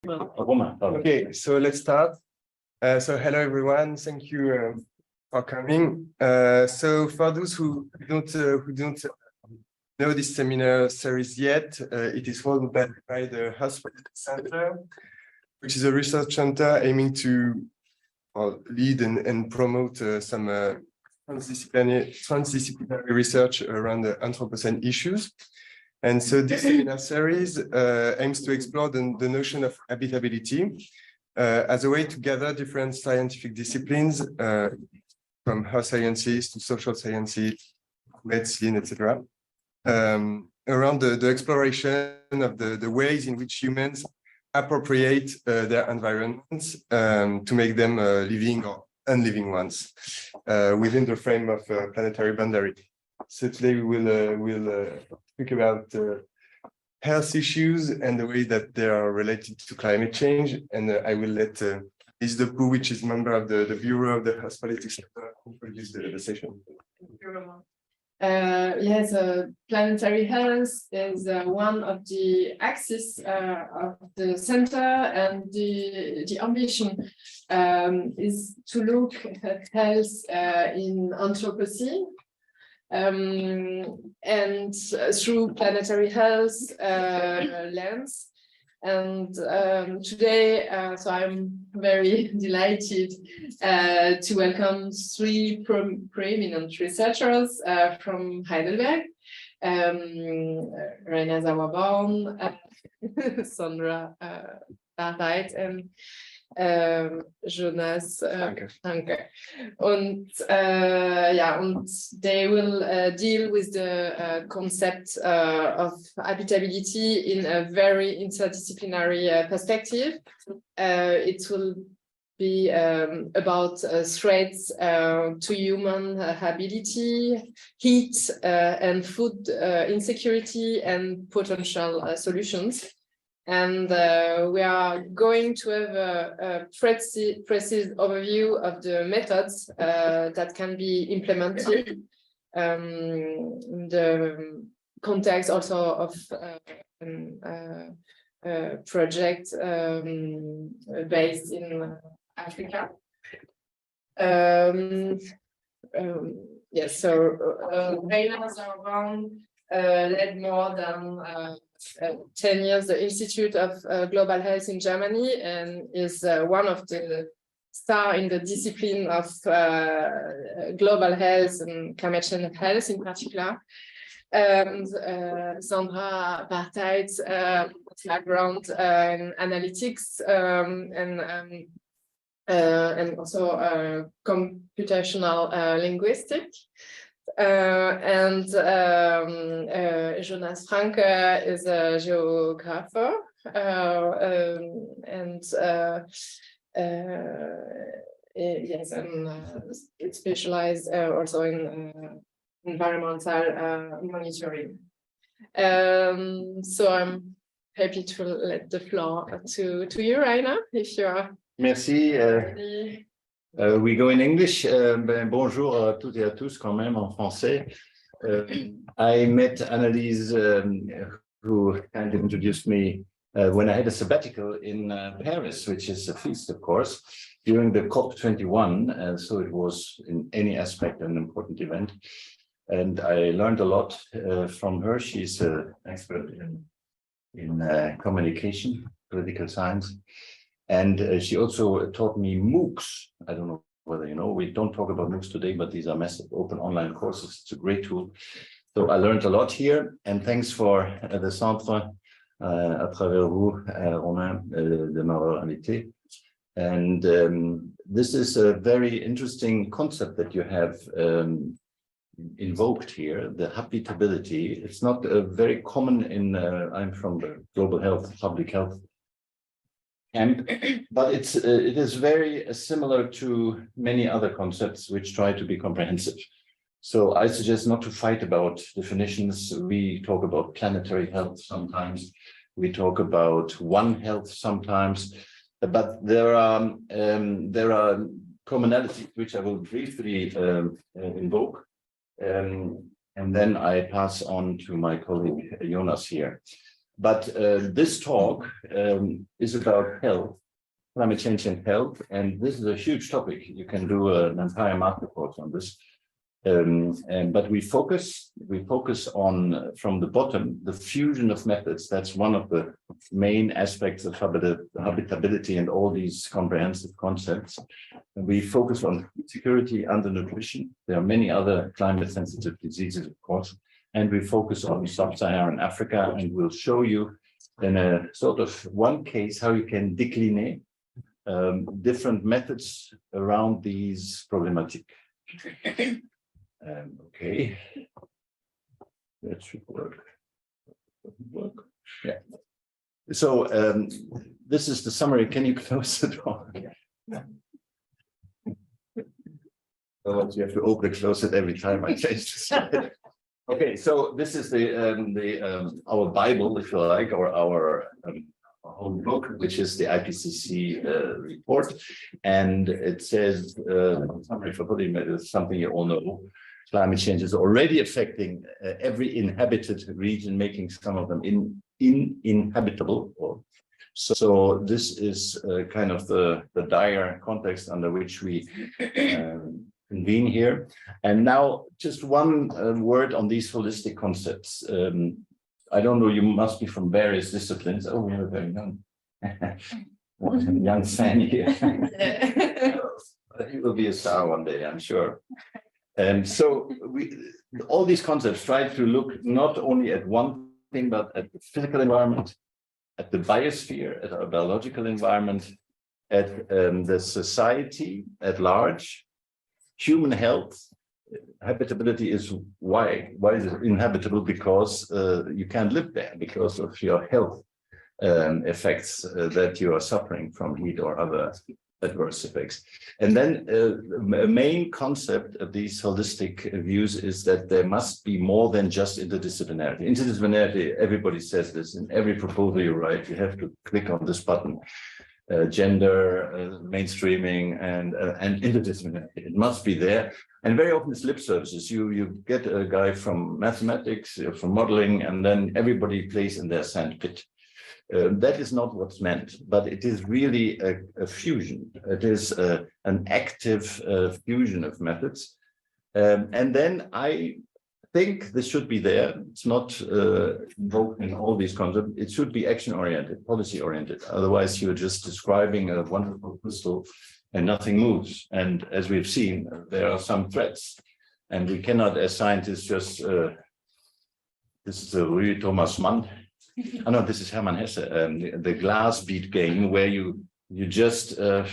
Okay, so let's start. So hello everyone, thank you for coming. So for those who don't know this seminar series yet, it is held by the Hospital Center, which is a research center aiming to lead and promote some transdisciplinary research around the Anthropocene issues. And so this seminar series aims to explore the notion of habitability as a way to gather different scientific disciplines from health sciences to social sciences, medicine, etc. Around the exploration of the ways in which humans appropriate their environments to make them living or unliving ones within the frame of planetary boundary. So today we will speak about health issues and the way that they are related to climate change. And I will let Liz Depoux, which is member of the Bureau of the Health Politics, introduce the session. Thank you, Roman. Yes, planetary health is one of the axes of the center, and the ambition is to look at health in Anthropocene and through planetary health lens. And today, so I'm very delighted to welcome three prominent researchers from Heidelberg, Rainer Sauerborn, Sandra Bartheit, and Jonas Franke. And they will deal with the concept of habitability in a very interdisciplinary perspective. It will be about threats to human habitability, heat and food insecurity, and potential solutions. And we are going to have a precise overview of the methods that can be implemented in the context also of a project based in Africa. Yes, so Rainer Sauerborn led more than 10 years the Institute of Global Health in Germany, and is one of the stars in the discipline of global health and climate change health in particular. And Sandra Bartheit's background in analytics and also computational linguistics. And Jonas Franke is a geographer yes, and it's specialized also in environmental monitoring. So I'm happy to let the floor to you, Rainer, if you are. Merci. We go in English. Bonjour à toutes et à tous quand même en français. I met Anneliese, who kind of introduced me when I had a sabbatical in Paris, which is a feast, of course, during the COP21. So it was in any aspect an important event. And I learned a lot from her. She's an expert in communication, political science. And she also taught me MOOCs. I don't know whether you know, we don't talk about MOOCs today, but these are massive open online courses. It's a great tool. So I learned a lot here. And thanks for the centre à travers vous, Romain, de m'avoir invité. And this is a very interesting concept that you have invoked here, the habitability. It's not very common in, I'm from the global health, public health. But it is very similar to many other concepts which try to be comprehensive. So I suggest not to fight about definitions. We talk about planetary health sometimes. We talk about one health sometimes. But there are commonalities which I will briefly invoke. And then I pass on to my colleague Jonas here. But this talk is about health, climate change and health, and this is a huge topic. You can do an entire master course on this. But we focus on, from the bottom, the fusion of methods. That's one of the main aspects of habitability and all these comprehensive concepts. And we focus on food security, undernutrition. There are many other climate-sensitive diseases, of course. And we focus on sub-Saharan Africa, and we'll show you in a sort of one case how you can decline different methods around these problematic. Okay, that should work. Yeah. So this is the summary. Can you close the door? Otherwise, you have to open and close it every time I change the slide. Okay, so this is our Bible, if you like, or our whole book, which is the IPCC report, and it says summary for polymer is something you all know. Climate change is already affecting every inhabited region, making some of them uninhabitable. So this is kind of the dire context under which we convene here. And now just one word on these holistic concepts. I don't know, you must be from various disciplines. Oh, we have a very young fan here. He will be a star one day, I'm sure. And so all these concepts try to look not only at one thing, but at the physical environment, at the biosphere, at our biological environment, at the society at large, human health. Habitability is why is it inhabitable? Because you can't live there because of your health effects that you are suffering from heat or other adverse effects. And then a main concept of these holistic views is that there must be more than just interdisciplinarity. Interdisciplinarity, everybody says this in every proposal you write, you have to click on this button. Gender, mainstreaming, and interdisciplinarity. It must be there. And very often it's lip services. You get a guy from mathematics, from modeling, and then everybody plays in their sandpit. That is not what's meant, but it is really a fusion. It is an active fusion of methods. And then I think this should be there. It's not invoked in all these concepts. It should be action-oriented, policy-oriented. Otherwise, you're just describing a wonderful crystal and nothing moves. And as we've seen, there are some threats. And we cannot, as scientists, just, this is a Rue Thomas Mann. Oh, no, this is Hermann Hesse, the glass bead game, where you just have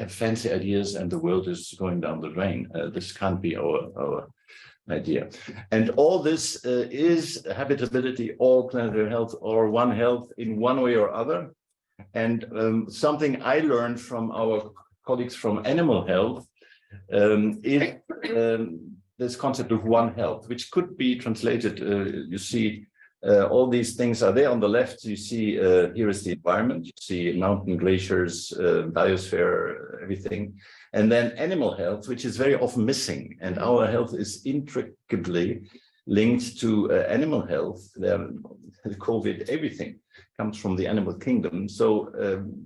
fancy ideas and the world is going down the drain. This can't be our idea. And all this is habitability, or planetary health, or one health in one way or other. And something I learned from our colleagues from animal health is this concept of one health, which could be translated, you see, all these things are there on the left. You see, here is the environment. You see mountain glaciers, biosphere, everything. And then animal health, which is very often missing. And our health is intricately linked to animal health. COVID, everything comes from the animal kingdom. So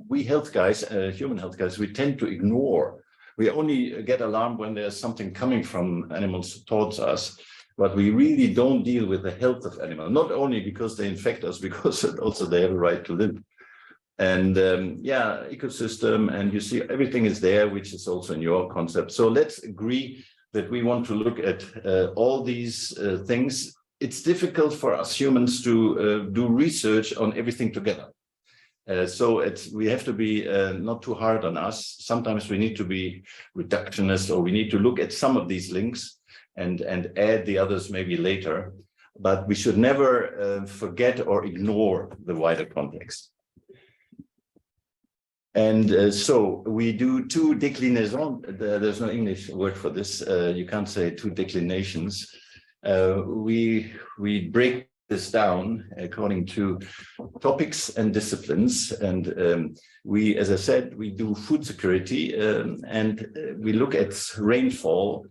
we health guys, human health guys, we tend to ignore. We only get alarmed when there's something coming from animals towards us. But we really don't deal with the health of animals, not only because they infect us, because also they have a right to live. And yeah, ecosystem, and you see everything is there, which is also in your concept. So let's agree that we want to look at all these things. It's difficult for us humans to do research on everything together. So we have to be not too hard on us. Sometimes we need to be reductionist, or we need to look at some of these links and add the others maybe later, but we should never forget or ignore the wider context. And so we do two declinaisons. There's no English word for this. You can't say two declinations. We break this down according to topics and disciplines. And we, as I said, we do food security, and we look at rainfall,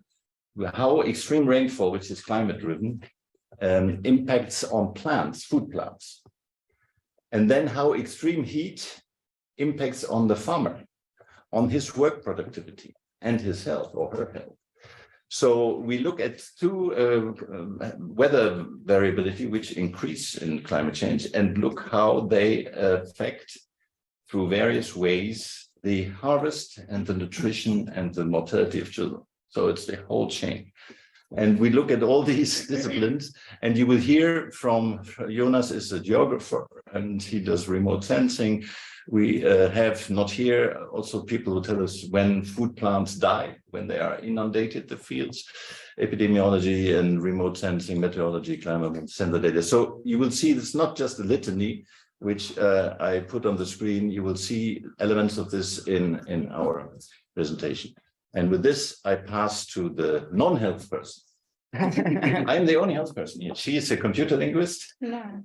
how extreme rainfall, which is climate driven, impacts on plants, food plants. And then how extreme heat impacts on the farmer, on his work productivity and his health or her health. So we look at two weather variability, which increase in climate change, and look how they affect through various ways the harvest and the nutrition and the mortality of children. So it's the whole chain. And we look at all these disciplines, and you will hear from Jonas is a geographer, and he does remote sensing. We have not here also people who tell us when food plants die, when they are inundated, the fields, epidemiology and remote sensing, meteorology, climate sensor data. So you will see it's not just a litany, which I put on the screen. You will see elements of this in our presentation. And with this, I pass to the non-health person. I'm the only health person here. She is a computer linguist. No.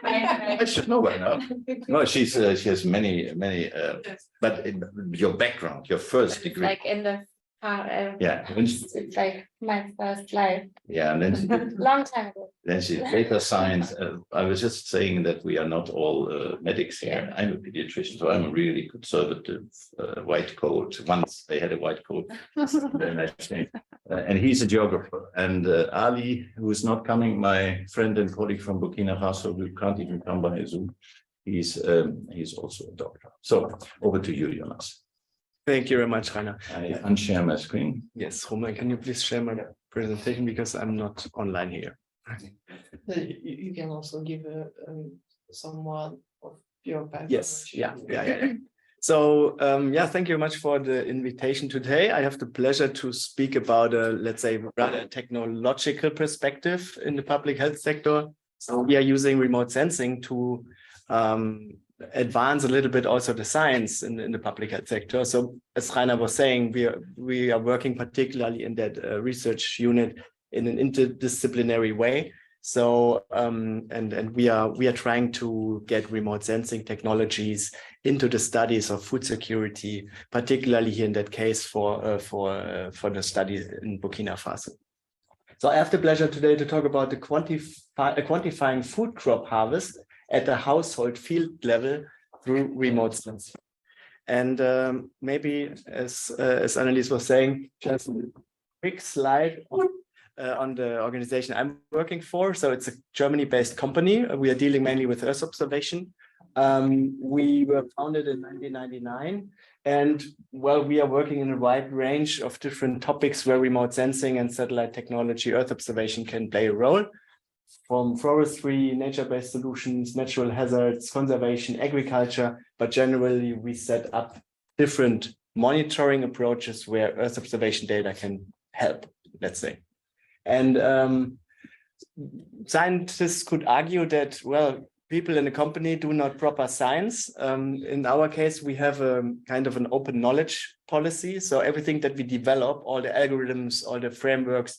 I should know by now. No, she has many, but your background, your first degree. Like in the yeah, it's like my first life. Yeah, and then Long time ago. then she data science. I was just saying that we are not all medics here. I'm a pediatrician, so I'm a really conservative white coat. Once they had a white coat, very nice name. And he's a geographer. And Ali, who is not coming, my friend and colleague from Burkina Faso, who can't even come by Zoom, he's also a doctor. So over to you, Jonas. Thank you very much, Rainer. I unshare my screen. Yes, Roman, can you please share my presentation because I'm not online here. You can also give someone of your background. Yes, yeah. So, yeah, thank you very much for the invitation today. I have the pleasure to speak about a, let's say, rather technological perspective in the public health sector. So we are using remote sensing to advance a little bit also the science in the public health sector. So as Rainer was saying, we are working particularly in that research unit in an interdisciplinary way. So and we are trying to get remote sensing technologies into the studies of food security, particularly here in that case for the study in Burkina Faso. So I have the pleasure today to talk about the quantifying food crop harvest at the household field level through remote sensing. And maybe as Annelies was saying, just a quick slide on the organization I'm working for. So it's a Germany-based company. We are dealing mainly with Earth observation. We were founded in 1999, and well, we are working in a wide range of different topics where remote sensing and satellite technology, Earth observation can play a role. From forestry, nature-based solutions, natural hazards, conservation, agriculture, but generally we set up different monitoring approaches where Earth observation data can help, let's say. And scientists could argue that, well, people in the company do not proper science. In our case, we have a kind of an open knowledge policy. So everything that we develop, all the algorithms, all the frameworks,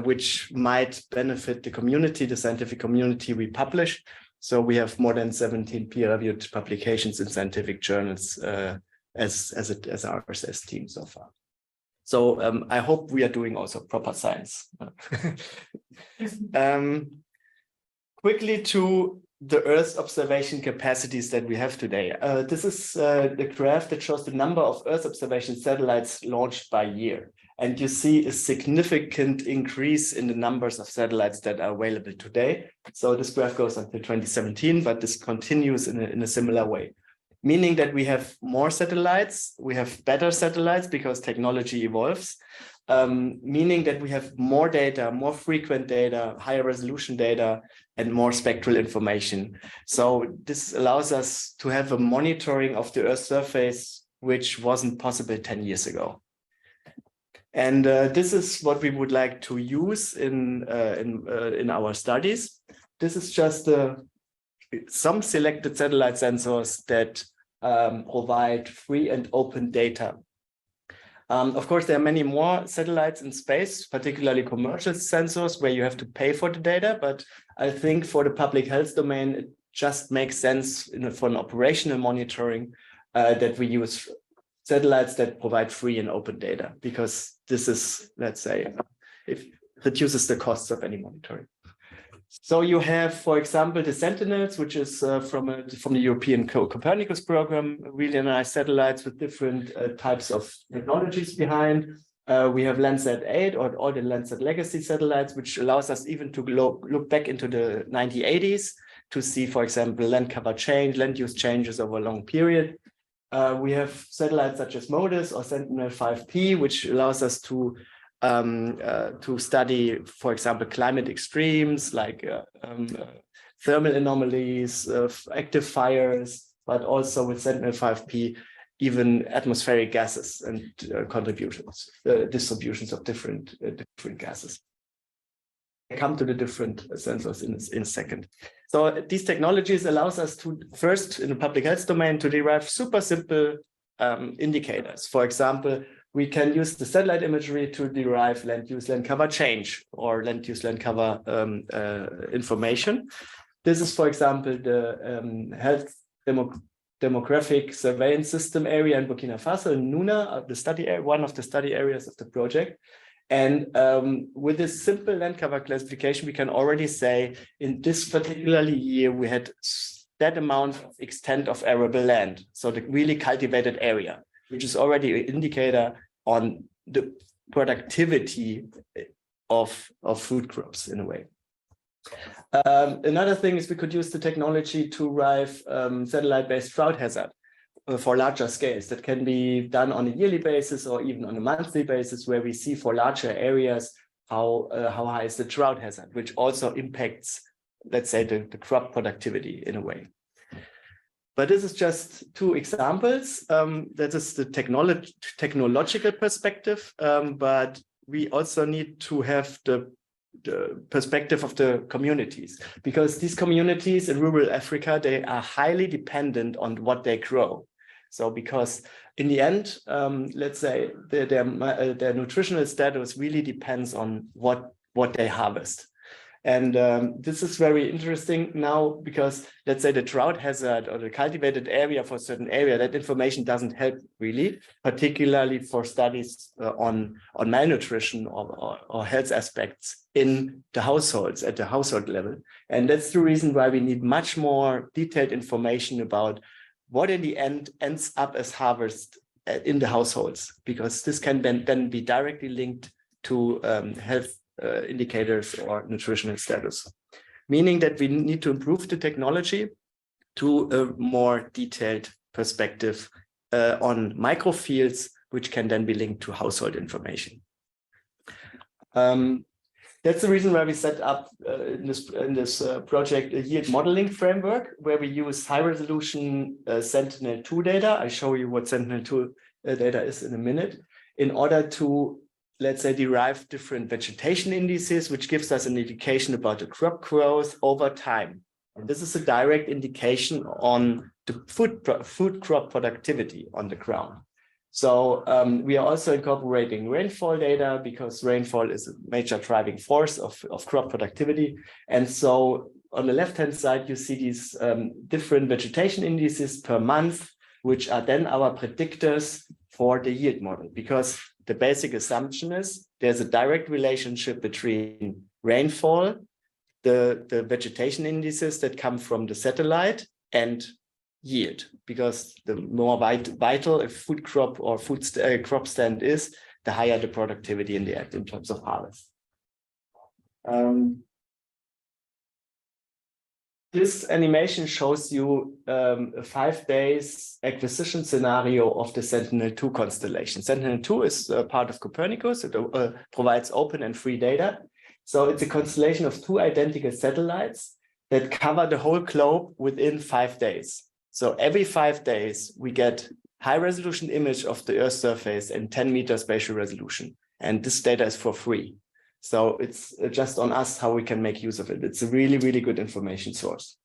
which might benefit the community, the scientific community, we publish. So we have more than 17 peer-reviewed publications in scientific journals as our RSS team so far. So I hope we are doing also proper science. Quickly to the Earth observation capacities that we have today. This is the graph that shows the number of Earth observation satellites launched by year. And you see a significant increase in the numbers of satellites that are available today. So this graph goes until 2017, but this continues in a similar way. Meaning that we have more satellites, we have better satellites because technology evolves. Meaning that we have more data, more frequent data, higher resolution data, and more spectral information. So this allows us to have a monitoring of the Earth's surface, which wasn't possible 10 years ago. And this is what we would like to use in our studies. This is just some selected satellite sensors that provide free and open data. Of course, there are many more satellites in space, particularly commercial sensors where you have to pay for the data. But I think for the public health domain, it just makes sense for an operational monitoring that we use satellites that provide free and open data, because this is, let's say, it reduces the costs of any monitoring. So you have, for example, the Sentinels, which is from the European Copernicus program, really nice satellites with different types of technologies behind. We have Landsat 8 or all the Landsat legacy satellites, which allows us even to look back into the 1980s to see, for example, land cover change, land use changes over a long period. We have satellites such as MODIS or Sentinel-5P, which allows us to study, for example, climate extremes like thermal anomalies, active fires, but also with Sentinel-5P, even atmospheric gases and distributions of different gases. I come to the different sensors in a second. So these technologies allows us to first, in the public health domain, to derive super simple indicators. For example, we can use the satellite imagery to derive land use, land cover change, or land use, land cover information. This is, for example, the health demographic surveillance system area in Burkina Faso, in Nuna, the study area, one of the study areas of the project. And with this simple land cover classification, we can already say in this particular year, we had that amount of extent of arable land. So the really cultivated area, which is already an indicator on the productivity of food crops in a way. Another thing is we could use the technology to derive satellite-based drought hazard for larger scales. That can be done on a yearly basis or even on a monthly basis, where we see for larger areas how high is the drought hazard, which also impacts, let's say, the crop productivity in a way. But this is just two examples. That is the technological perspective, but we also need to have the perspective of the communities, because these communities in rural Africa, they are highly dependent on what they grow. So because in the end, let's say their nutritional status really depends on what they harvest. And this is very interesting now, because let's say the drought hazard or the cultivated area for a certain area, that information doesn't help really, particularly for studies on malnutrition or health aspects in the households at the household level. And that's the reason why we need much more detailed information about what in the end ends up as harvest in the households, because this can then be directly linked to health indicators or nutritional status, meaning that we need to improve the technology to a more detailed perspective on microfields, which can then be linked to household information. That's the reason why we set up in this project a yield modeling framework, where we use high-resolution Sentinel-2 data. I show you what Sentinel-2 data is in a minute, in order to, let's say, derive different vegetation indices, which gives us an indication about the crop growth over time. And this is a direct indication on the food crop productivity on the ground. So we are also incorporating rainfall data, because rainfall is a major driving force of crop productivity. And so on the left-hand side, you see these different vegetation indices per month, which are then our predictors for the yield model, because the basic assumption is there's a direct relationship between rainfall, the vegetation indices that come from the satellite, and yield, because the more vital a food crop or crop stand is, the higher the productivity in the end in terms of harvest. This animation shows you a 5 days acquisition scenario of the Sentinel-2 constellation. Sentinel-2 is part of Copernicus. It provides open and free data. So it's a constellation of 2 identical satellites that cover the whole globe within 5 days. So every 5 days, we get high-resolution image of the Earth's surface and 10-meter spatial resolution. And this data is for free. So it's just on us how we can make use of it. It's a really, really good information source.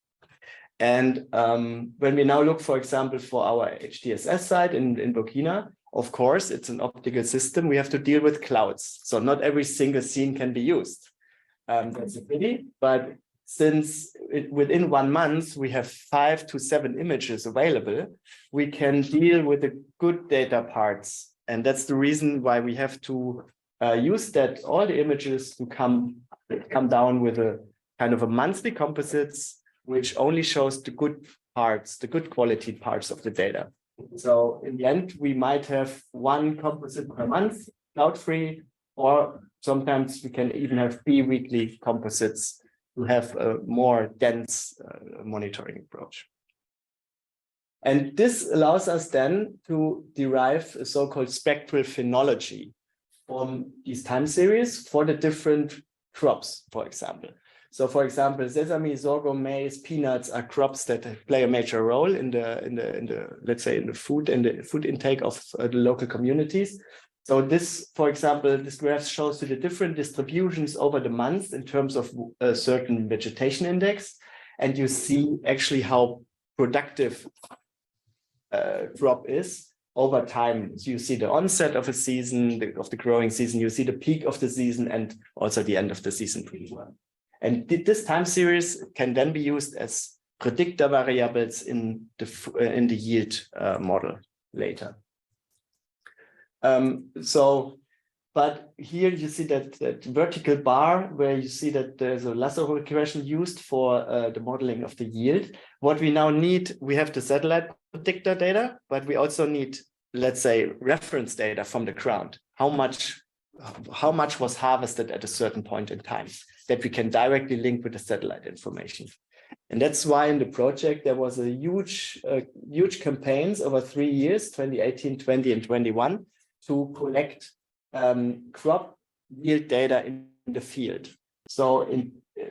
And when we now look, for example, for our HDSS site in Burkina, of course, it's an optical system. We have to deal with clouds. So not every single scene can be used. That's a pity, but since within 1 month, we have 5 to 7 images available, we can deal with the good data parts. And that's the reason why we have to use that all the images to come down with a kind of a monthly composites, which only shows the good parts, the good quality parts of the data. So in the end, we might have one composite per month, cloud-free, or sometimes we can even have bi-weekly composites to have a more dense monitoring approach. And this allows us then to derive a so-called spectral phenology from these time series for the different crops, for example. So, for example, sesame, sorghum, maize, peanuts are crops that play a major role in the let's say in the food intake of the local communities. So this, for example, this graph shows you the different distributions over the months in terms of a certain vegetation index, and you see actually how productive crop is over time. So you see the onset of a season, of the growing season, you see the peak of the season, and also the end of the season pretty well. And this time series can then be used as predictor variables in the yield model later. But here you see that vertical bar where you see that there's a lasso regression used for the modeling of the yield. What we now need, we have the satellite predictor data, but we also need, let's say, reference data from the ground. How much was harvested at a certain point in time that we can directly link with the satellite information. And that's why in the project, there was a huge campaigns over 3 years, 2018, 20, and 21, to collect crop yield data in the field. So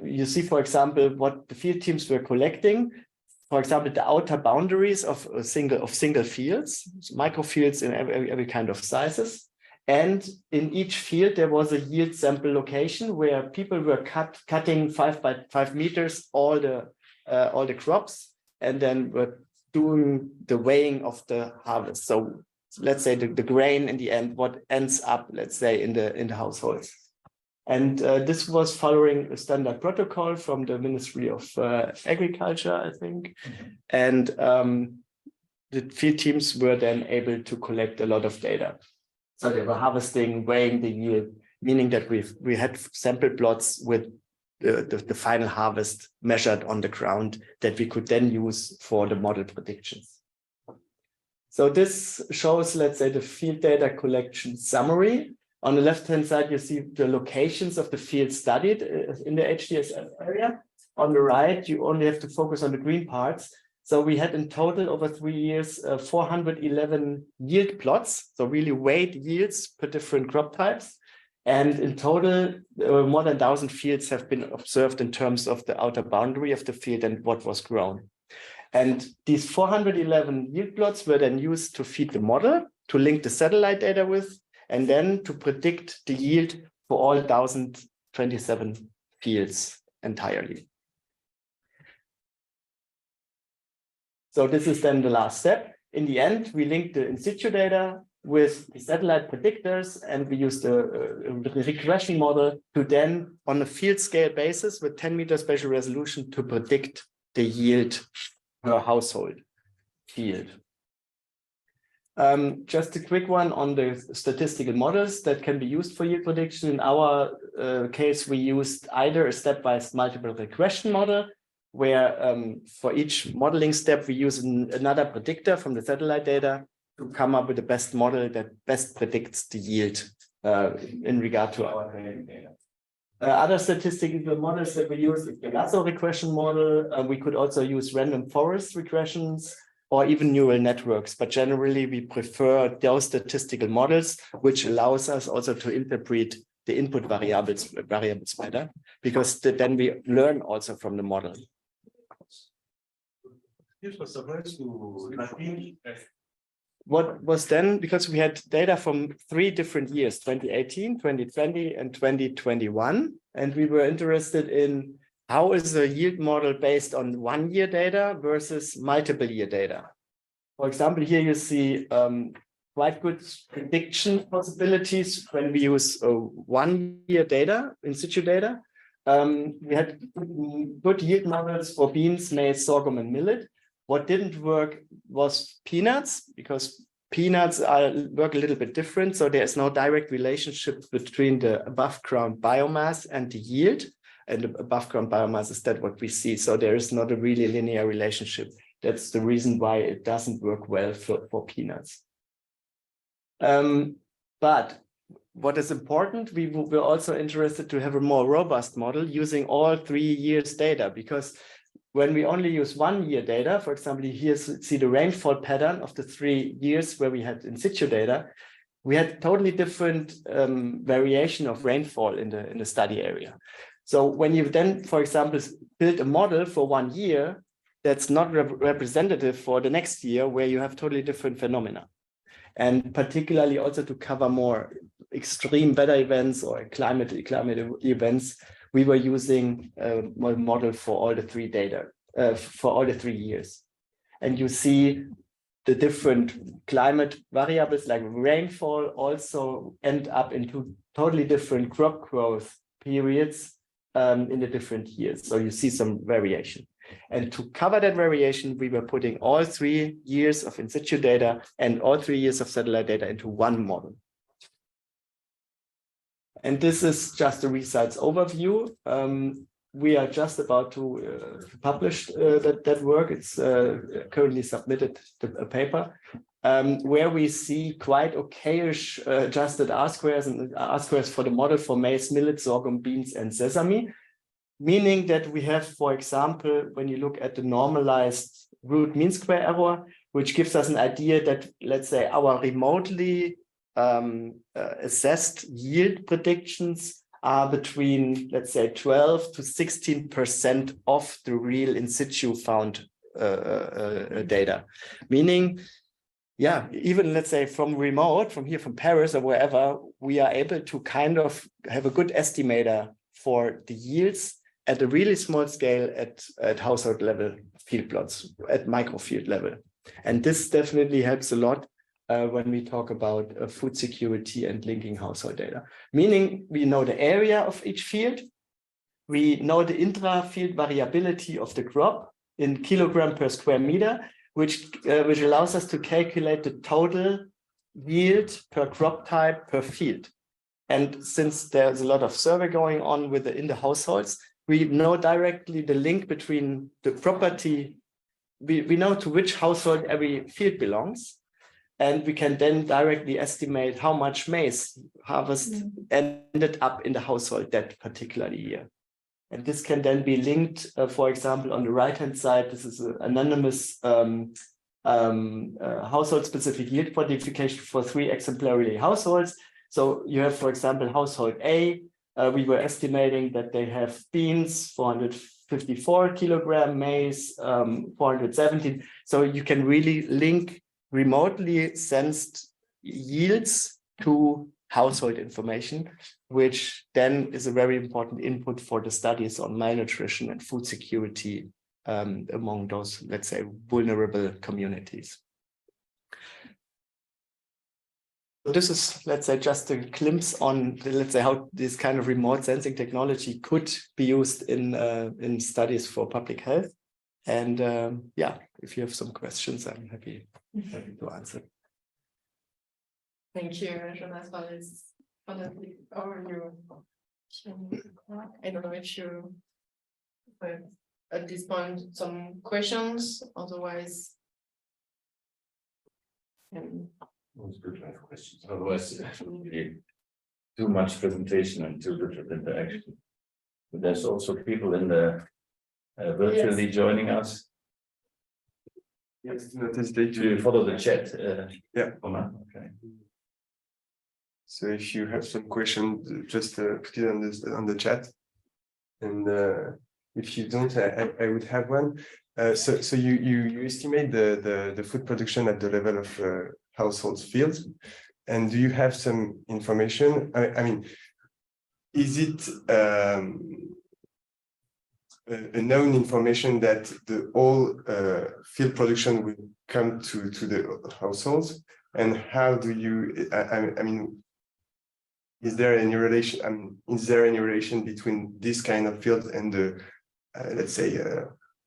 you see, for example, what the field teams were collecting, for example, the outer boundaries of single fields, microfields in every kind of sizes. And in each field, there was a yield sample location where people were cutting 5 by 5 meters all the crops, and then were doing the weighing of the harvest. So let's say the grain in the end, what ends up, let's say, in the households. And this was following a standard protocol from the Ministry of Agriculture, I think. And the field teams were then able to collect a lot of data. So they were harvesting, weighing the yield, meaning that we had sample plots with the final harvest measured on the ground that we could then use for the model predictions. So this shows, let's say, the field data collection summary. On the left-hand side, you see the locations of the fields studied in the HDSF area. On the right, you only have to focus on the green parts. So we had in total over 3 years, 411 yield plots. So really weighed yields per different crop types. And in total, more than 1,000 fields have been observed in terms of the outer boundary of the field and what was grown. And these 411 yield plots were then used to feed the model, to link the satellite data with, and then to predict the yield for all 1,027 fields entirely. So this is then the last step. In the end, we linked the in situ data with the satellite predictors, and we used a regression model to then, on a field scale basis with 10 meter spatial resolution, to predict the yield per household field. Just a quick one on the statistical models that can be used for yield prediction. In our case, we used either a stepwise multiple regression model, where for each modeling step, we use another predictor from the satellite data to come up with the best model that best predicts the yield in regard to our training data. Other statistical models that we use is the lasso regression model. We could also use random forest regressions or even neural networks, but generally we prefer those statistical models, which allows us also to interpret the input variables better, because then we learn also from the model. What was then, because we had data from 3 different years, 2018, 2020, and 2021, and we were interested in how is the yield model based on 1 year data versus multiple year data. For example, here you see quite good prediction possibilities when we use 1 year data, in situ data. We had good yield models for beans, maize, sorghum, and millet. What didn't work was peanuts, because peanuts work a little bit different. So there's no direct relationship between the above ground biomass and the yield. and above ground biomass is that what we see. So there is not a really linear relationship. That's the reason why it doesn't work well for peanuts. But what is important, we were also interested to have a more robust model using all 3 years data, because when we only use 1 year data, for example, you here see the rainfall pattern of the 3 years where we had in situ data, we had totally different variation of rainfall in the study area. So when you then, for example, build a model for 1 year, that's not representative for the next year where you have totally different phenomena. And particularly also to cover more extreme weather events or climate events, we were using a model for all the 3 data, for all the 3 years. And you see the different climate variables like rainfall also end up into totally different crop growth periods in the different years. So you see some variation. And to cover that variation, we were putting all 3 years of in situ data and all 3 years of satellite data into one model. And this is just a results overview. We are just about to publish that work. It's currently submitted to a paper where we see quite okayish adjusted R-squares and R-squares for the model for maize, millet, sorghum, beans, and sesame. Meaning that we have, for example, when you look at the normalized root mean square error, which gives us an idea that, let's say, our remotely assessed yield predictions are between, let's say, 12 to 16% of the real in situ found data. Meaning, yeah, even let's say from remote, from here, from Paris or wherever, we are able to kind of have a good estimator for the yields at a really small scale at household level field plots, at microfield level. And this definitely helps a lot when we talk about food security and linking household data. Meaning we know the area of each field, we know the intra-field variability of the crop in kilogram per square meter, which allows us to calculate the total yield per crop type per field. And since there's a lot of survey going on in the households, we know directly the link between the property. We know to which household every field belongs, and we can then directly estimate how much maize harvest ended up in the household that particular year. And this can then be linked, for example, on the right-hand side, this is an anonymous household-specific yield quantification for 3 exemplary households. So you have, for example, household A. We were estimating that they have beans, 454 kilogram, maize, 417. So you can really link remotely sensed yields to household information, which then is a very important input for the studies on malnutrition and food security among those, let's say, vulnerable communities. This is, let's say, just a glimpse on, let's say, how this kind of remote sensing technology could be used in studies for public health. And yeah, if you have some questions, I'm happy to answer. Thank you, Jonas, for this fantastic overview. I don't know if you have at this point some questions, otherwise. It's good to have questions. Otherwise, it will be too much presentation and too little interaction. But there's also people in the virtually joining us. Yes, to follow the chat. Yeah. Okay. So if you have some questions, just put it on the chat. And if you don't, I would have one. So you estimate the food production at the level of households fields, and do you have some information? I mean, is it a known information that the all field production will come to the households, and how do you? I mean, is there any relation? Is there any relation between this kind of field and the let's say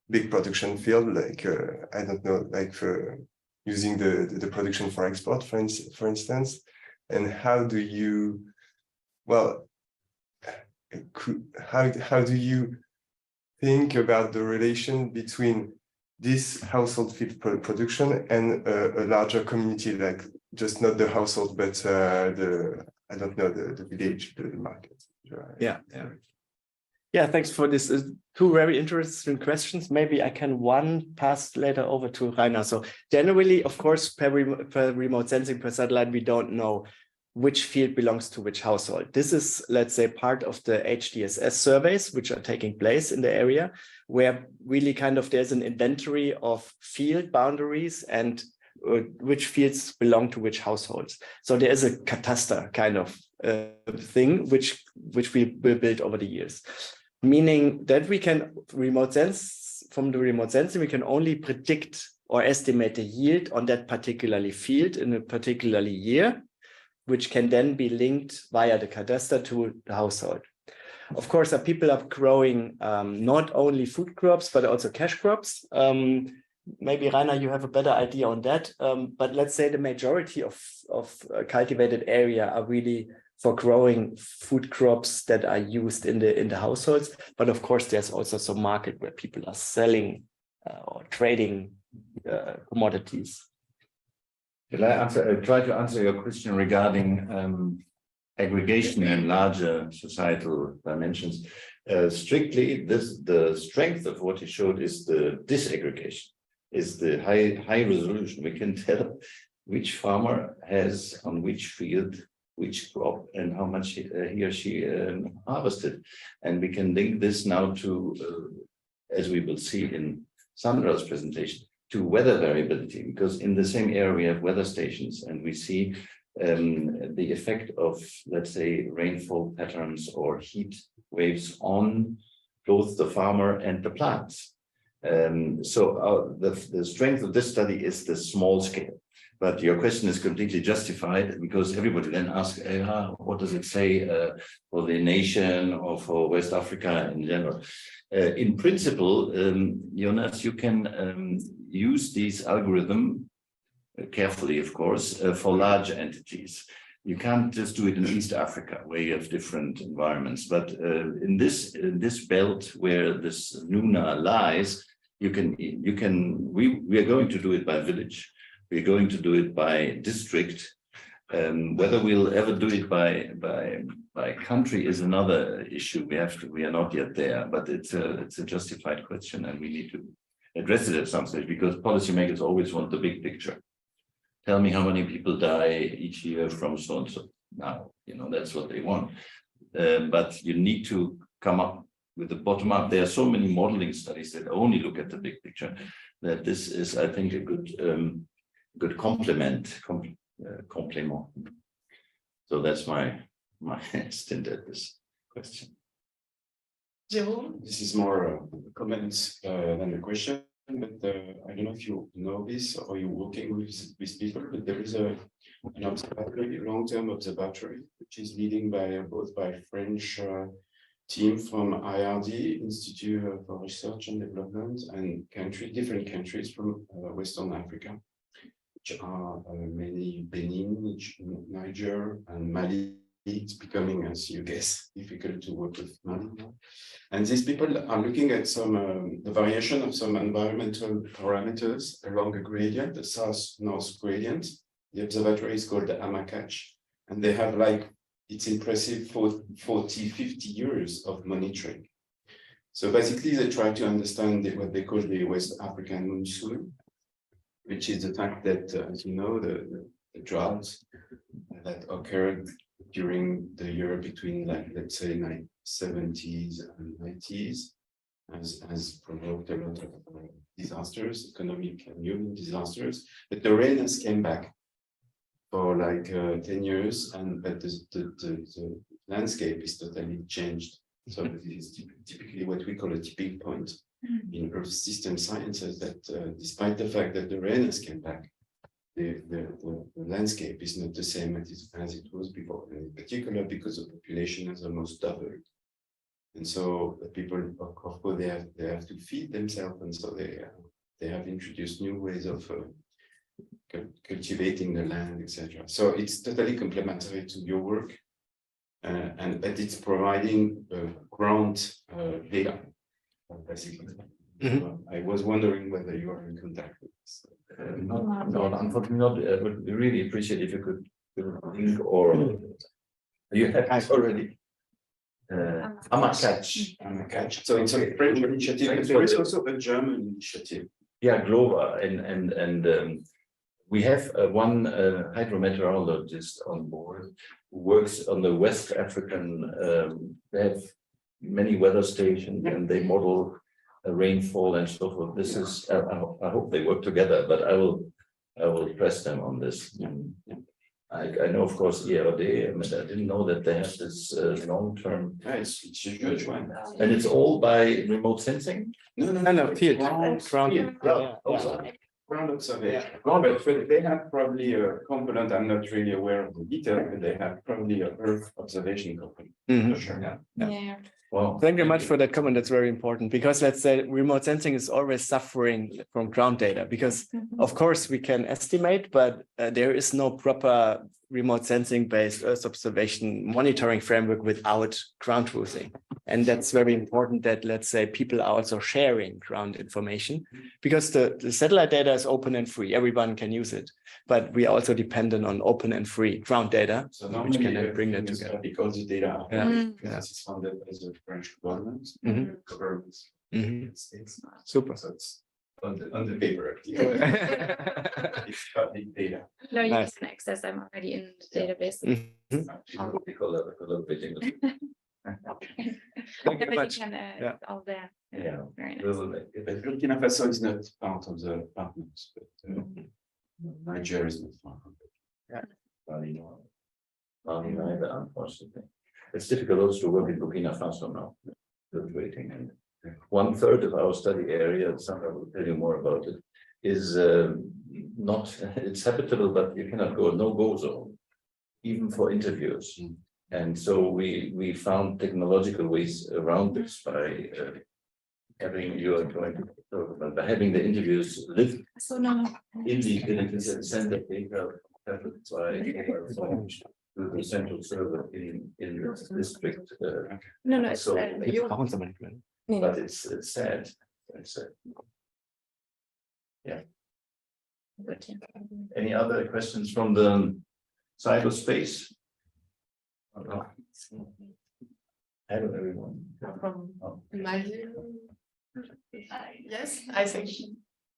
big production field, like I don't know, like for using the production for export, for instance, and how do you, well, how do you think about the relation between this household feed production and a larger community, like just not the household, but I don't know, the village, the market? Yeah. Yeah, thanks for this. Two very interesting questions. Maybe I can pass later over to Rainer. So generally, of course, per remote sensing, per satellite, we don't know which field belongs to which household. This is, let's say, part of the HDSS surveys, which are taking place in the area, where really there's an inventory of field boundaries and which fields belong to which households. So there is a cataster kind of thing, which we will build over the years. Meaning that we can from the remote sensing, we can only predict or estimate the yield on that particularly field in a particularly year, which can then be linked via the cataster to the household. Of course, people are growing not only food crops, but also cash crops. Maybe Rainer, you have a better idea on that. But let's say the majority of cultivated area are really for growing food crops that are used in the households. But of course, there's also some market where people are selling or trading commodities. Will I try to answer your question regarding aggregation and larger societal dimensions? Strictly, the strength of what he showed is the disaggregation, is the high resolution. We can tell which farmer has on which field which crop and how much he or she harvested. And we can link this now to, as we will see in Sandra's presentation, to weather variability, because in the same area we have weather stations, and we see the effect of, let's say, rainfall patterns or heat waves on both the farmer and the plants. So the strength of this study is the small scale. But your question is completely justified, because everybody then asks, what does it say for the nation or for West Africa in general? In principle, Jonas, you can use these algorithms carefully, of course, for large entities. You can't just do it in East Africa, where you have different environments. But in this belt where this Nuna lies, we are going to do it by village. We're going to do it by district. Whether we'll ever do it by country is another issue. We are not yet there, but it's a justified question, and we need to address it at some stage, because policymakers always want the big picture. Tell me how many people die each year from so and so. Now, that's what they want. But you need to come up with the bottom up. There are so many modeling studies that only look at the big picture, that this is, I think, a good complement. So that's my stint at this question. Jerome? This is more comments than a question, but I don't know if you know this or you're working with people, but there is an observatory, long-term observatory, which is leading both by French team from IRD, Institute for Research and Development, and different countries from Western Africa, which are mainly Benin, Niger, and Mali. It's becoming, as you guess, difficult to work with Mali now. And these people are looking at the variation of some environmental parameters along a gradient, the south-north gradient. The observatory is called the Amakach, and they have it's impressive 40, 50 years of monitoring. So basically they try to understand what they call the West African monsoon, which is the fact that, as you know, the droughts that occurred during the year between, let's say, 70s and 90s, has provoked a lot of disasters, economic and human disasters. But the rain has came back for 10 years, but the landscape is totally changed. So this is typically what we call a tipping point in Earth system sciences, that despite the fact that the rain has come back, the landscape is not the same as it was before, and in particular because the population has almost doubled. And so the people, of course, they have to feed themselves, and so they have introduced new ways of cultivating the land, etc. So it's totally complementary to your work. and that it's providing ground data, basically. I was wondering whether you are in contact with this. No, unfortunately not. I would really appreciate if you could do a link, or you have it already. Catch. So it's a French initiative. There is also a German initiative. Yeah, Global, and we have one hydrometeorologist on board who works on the West African. They have many weather stations and they model rainfall and so forth. This is I hope they work together, but I will press them on this. I know, of course, ERD, but I didn't know that they have this long-term. It's a huge one. And it's all by remote sensing? No, field. Ground observation. But they have probably a component, I'm not really aware of the detail, but they have probably a Earth observation component. For sure. Yeah. Wow. Thank you very much for that comment. That's very important, because let's say remote sensing is always suffering from ground data, because of course we can estimate, but there is no proper remote sensing based Earth observation monitoring framework without ground truthing. And that's very important that, let's say, people are also sharing ground information, because the satellite data is open and free. Everyone can use it, but we are also dependent on open and free ground data, So which can then bring that together. Because the data is funded by the French government, governments, states. Super. So it's on the paper. It's public data. No, you Nice. can access them already in the database. Thank you Everything much. can, Yeah. it's all there. Yeah. Very nice. But Burkina Faso is not part of the partners, but Nigeria is not part of it. Unfortunately. It's difficult also to work in Burkina Faso now. Waiting, and 1/3 of our study area, Sandra will tell you more about it, is not, it's habitable, but you cannot go, no-go zone, even for interviews. And so we found technological ways around this by having having the interviews live So now. in the villages and send the data to the central server in this district. No, it's So you. but it's sad. It's sad. Good, yeah. Any other questions from the cyberspace? Hello, everyone. From my view, yes, I think.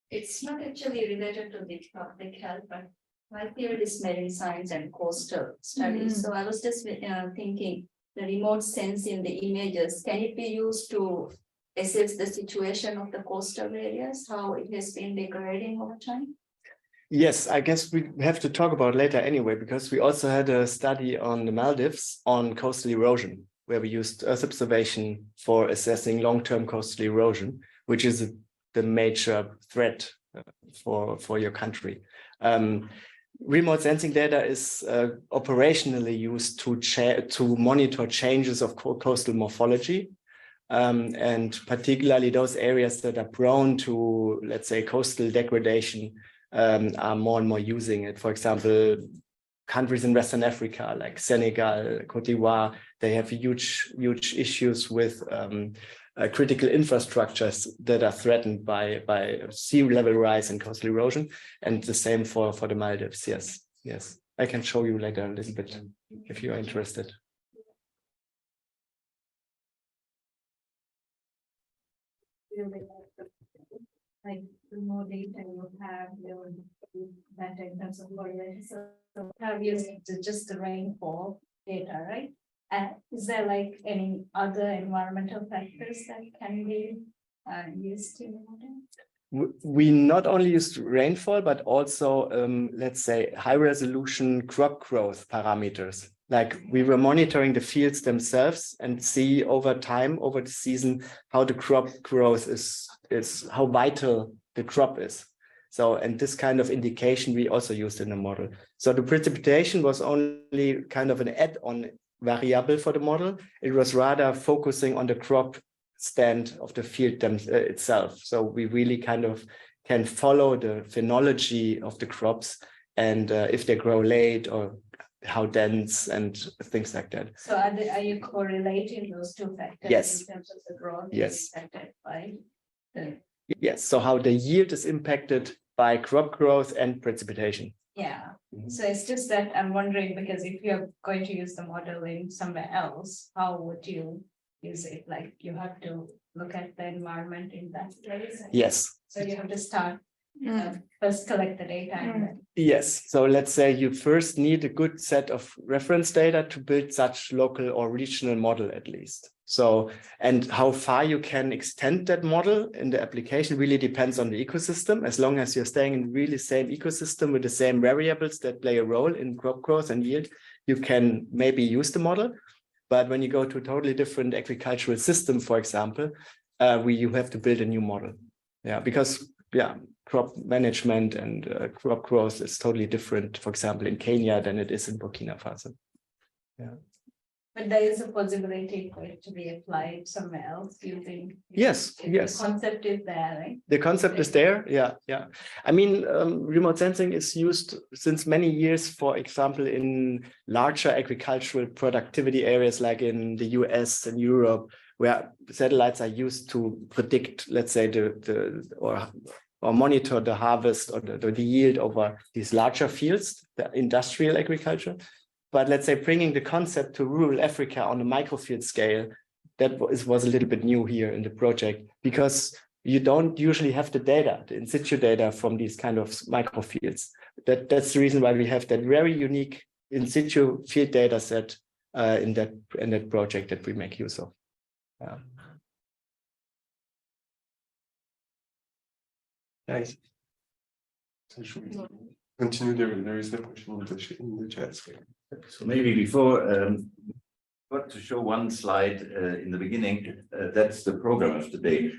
It's not actually related to the public health, but my field is marine science and coastal studies. So I was just thinking the remote sense in the images, can it be used to assess the situation of the coastal areas, how it has been degrading over time? Yes, I guess we have to talk about later anyway, because we also had a study on the Maldives on coastal erosion, where we used Earth observation for assessing long-term coastal erosion, which is the major threat for your country. Remote sensing data is operationally used to monitor changes of coastal morphology, and particularly those areas that are prone to, let's say, coastal degradation are more and more using it. For example, countries in Western Africa like Senegal, Cote d'Ivoire, they have huge issues with critical infrastructures that are threatened by sea level rise and coastal erosion, and the same for the Maldives. Yes, I can show you later a little bit if you are interested. Like the more data you have, you'll be better in terms of correlation. So have used just the rainfall data, right? Is there like any other environmental factors that can be used in the model? We not only used rainfall, but also, let's say, high resolution crop growth parameters. Like we were monitoring the fields themselves and see over time, over the season, how the crop growth is how vital the crop is. So, and this kind of indication we also used in the model. So the precipitation was only kind of an add-on variable for the model. It was rather focusing on the crop stand of the field itself. So we really kind of can follow the phenology of the crops, and if they grow late or how dense and things like that. So are you correlating those two factors? Yes. In terms of the growth? Yes. Affected by the, Yes, so how the yield is impacted by crop growth and precipitation. yeah. Mhm. So it's just that I'm wondering, because if you're going to use the model in somewhere else, how would you use it? Like you have to look at the environment in that place. Yes. So you have to start, first collect the data and then. Yes, so let's say you first need a good set of reference data to build such local or regional model at least. So, and how far you can extend that model in the application really depends on the ecosystem. As long as you're staying in really same ecosystem with the same variables that play a role in crop growth and yield, you can maybe use the model. But when you go to a totally different agricultural system, for example, you have to build a new model. Yeah, because crop management and crop growth is totally different, for example, in Kenya than it is in Burkina Faso. Yeah. But there is a possibility for it to be applied somewhere else using. Yes, if yes. The concept is there, right? The concept is there. Yeah, yeah. I mean, remote sensing is used since many years, for example, in larger agricultural productivity areas like in the US and Europe, where satellites are used to predict, let's say, or monitor the harvest or the yield over these larger fields, the industrial agriculture. But let's say bringing the concept to rural Africa on a microfield scale, that was a little bit new here in the project, because you don't usually have the data, the in situ data from these kind of microfields. That's the reason why we have that very unique in situ field data set in that project that we make use of. Nice. So should we continue? There is the question in the chat. So maybe before, got to show one slide in the beginning. That's the program of the day,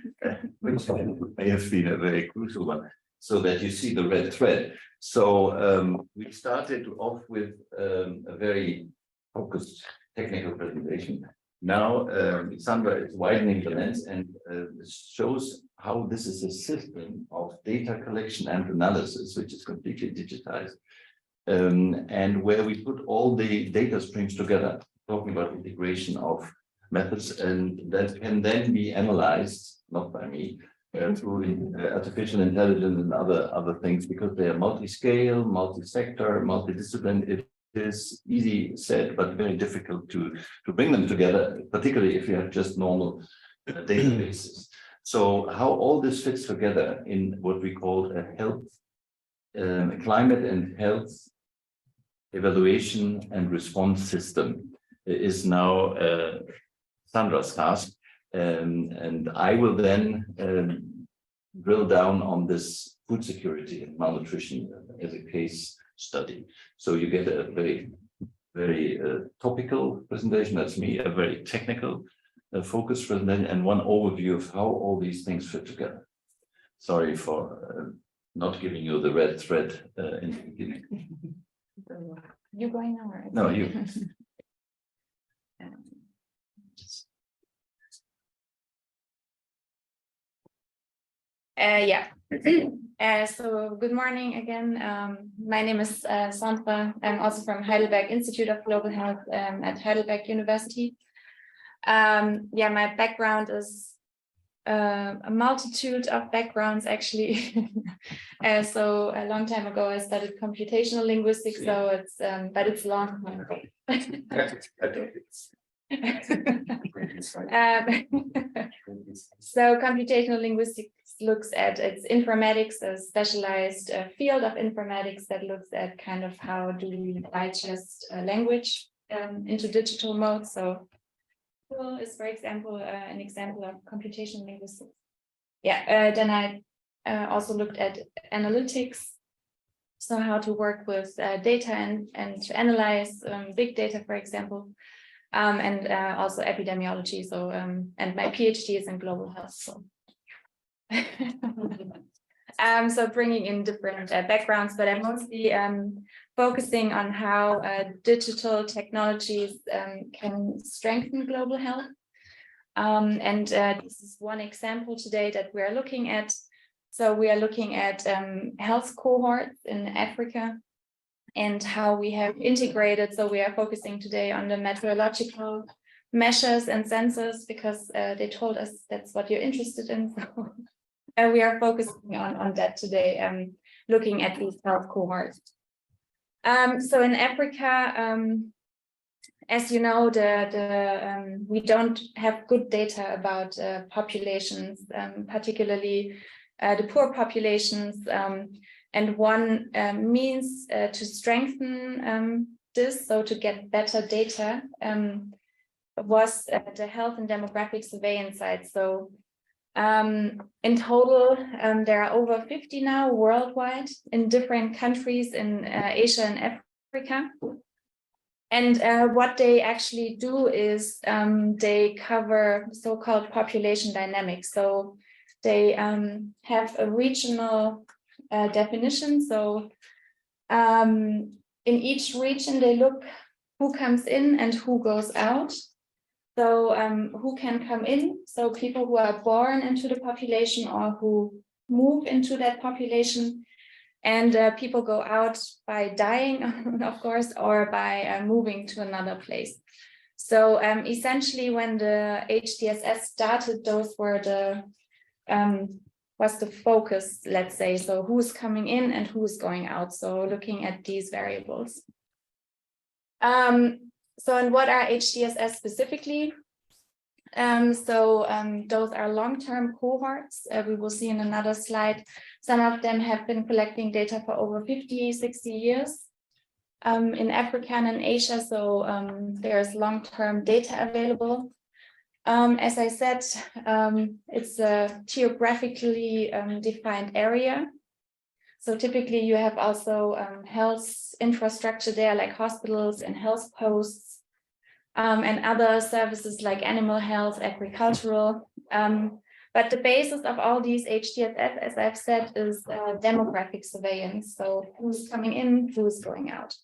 which may have been a very crucial one, so that you see the red thread. So we started off with a very focused technical presentation. Now Sandra is widening the lens and shows how this is a system of data collection and analysis, which is completely digitized. And where we put all the data streams together, talking about integration of methods, and that can then be analyzed, not by me, through artificial intelligence and other things, because they are multi-scale, multi-sector, multidiscipline. It is easy said, but very difficult to bring them together, particularly if you have just normal databases. So how all this fits together in what we call a health, climate and health evaluation and response system is now Sandra's task, and I will then drill down on this food security and malnutrition as a case study. So you get a very topical presentation. That's me. A very technical focused presentation and one overview of how all these things fit together. Sorry for not giving you the red thread in the beginning. You going now? Or No, you. So good morning again. My name is Sandra. I'm also from Heidelberg Institute of Global Health at Heidelberg University. My background is a multitude of backgrounds, actually. So a long time ago, I studied computational linguistics. So it's but it's a long time ago. So computational linguistics looks at its informatics, a specialized field of informatics that looks at kind of how do we digest language into digital mode. So is, for example, an example of computational linguistics. Then I also looked at analytics, so how to work with data and to analyze big data, for example, and also epidemiology. So and my PhD is in global health. So. So bringing in different backgrounds, but I'm mostly focusing on how digital technologies can strengthen global health. And this is one example today that we are looking at. So we are looking at health cohorts in Africa. and how we have integrated. So we are focusing today on the meteorological measures and sensors because they told us that's what you're interested in. So we are focusing on that today, looking at these health cohorts. So in Africa, as you know, we don't have good data about populations, particularly the poor populations. And one means to strengthen this, so to get better data, was the health and demographic surveillance side. So in total, there are over 50 now worldwide in different countries in Asia and Africa. And what they actually do is they cover so-called population dynamics. So they have a regional definition. So in each region, they look who comes in and who goes out. So who can come in? So people who are born into the population or who move into that population. And people go out by dying, of course, or by moving to another place. So essentially, when the HDSS started, those were was the focus, let's say. So who's coming in and who's going out. So looking at these variables. So and what are HDSS specifically? Those are long-term cohorts. We will see in another slide. Some of them have been collecting data for over 50, 60 years in Africa and in Asia. So there's long-term data available. As I said, it's a geographically defined area. So typically you have also health infrastructure there, like hospitals and health posts, and other services like animal health, agricultural. But the basis of all these HDSS, as I've said, is demographic surveillance. So who's coming in, who's going out.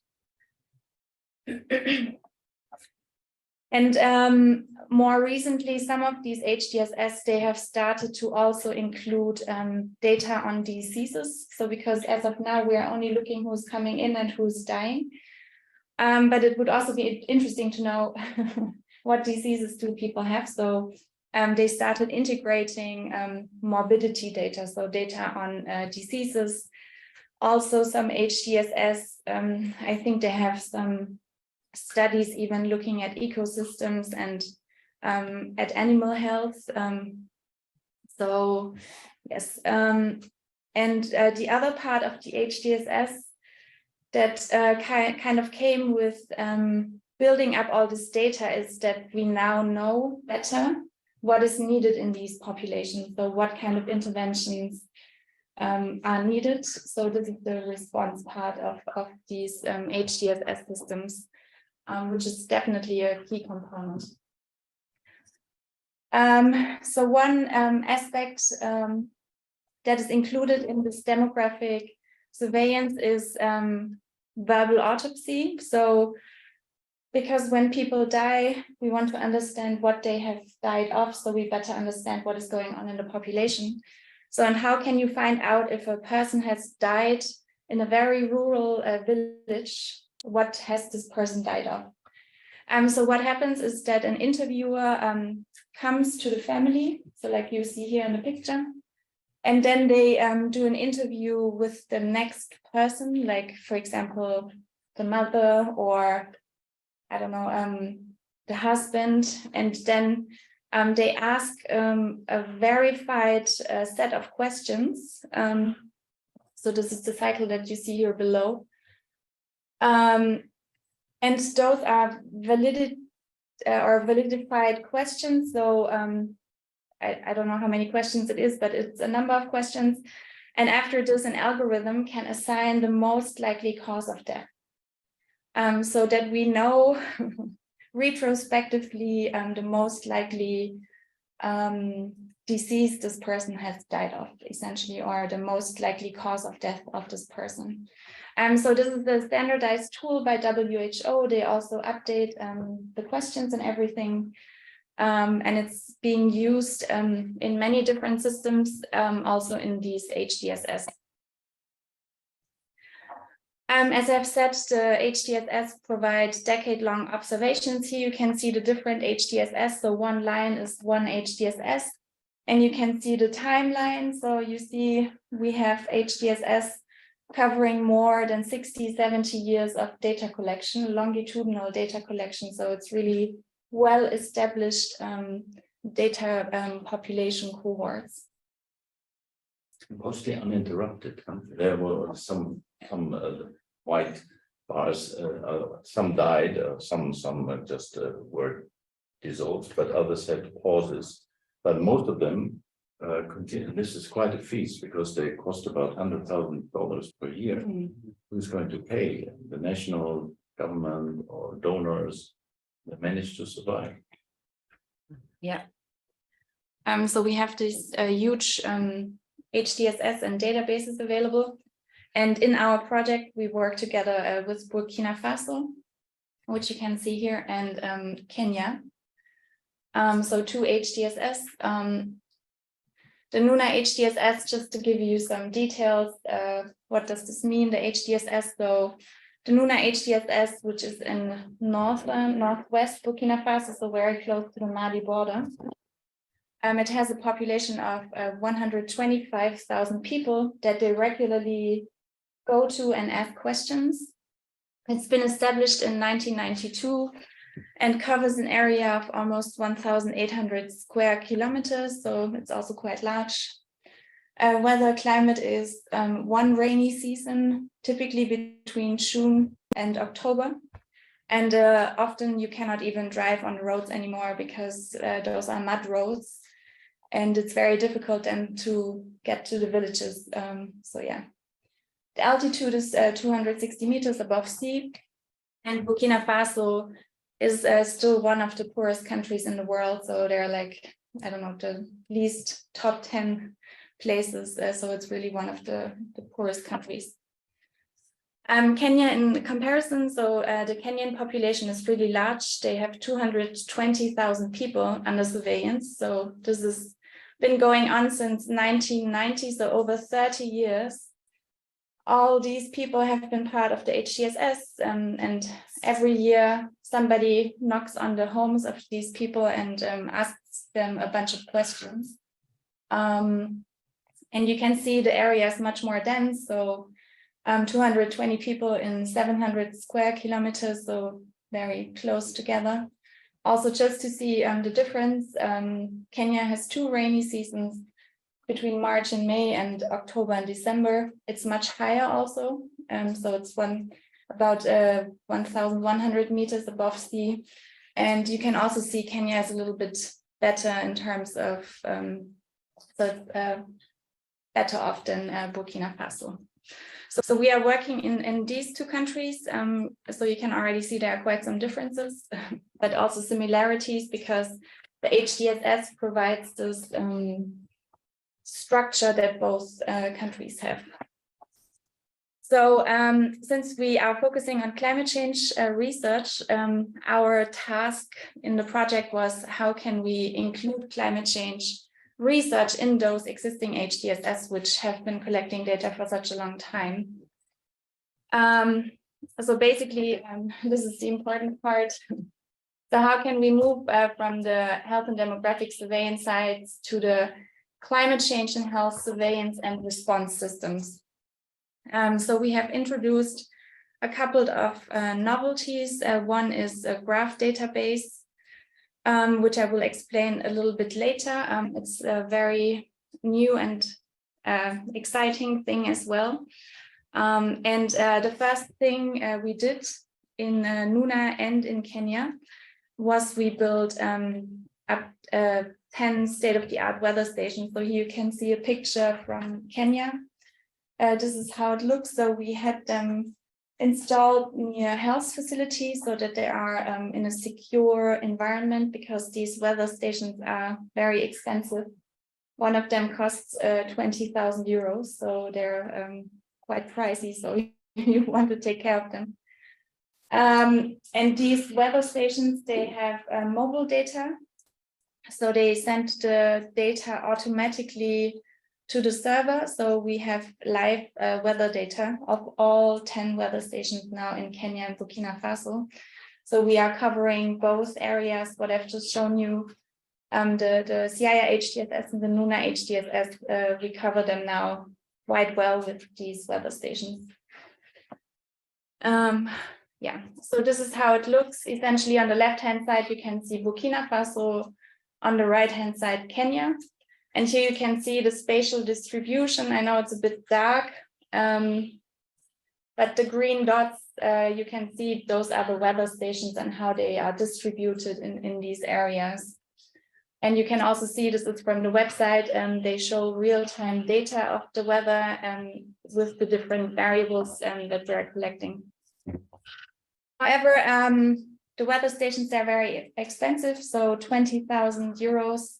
And more recently, some of these HDSS, they have started to also include data on diseases. So because as of now, we are only looking who's coming in and who's dying. But it would also be interesting to know what diseases do people have. So they started integrating morbidity data, so data on diseases. Also some HDSS, I think they have some studies even looking at ecosystems and at animal health. So yes, and the other part of the HDSS that kind of came with building up all this data is that we now know better what is needed in these populations. So what kind of interventions are needed. So this is the response part of these HDSS systems, which is definitely a key component. So one aspect that is included in this demographic surveillance is verbal autopsy. So because when people die, we want to understand what they have died of, so we better understand what is going on in the population. So, and how can you find out if a person has died in a very rural village, what has this person died of? So what happens is that an interviewer comes to the family, so like you see here in the picture, and then they do an interview with the next person, like for example, the mother or I don't know, the husband, and then they ask a verified set of questions. So this is the cycle that you see here below. And those are validified questions. So I don't know how many questions it is, but it's a number of questions. And after this, an algorithm can assign the most likely cause of death. So that we know retrospectively the most likely disease this person has died of, essentially, or the most likely cause of death of this person. So this is the standardized tool by WHO. They also update the questions and everything. And it's being used in many different systems, also in these HDSS. As I've said, the HDSS provide decade-long observations. Here you can see the different HDSS. So one line is one HDSS, and you can see the timeline. So you see we have HDSS covering more than 60, 70 years of data collection, longitudinal data collection. So it's really well-established data population cohorts. Mostly uninterrupted. There were some white bars. Some died. Some just were dissolved, but others had pauses. But most of them continue. This is quite a feast because they cost about $100,000 per year. Who's going to pay? The national government or donors that manage to survive? Yeah. So we have this huge HDSS and databases available. And in our project, we work together with Burkina Faso, which you can see here, and Kenya. So two HDSS. The NUNA HDSS, just to give you some details, what does this mean, the HDSS? So the NUNA HDSS, which is in northwest Burkina Faso, so very close to the Mali border. It has a population of 125,000 people that they regularly go to and ask questions. It's been established in 1992 and covers an area of almost 1,800 square kilometers, so it's also quite large. Weather climate is one rainy season, typically between June and October. And often you cannot even drive on the roads anymore because those are mud roads. And it's very difficult then to get to the villages. So yeah, the altitude is 260 meters above sea. And Burkina Faso is still one of the poorest countries in the world. So they're like, I don't know, the least top 10 places. So it's really one of the poorest countries. Kenya in comparison, so the Kenyan population is really large. They have 220,000 people under surveillance. So this has been going on since 1990, so over 30 years. All these people have been part of the HDSS, and every year somebody knocks on the homes of these people and asks them a bunch of questions. And you can see the area is much more dense, so 220 people in 700 square kilometers, so very close together. Also, just to see the difference, Kenya has two rainy seasons between March and May and October and December. It's much higher also. So it's about 1,100 meters above sea. And you can also see Kenya is a little bit better in terms of, better off than Burkina Faso. So we are working in these two countries. So you can already see there are quite some differences, but also similarities because the HDSS provides this structure that both countries have. So since we are focusing on climate change research, our task in the project was how can we include climate change research in those existing HDSS, which have been collecting data for such a long time. So basically, this is the important part. So how can we move from the health and demographic surveillance sites to the climate change and health surveillance and response systems? So we have introduced a couple of novelties. One is a graph database, which I will explain a little bit later. It's a very new and exciting thing as well. And the first thing we did in NUNA and in Kenya was we built up 10 state-of-the-art weather stations. So here you can see a picture from Kenya. This is how it looks. So we had them installed near health facilities so that they are in a secure environment because these weather stations are very expensive. One of them costs 20,000 euros, so they're quite pricey, so you want to take care of them. And these weather stations, they have mobile data. So they send the data automatically to the server. So we have live weather data of all 10 weather stations now in Kenya and Burkina Faso. So we are covering both areas, what I've just shown you, the CIA HDSS and the NUNA HDSS, we cover them now quite well with these weather stations. Yeah, so this is how it looks. Essentially on the left-hand side, you can see Burkina Faso, on the right-hand side, Kenya. And here you can see the spatial distribution. I know it's a bit dark, but the green dots, you can see those are the weather stations and how they are distributed in these areas. And you can also see this is from the website, and they show real-time data of the weather with the different variables that they're collecting. However, the weather stations are very expensive, so 20,000 euros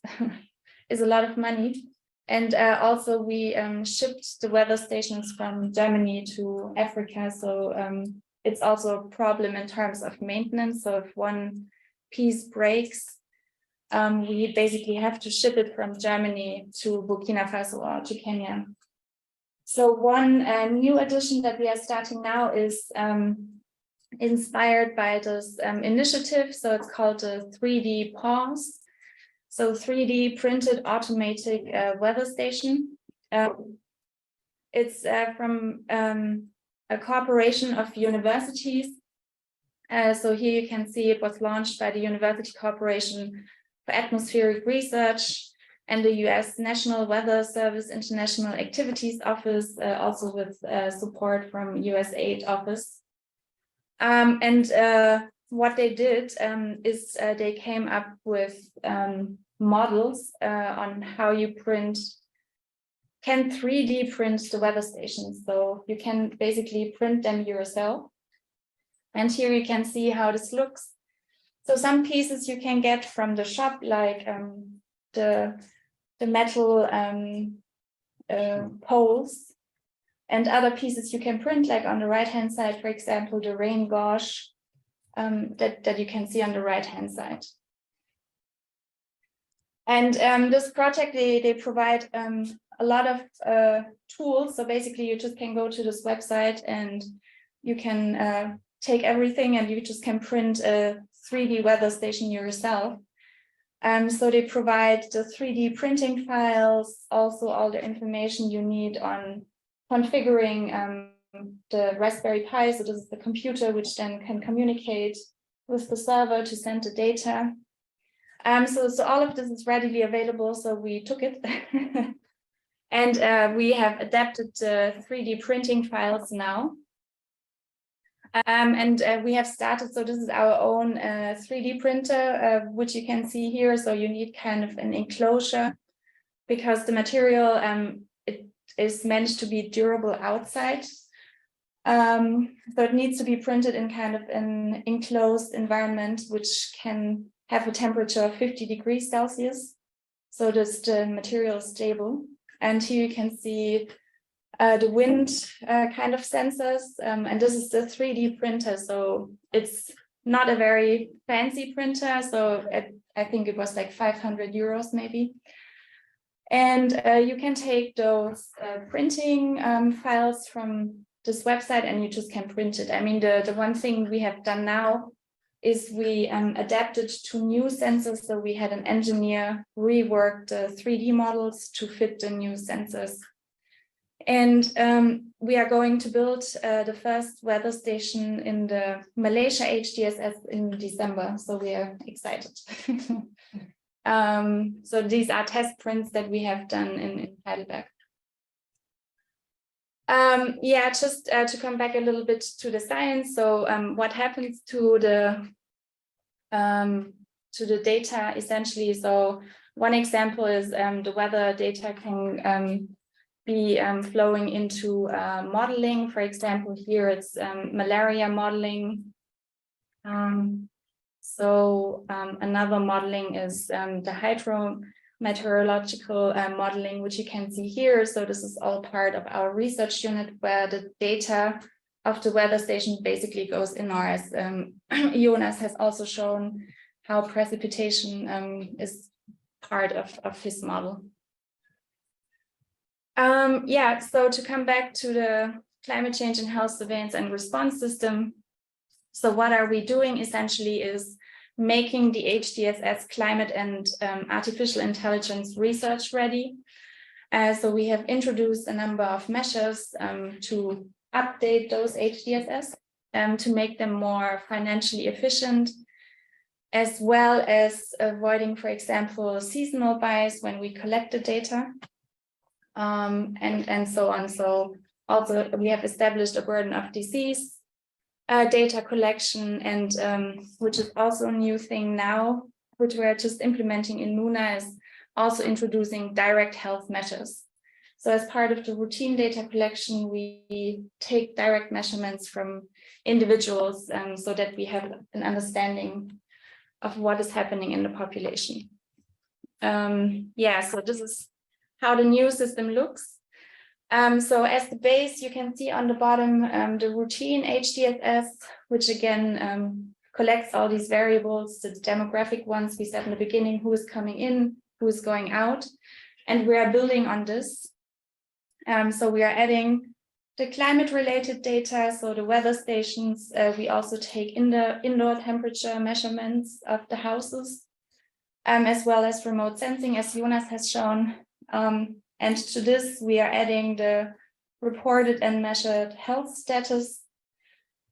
is a lot of money. And also we shipped the weather stations from Germany to Africa, so it's also a problem in terms of maintenance. So if one piece breaks, we basically have to ship it from Germany to Burkina Faso or to Kenya. So one new addition that we are starting now is inspired by this initiative. So it's called a 3D pause. So 3D printed automatic weather station. It's from a cooperation of universities. So here you can see it was launched by the University Corporation for Atmospheric Research and the US National Weather Service International Activities Office, also with support from USAID Office. What they did is they came up with models on how you can 3D print the weather stations. So you can basically print them yourself. And here you can see how this looks. So some pieces you can get from the shop, like the metal poles, and other pieces you can print, like on the right-hand side, for example, the rain gauge that you can see on the right-hand side. And this project, they provide a lot of tools. So basically you just can go to this website and you can take everything and you just can print a 3D weather station yourself. So they provide the 3D printing files, also all the information you need on configuring the Raspberry Pi. So this is the computer which then can communicate with the server to send the data. So all of this is readily available, so we took it. And we have adapted the 3D printing files now. And we have started, so this is our own 3D printer, which you can see here. So you need kind of an enclosure because the material, it is meant to be durable outside. So it needs to be printed in kind of an enclosed environment, which can have a temperature of 50 degrees Celsius. So the material is stable. And here you can see the wind kind of sensors, and this is the 3D printer. So it's not a very fancy printer. So I think it was like 500 euros maybe. And you can take those printing files from this website and you just can print it. I mean, the one thing we have done now is we adapted to new sensors. So we had an engineer rework the 3D models to fit the new sensors. And we are going to build the first weather station in the Malaysia HDSS in December. So we are excited. So these are test prints that we have done in Heidelberg. Yeah, just to come back a little bit to the science. So what happens to the data essentially? So one example is the weather data can be flowing into modeling. For example, here it's malaria modeling. Another modeling is the hydrometeorological modeling, which you can see here. So this is all part of our research unit where the data of the weather station basically goes in, or as Jonas has also shown how precipitation is part of his model. Yeah, so to come back to the climate change and health surveillance and response system. So what are we doing essentially is making the HDSS climate and artificial intelligence research ready. So we have introduced a number of measures to update those HDSS to make them more financially efficient, as well as avoiding, for example, seasonal bias when we collect the data, and so on. So also we have established a burden of disease data collection, and which is also a new thing now, which we're just implementing in Luna, is also introducing direct health measures. So as part of the routine data collection, we take direct measurements from individuals so that we have an understanding of what is happening in the population. Yeah, so this is how the new system looks. So as the base, you can see on the bottom the routine HDSS, which again collects all these variables, the demographic ones we said in the beginning, who is coming in, who is going out, and we are building on this. So we are adding the climate-related data, so the weather stations. We also take indoor temperature measurements of the houses, as well as remote sensing, as Jonas has shown. And to this, we are adding the reported and measured health status.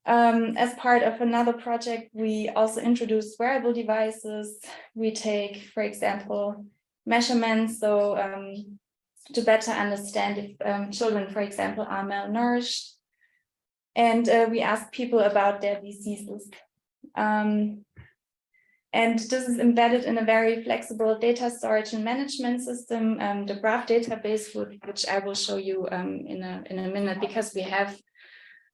As part of another project, we also introduce wearable devices. We take, for example, measurements, so to better understand if children, for example, are malnourished. And we ask people about their diseases. And this is embedded in a very flexible data storage and management system, the graph database, which I will show you in a minute, because we have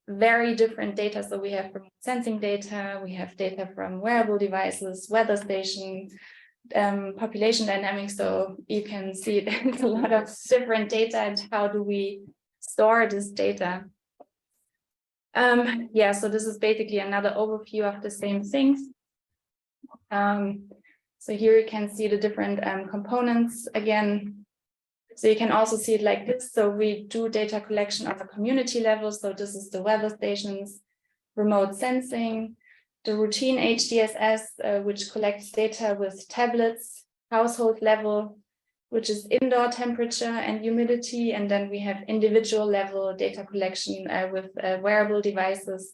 very different data. So we have remote sensing data, we have data from wearable devices, weather station, population dynamics. So you can see there's a lot of different data, and how do we store this data? Yeah, so this is basically another overview of the same things. So here you can see the different components again. So you can also see it like this. So we do data collection on a community level. So this is the weather stations, remote sensing, the routine HDSS, which collects data with tablets, household level, which is indoor temperature and humidity. And then we have individual level data collection with wearable devices,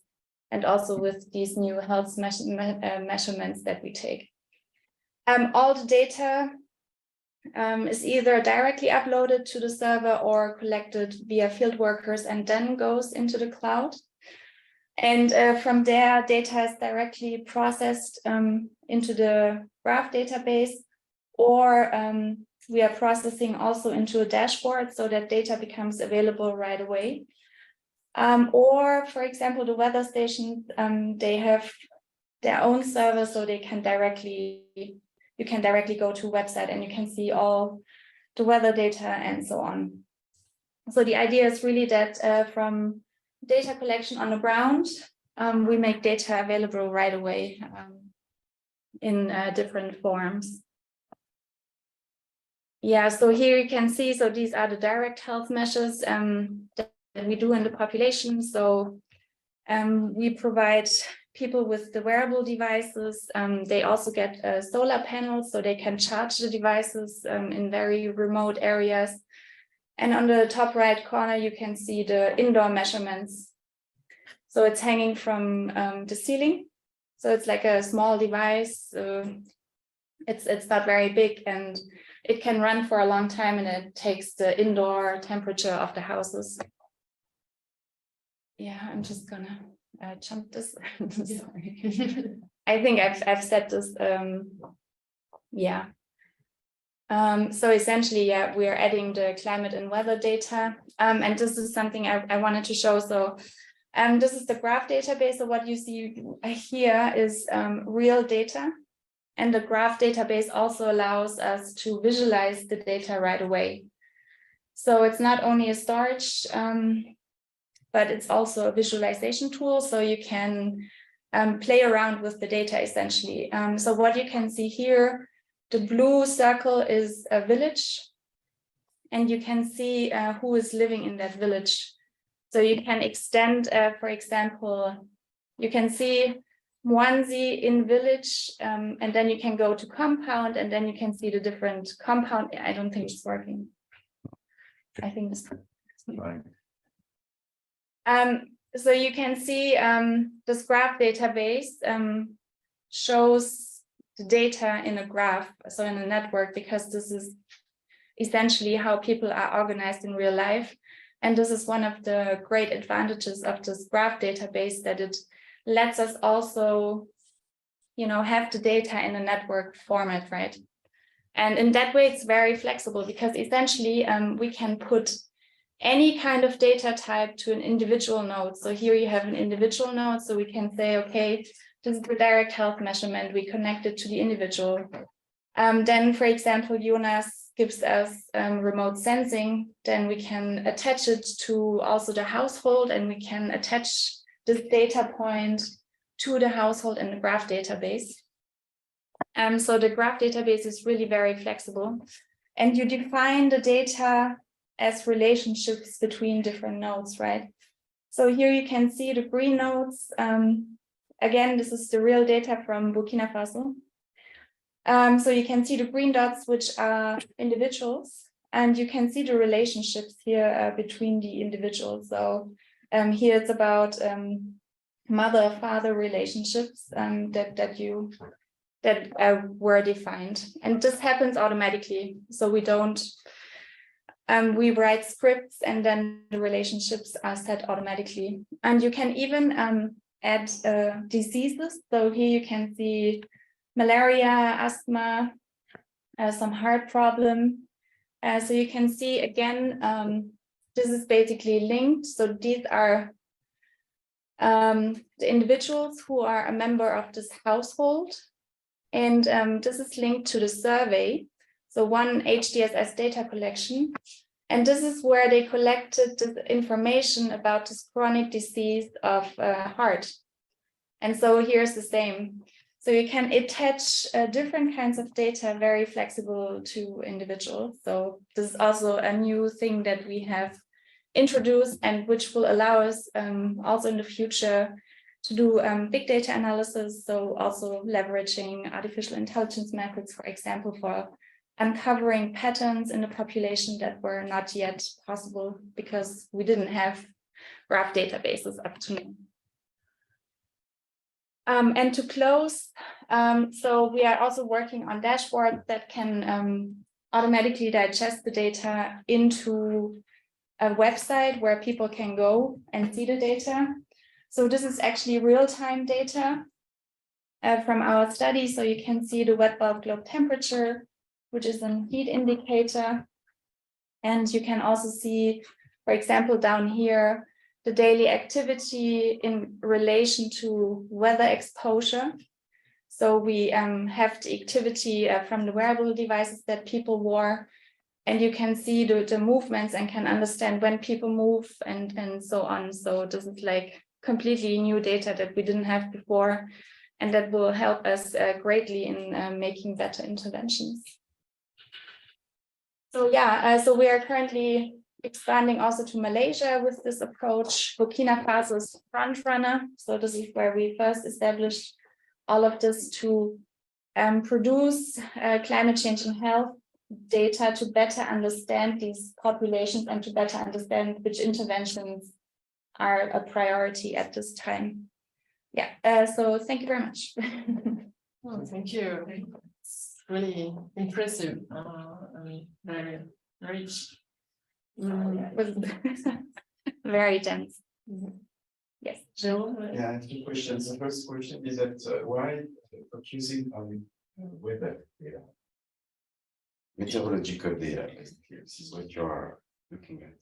and also with these new health measurements that we take. All the data is either directly uploaded to the server or collected via field workers and then goes into the cloud. And from there, data is directly processed into the graph database, or we are processing also into a dashboard so that data becomes available right away. Or, for example, the weather stations, they have their own server, so they can you can directly go to a website and you can see all the weather data and so on. So the idea is really that from data collection on the ground, we make data available right away in different forms. Yeah, so here you can see, so these are the direct health measures that we do in the population. So we provide people with the wearable devices. They also get solar panels, so they can charge the devices in very remote areas. And on the top right corner, you can see the indoor measurements. So it's hanging from the ceiling. So it's like a small device. It's not very big, and it can run for a long time, and it takes the indoor temperature of the houses. Yeah, I'm just gonna jump this. Sorry. I think I've said this. Yeah. So essentially, yeah, we are adding the climate and weather data, and this is something I wanted to show. So this is the graph database. So what you see here is real data, and the graph database also allows us to visualize the data right away. So it's not only a storage, but it's also a visualization tool, so you can play around with the data essentially. So what you can see here, the blue circle is a village, and you can see who is living in that village. So you can extend, for example, you can see Mwanzi in village, and then you can go to compound, and then you can see the different compound. I don't think it's working. I think it's Right. So you can see this graph database shows the data in a graph, so in a network, because this is essentially how people are organized in real life. And this is one of the great advantages of this graph database, that it lets us also, you know, have the data in a network format, right? And in that way, it's very flexible, because essentially we can put any kind of data type to an individual node. So here you have an individual node, so we can say, okay, this is the direct health measurement, we connect it to the individual. Then, for example, Jonas gives us remote sensing, then we can attach it to also the household, and we can attach this data point to the household in the graph database. So the graph database is really very flexible, and you define the data as relationships between different nodes, right? So here you can see the green nodes. Again, this is the real data from Burkina Faso. So you can see the green dots, which are individuals, and you can see the relationships here between the individuals. So here it's about mother-father relationships that were defined, and this happens automatically. So we don't, we write scripts, and then the relationships are set automatically. And you can even add diseases. So here you can see malaria, asthma, some heart problem. So you can see again, this is basically linked. So these are the individuals who are a member of this household. And this is linked to the survey. So one HDSS data collection. And this is where they collected the information about this chronic disease of heart. And so here's the same. So you can attach different kinds of data, very flexible to individuals. So this is also a new thing that we have introduced, and which will allow us also in the future to do big data analysis. So also leveraging artificial intelligence methods, for example, for uncovering patterns in the population that were not yet possible because we didn't have graph databases up to now. And to close, so we are also working on dashboards that can automatically digest the data into a website where people can go and see the data. So this is actually real-time data from our study. So you can see the wet bulb globe temperature, which is a heat indicator. And you can also see, for example, down here, the daily activity in relation to weather exposure. So we have the activity from the wearable devices that people wore, and you can see the movements and can understand when people move and so on. So this is like completely new data that we didn't have before, and that will help us greatly in making better interventions. So yeah, so we are currently expanding also to Malaysia with this approach. Burkina Faso is front runner. So this is where we first established all of this to produce climate change and health data to better understand these populations and to better understand which interventions are a priority at this time. Yeah, so thank you very much. Oh, thank you. It's really impressive. Very rich. Very dense. Yes. Jill? Yeah, I have two questions. The first question is that why focusing on weather data? Meteorological data, basically. This is what you are looking at.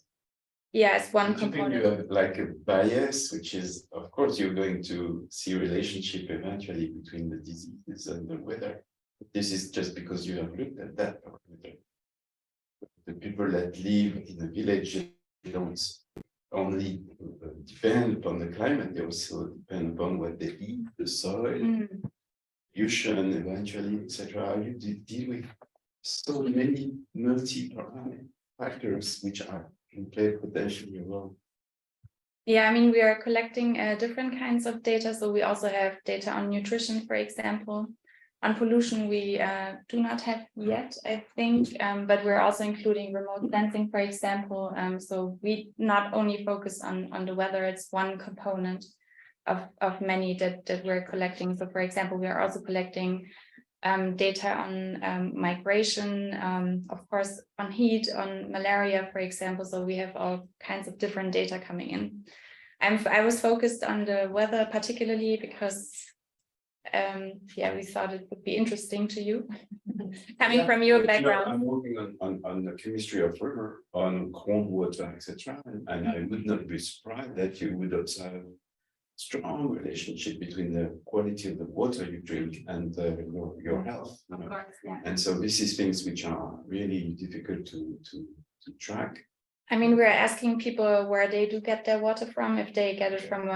Yeah, it's one Don't you think component. you have like a bias, which is, of course, you're going to see relationship eventually between the diseases and the weather. This is just because you have looked at that parameter. The people that live in a village don't only depend upon the climate, they also depend upon what they eat, the soil, pollution, eventually, etc. You deal with so many multi-parameters. factors which are in play potentially a role? Yeah, I mean, we are collecting different kinds of data. So we also have data on nutrition, for example. On pollution, we do not have yet, I think, but we're also including remote sensing, for example. So we not only focus on the weather, it's one component of many that we're collecting. So for example, we are also collecting data on migration, of course, on heat, on malaria, for example. So we have all kinds of different data coming in. I was focused on the weather particularly because yeah, we thought it would be interesting to you, coming from your background. I'm working on the chemistry of river, on groundwater, etc. And I would not be surprised that you would observe strong relationship between the quality of the water you drink and your health. You know? Of course, yeah. And so this is things which are really difficult to track. I mean, we're asking people where they do get their water from, if they get it from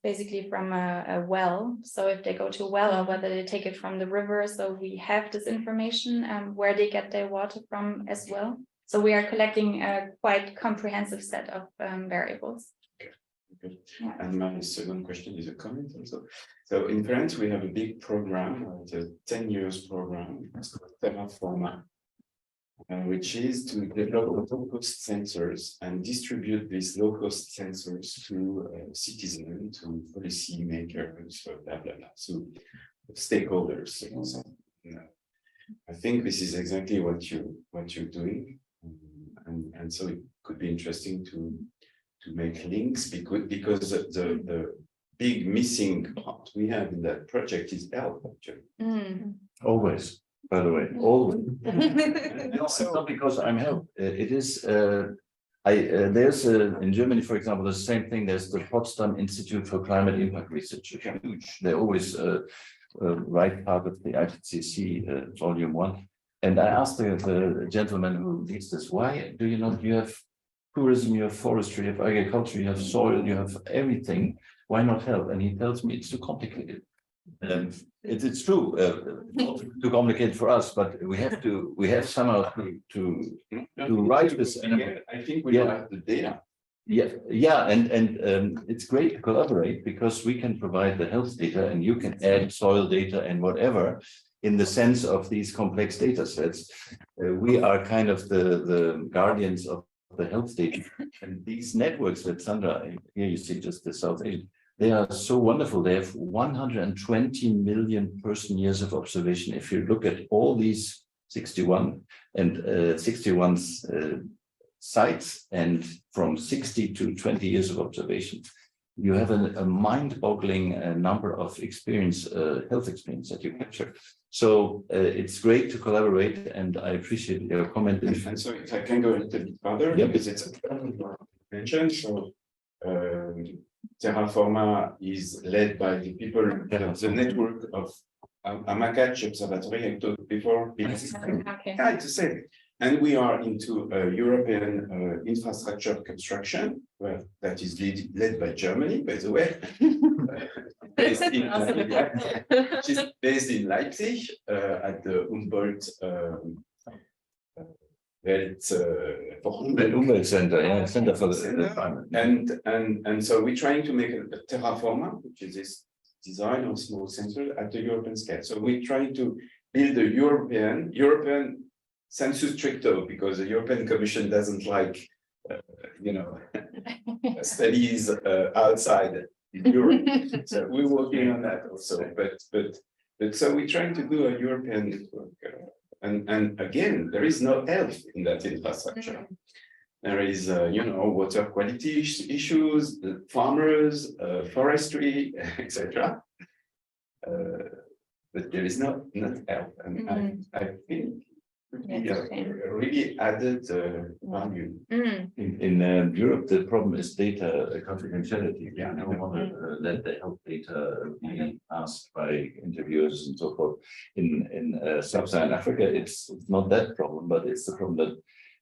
basically from a well. So if they go to a well or whether they take it from the river. So we have this information where they get their water from as well. So we are collecting a quite comprehensive set of variables. Okay. Yeah. And my second question is a comment also. So in France, we have a big program, it's a 10 years program, it's called Terre, which is to develop low-cost sensors and distribute these low-cost sensors to citizens, to policy makers, blah, blah, blah, so stakeholders. So, you know, I think this is exactly what you're doing, and so it could be interesting to make links because the big missing part we have in that project is health, actually. Always. By the way, always. It's not because I'm help. It is. There's in Germany, for example, the same thing. There's the Potsdam Institute for Climate Impact Research. Huge. They always write part of the IPCC Volume 1. And I asked the gentleman who leads this, why do you not? You have tourism, you have forestry, you have agriculture, you have soil, you have everything. Why not help? And he tells me it's too complicated. It's true, too complicated for us, but we have somehow to write this. I think we have the data. Yeah, and it's great to collaborate because we can provide the health data and you can add soil data and whatever in the sense of these complex data sets. We are kind of the guardians of the health data, and these networks that Sandra, here you see just the South Asian, they are so wonderful. They have 120 million person years of observation. If you look at all these 61 and 61 sites and from 60 to 20 years of observation, you have a mind-boggling number of health experience that you capture. So it's great to collaborate, and I appreciate your comment. And so if I can go a little bit further, because it's mentioned, so Terra is led by the people, the network of Amakach Observatory I talked before. Okay. Yeah, it's the same. And we are into European infrastructure construction, well, that is led by Germany, by the way. Based in Leipzig at the Humboldt Umwelt Center, yeah, Center for the Environment. And so we're trying to make a terraforma, which is this design of small sensors at the European scale. So we're trying to build a European sensu stricto, because the European Commission doesn't like, studies outside Europe. So we're working on that also. But so we're trying to do a European network. And again, there is no health in that infrastructure. There is, water quality issues, farmers, forestry, etc. But there is not health, and I think really added value. In Europe, the problem is data confidentiality. Yeah, no one let the health data be asked by interviewers and so forth. In sub-Saharan Africa, it's not that problem, but it's the problem that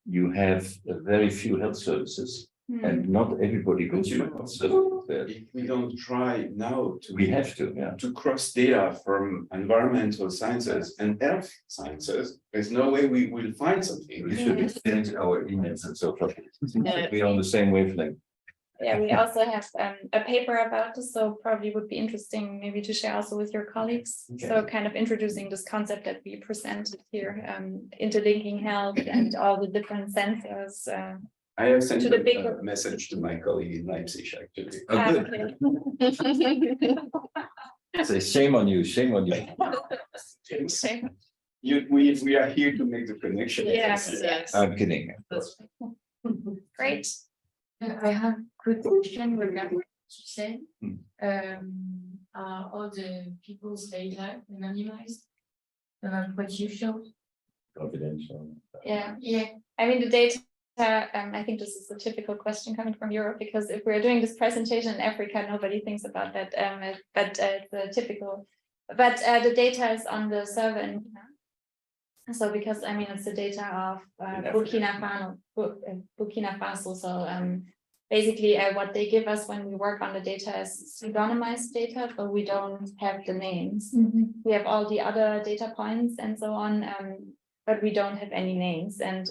you have very few health services, and not everybody goes to health. So if we don't try now to We have to, yeah. to cross data from environmental sciences and health sciences, there's no way we will find something. We should extend our emails and so forth. We are on the same wavelength. Yeah, we also have a paper about this, so probably would be interesting maybe to share also with your colleagues. Okay. So kind of introducing this concept that we presented here, interlinking health and all the different sensors. I have sent To the bigger- a message to my colleague in Leipzig, actually. Oh, good. Say shame on you, shame on you. We are here to make the connection. Yes, yes. I'm kidding. Great. I have a quick question regarding what you said. Hmm. Are all the people's data anonymized? What you showed? Confidential. Yeah, Yeah. I mean, the data, I think this is a typical question coming from Europe, because if we're doing this presentation in Africa, nobody thinks about that, but it's typical. But the data is on the server in Ghana. So because, I mean, it's the data of Burkina Faso, so basically what they give us when we work on the data is pseudonymized data, but we don't have the names. We have all the other data points and so on, but we don't have any names, and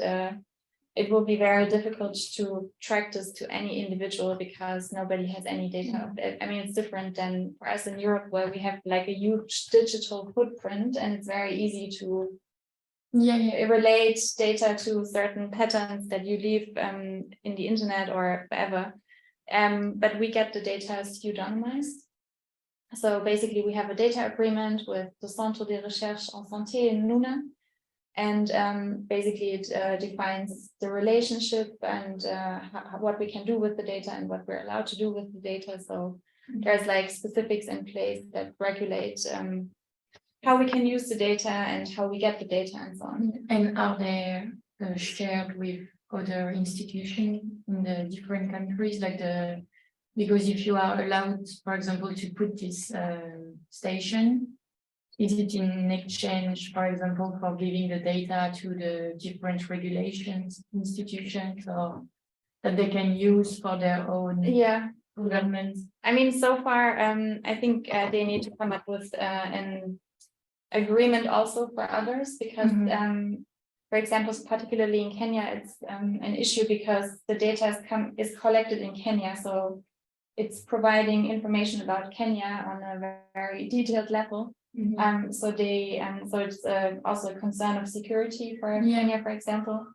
it will be very difficult to track this to any individual because nobody has any data of it. I mean, it's different than for us in Europe, where we have like a huge digital footprint, and it's very easy to relate data to certain patterns that you leave in the internet or wherever. But we get the data pseudonymized. So basically we have a data agreement with the Centre de Recherche en Santé in Luna. And basically it defines the relationship and what we can do with the data and what we're allowed to do with the data. So there's like specifics in place that regulate how we can use the data and how we get the data and so on. And are they shared with other institutions in the different countries, like because if you are allowed, for example, to put this station, is it in exchange, for example, for giving the data to the different regulations, institutions, or that they can use for their own governments? I mean, so far, I think they need to come up with an agreement also for others, because for example, particularly in Kenya, it's an issue because the data is collected in Kenya, so it's providing information about Kenya on a very detailed level. So it's also a concern of security for Kenya, for example.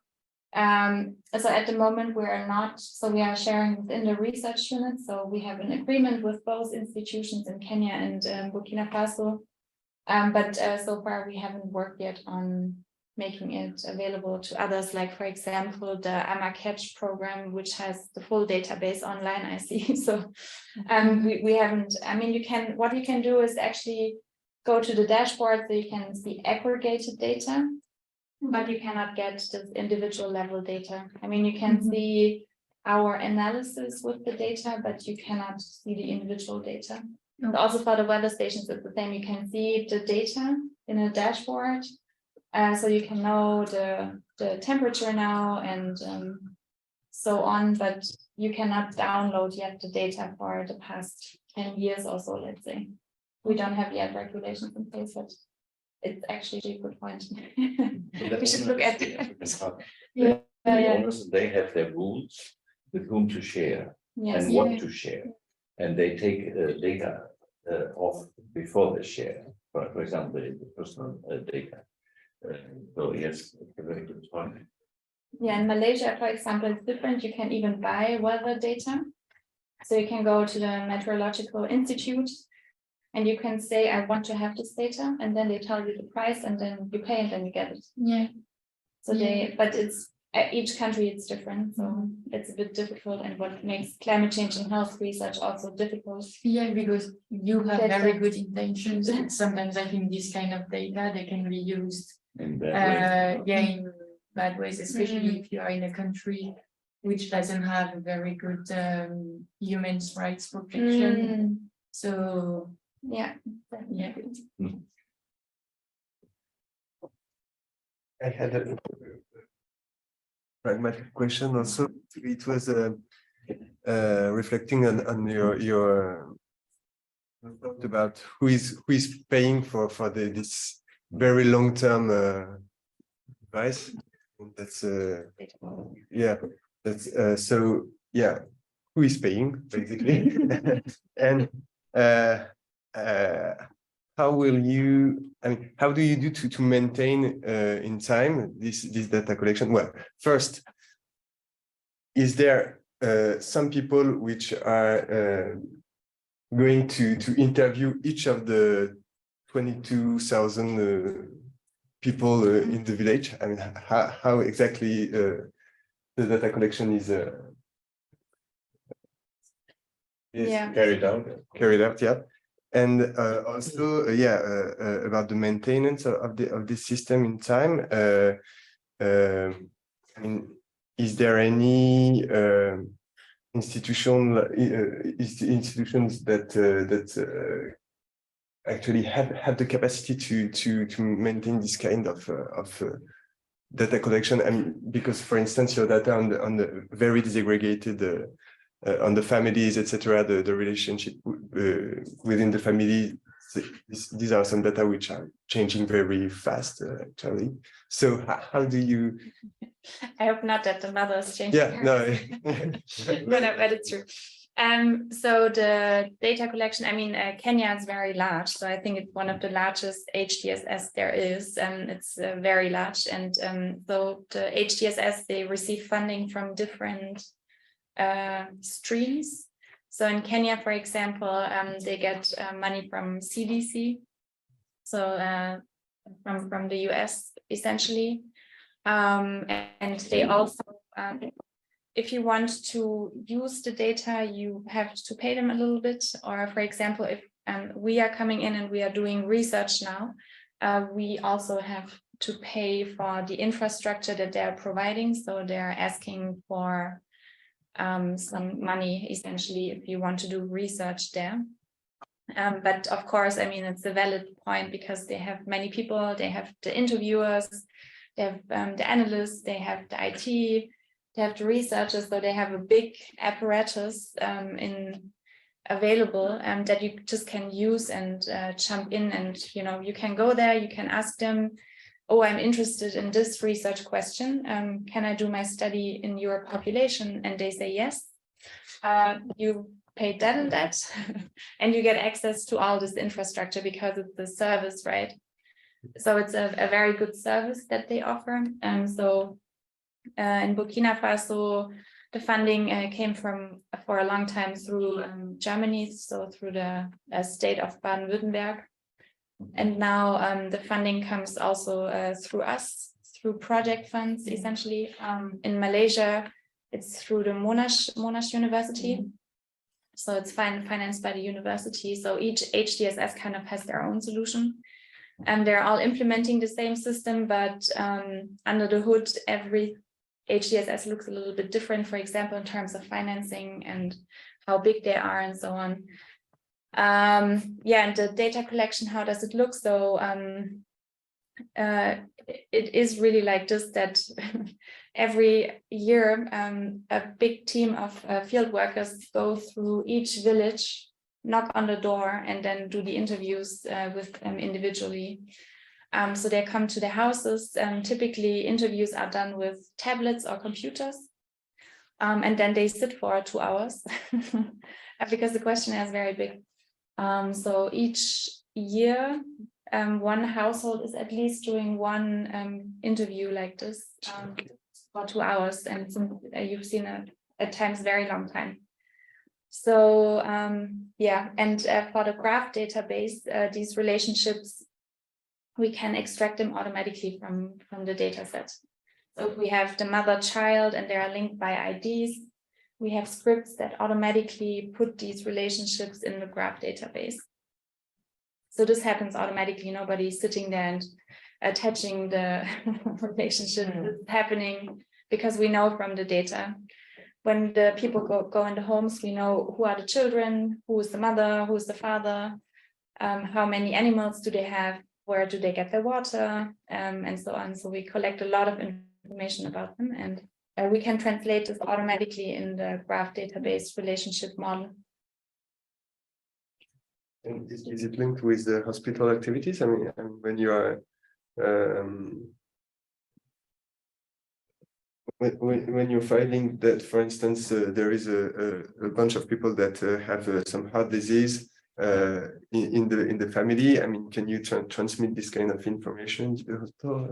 So at the moment we are sharing within the research unit, so we have an agreement with both institutions in Kenya and Burkina Faso. But so far we haven't worked yet on making it available to others, like for example the Catch program, which has the full database online, I see. So we haven't, I mean, what you can do is actually go to the dashboard so you can see aggregated data, but you cannot get this individual level data. I mean, you can see our analysis with the data, but you cannot see the individual data. Also for the weather stations, it's the same. You can see the data in a dashboard, so you can know the temperature now and so on, but you cannot download yet the data for the past 10 years or so, let's say. We don't have yet regulations in place, but it's actually a good point. We should look at it. They have their rules with whom to share and what to share, and they take data off before they share. For example, the personal data. So yes, it's a very good point. Yeah, in Malaysia, for example, it's different. You can even buy weather data. So you can go to the Meteorological Institute and you can say, I want to have this data, and then they tell you the price, and then you pay, and then you get it. So but it's each country it's different, so it's a bit difficult, and what makes climate change and health research also difficult. Because you have very good intentions, and sometimes I think this kind of data they can be used in bad ways, especially if you are in a country which doesn't have a very good human rights protection. So I had a pragmatic question also. It was reflecting on your thought about who is paying for this very long term advice. That's yeah, that's so yeah, who is paying basically, and how will you, I mean, how do you do to maintain in time this data collection? Well, first, is there some people which are going to interview each of the 22,000 people in the village? I mean, how exactly the data collection is carried out? Yeah. And also, about the maintenance of this system in time. I mean, is there any institutions that actually have the capacity to maintain this kind of data collection? I mean, because for instance, your data on the very disaggregated on the families, etc., the relationship within the family, these are some data which are changing very fast, actually. So how do you? I hope not that the mother is changing. Yeah, no. But it's true. So the data collection, I mean, Kenya is very large. So I think it's one of the largest HDSS there is. It's very large. And so the HDSS, they receive funding from different streams. So in Kenya, for example, they get money from CDC. So from the US, essentially. And they also, if you want to use the data, you have to pay them a little bit. Or for example, if we are coming in and we are doing research now, we also have to pay for the infrastructure that they're providing. So they're asking for some money, essentially, if you want to do research there. But of course, I mean, it's a valid point because they have many people, they have the interviewers, they have the analysts, they have the IT, they have the researchers, so they have a big apparatus available that you just can use and jump in, and you can go there, you can ask them, oh, I'm interested in this research question, can I do my study in your population? And they say yes. You pay that and that, and you get access to all this infrastructure because it's the service, right? So it's a very good service that they offer. So in Burkina Faso, the funding came for a long time through Germany, so through the state of Baden-Württemberg. And now the funding comes also through us, through project funds, essentially. In Malaysia, it's through the Monash University. So it's financed by the university. So each HDSS kind of has their own solution. And they're all implementing the same system, but under the hood, every HDSS looks a little bit different, for example, in terms of financing and how big they are and so on. And the data collection, how does it look? So it is really like this, that every year a big team of field workers go through each village, knock on the door, and then do the interviews with them individually. So they come to the houses. Typically interviews are done with tablets or computers. And then they sit for 2 hours because the questionnaire is very big. So each year, one household is at least doing one interview like this for 2 hours. And you've seen it at times very long time. So and for the graph database, these relationships, we can extract them automatically from the data set. So if we have the mother-child and they are linked by IDs, we have scripts that automatically put these relationships in the graph database. So this happens automatically. Nobody's sitting there and attaching the relationship. It's happening because we know from the data. When the people go in the homes, we know who are the children, who is the mother, who is the father, how many animals do they have, where do they get their water, and so on. So we collect a lot of information about them, and we can translate this automatically in the graph database relationship model. And is it linked with the hospital activities? I mean when you are when you're finding that, for instance, there is a bunch of people that have some heart disease in the family. I mean, can you transmit this kind of information to the hospital?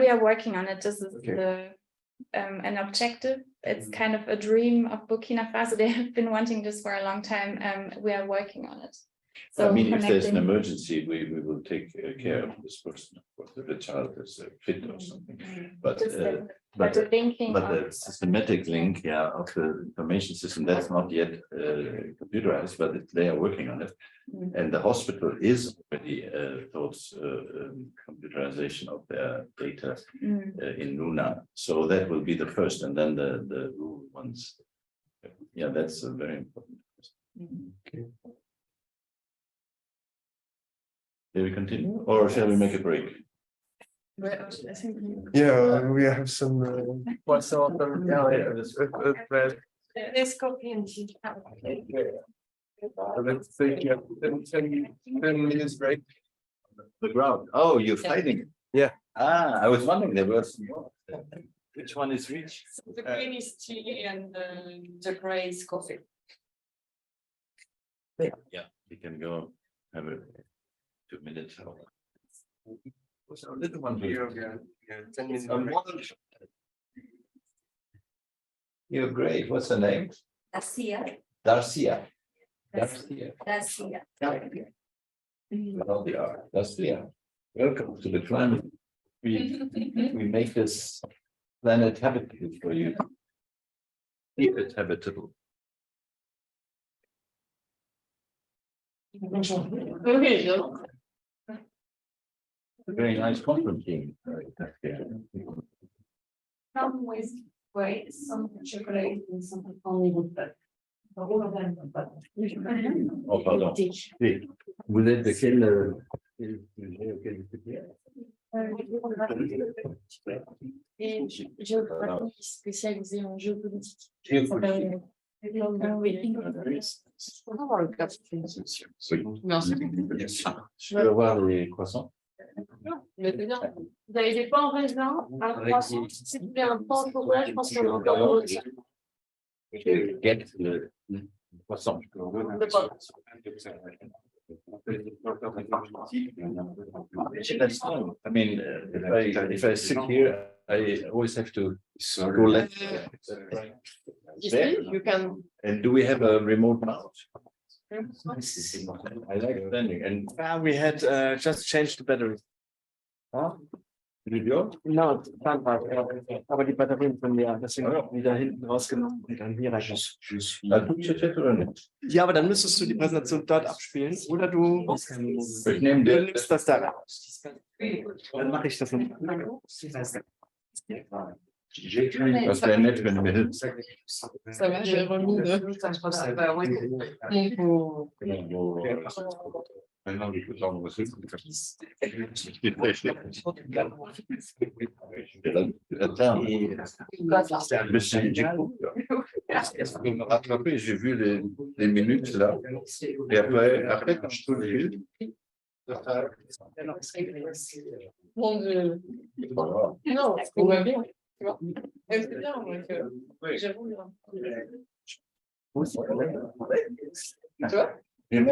We are working on it. This is Okay. an objective. It's kind of a dream of Burkina Faso. They have been wanting this for a long time. We are working on it. So I mean, if there's an connecting- emergency, we will take care of this person, of course, if the child is fit or something. But But the thinking but of- the systematic link, yeah, of the information system, that's not yet computerized, but they are working on it. Mm. And the hospital is already towards computerization of their data in Luna. So that will be the first, and then the rural ones. Yeah, that's a very important. Okay. Shall we continue, or shall we make a break? Yeah, we have some croissant. Let's copy and see. Let's take a 10 minutes break. The ground. Oh, you're Yeah. fighting. Yeah. Ah, I was wondering there was more. Which one is which? The green is tea and the gray is coffee. Yeah, you can go have a 2 minutes. Little one here. Yeah, 10 minutes. You're great. What's the name? Garcia. Darcia. Darcia. Garcia. Darcia. Welcome to the climate. We make this planet habitable for you. Keep it habitable. Very nice conference team. Some with white, some chocolate, and some only with that. Oh, pardon. Oui. Vous êtes de quel sujet auquel vous étiez? Et géographie spécialisée en géopolitique. Géopolitique. Je peux avoir les croissants. Mais c'est bien. Vous avez des pains en raisin, un croissant. Si vous voulez un pain au chocolat, je pense qu'on a encore d'autres. Get le croissant. I mean, if I sit here, I always have to go left. You can. And do we have a remote mouse? I like standing and We had just changed the battery. Video. No, aber die Batterien von mir, deswegen wieder hinten rausgenommen und dann hier rein. Ja, aber dann müsstest du die Präsentation dort abspielen oder du Ich nehme du den. nimmst das da raus. Dann mache ich das nicht. Das wäre nett, wenn du mir hilfst. Ça va, j'ai remis de. Ça, je pense que ça va, ouais. Maintenant, il faut t'en remercier. Je suis me rattraper, j'ai vu les minutes là. Et après quand je trouve le film, Mon Dieu. Non, on va bien. Tu vois. C'est bien, donc j'ai voulu. Tu vois? une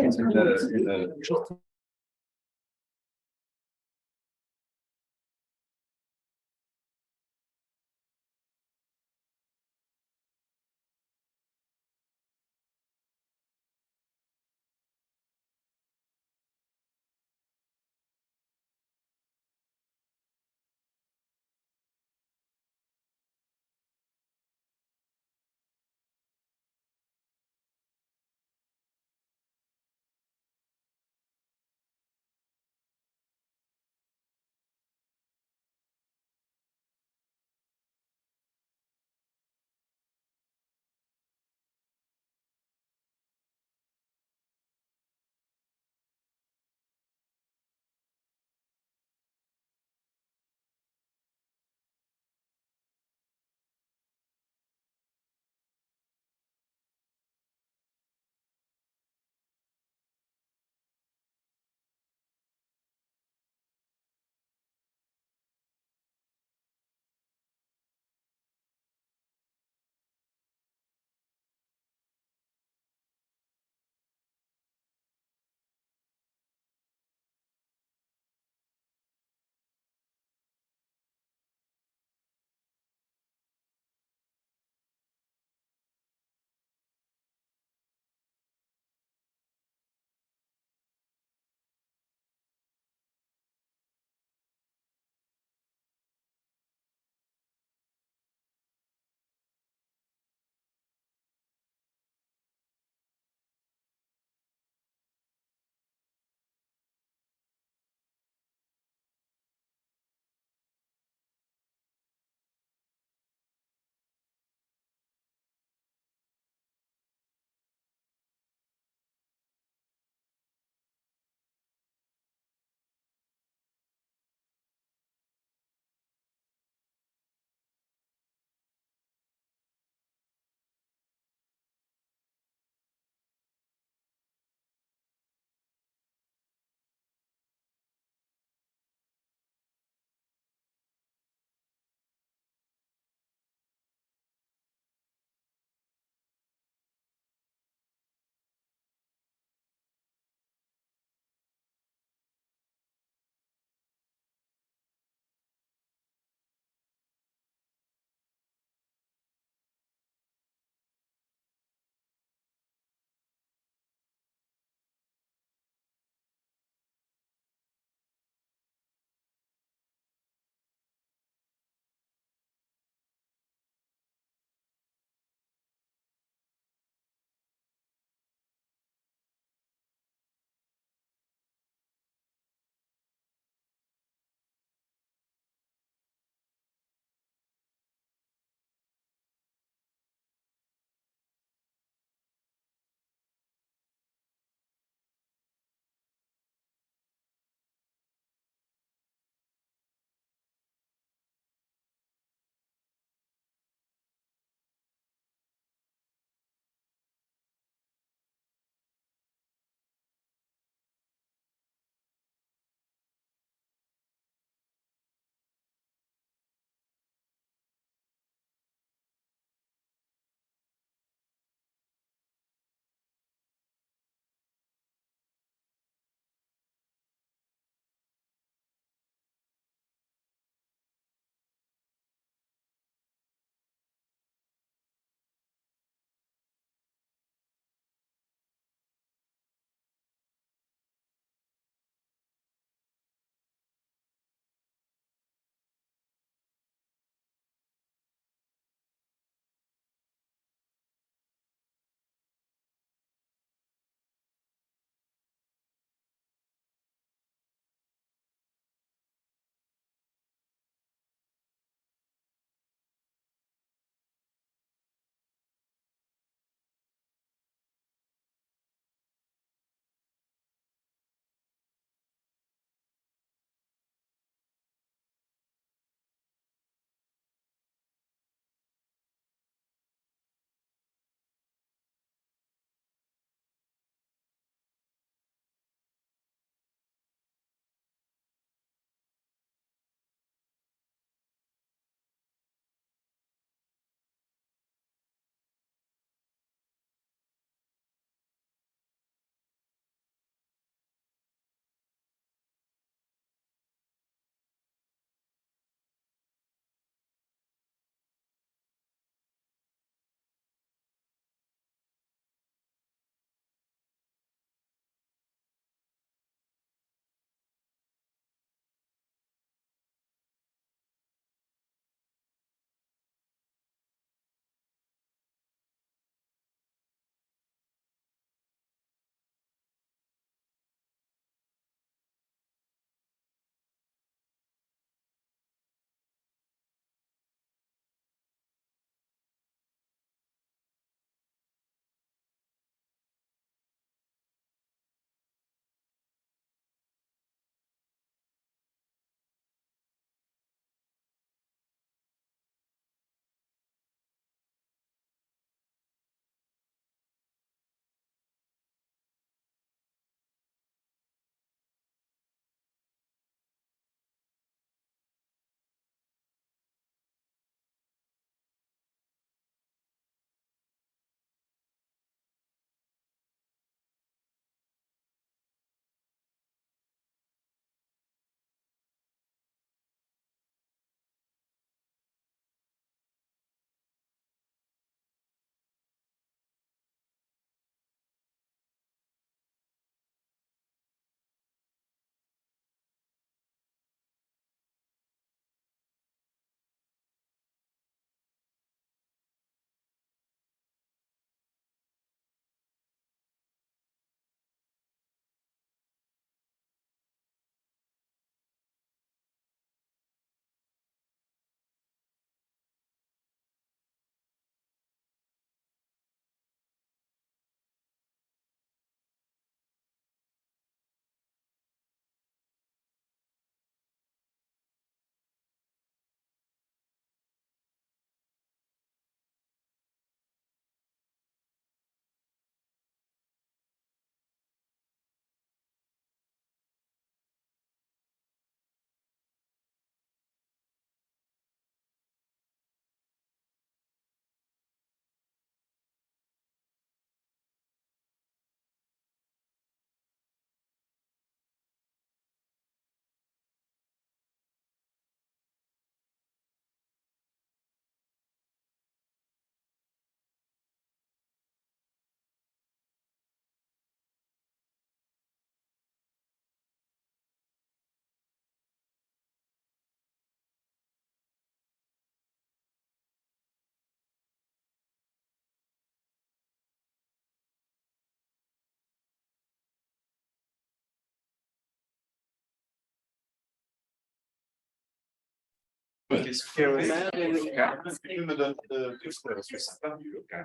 Qu'est-ce que tu me donnes parce que ça part du local.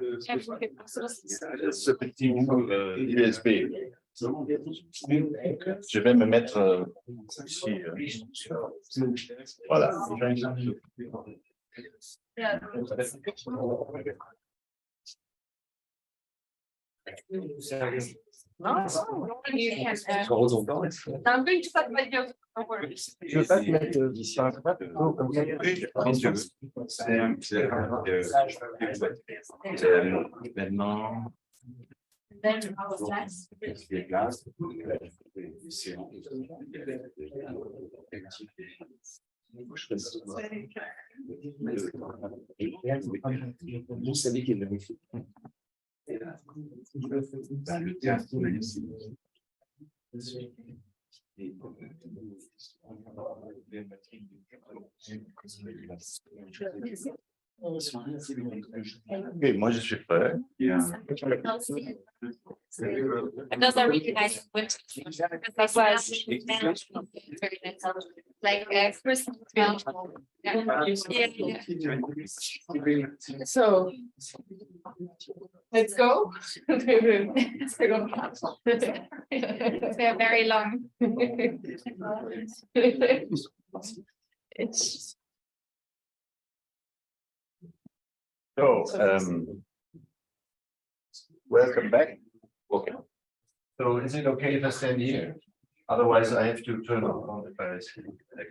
Ce petit bout USB. Je vais me mettre ici. Voilà. I'm going to put my job. Je veux pas te mettre comme ça. Maintenant. Then our class. Les classes. Le théâtre. Okay, moi je suis prêt. Those are really nice winter. Because that was very nice. Like Christmas. So let's go. They're very long. It's So, welcome back. Okay. So is it okay if I stand here? Otherwise, I have to turn on if I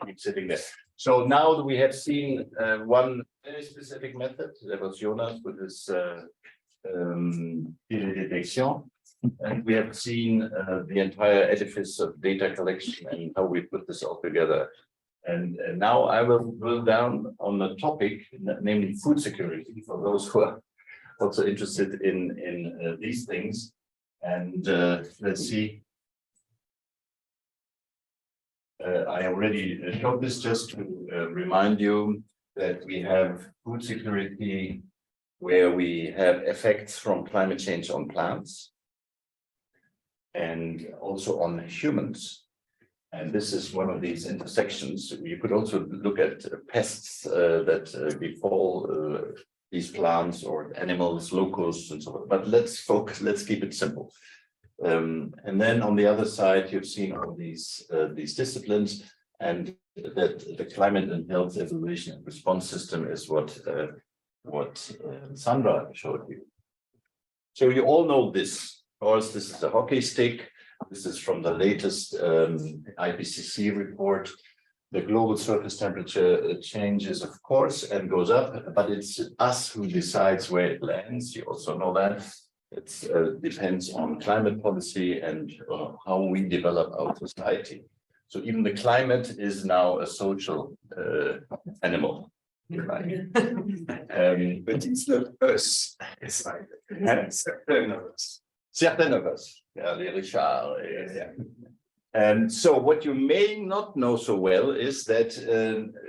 keep sitting there. So now that we have seen one very specific method, that was Jonas with his detection, and we have seen the entire edifice of data collection and how we put this all together. And now I will drill down on the topic, namely food security, for those who are also interested in these things. And let's see. I already showed this just to remind you that we have food security where we have effects from climate change on plants and also on humans. And this is one of these intersections. You could also look at pests that befall these plants or animals, locusts, and so on. But let's focus, let's keep it simple. And then on the other side, you've seen all these disciplines, and that the climate and health evaluation and response system is what Sandra showed you. So you all know this. Of course, this is a hockey stick. This is from the latest IPCC report. The global surface temperature changes, of course, and goes up, but it's us who decides where it lands. You also know that. It depends on climate policy and how we develop our society. So even the climate is now a social animal. Right? But it's not us. It's like certain of us. Certain of us. Yeah, Richard. Yeah. And so what you may not know so well is that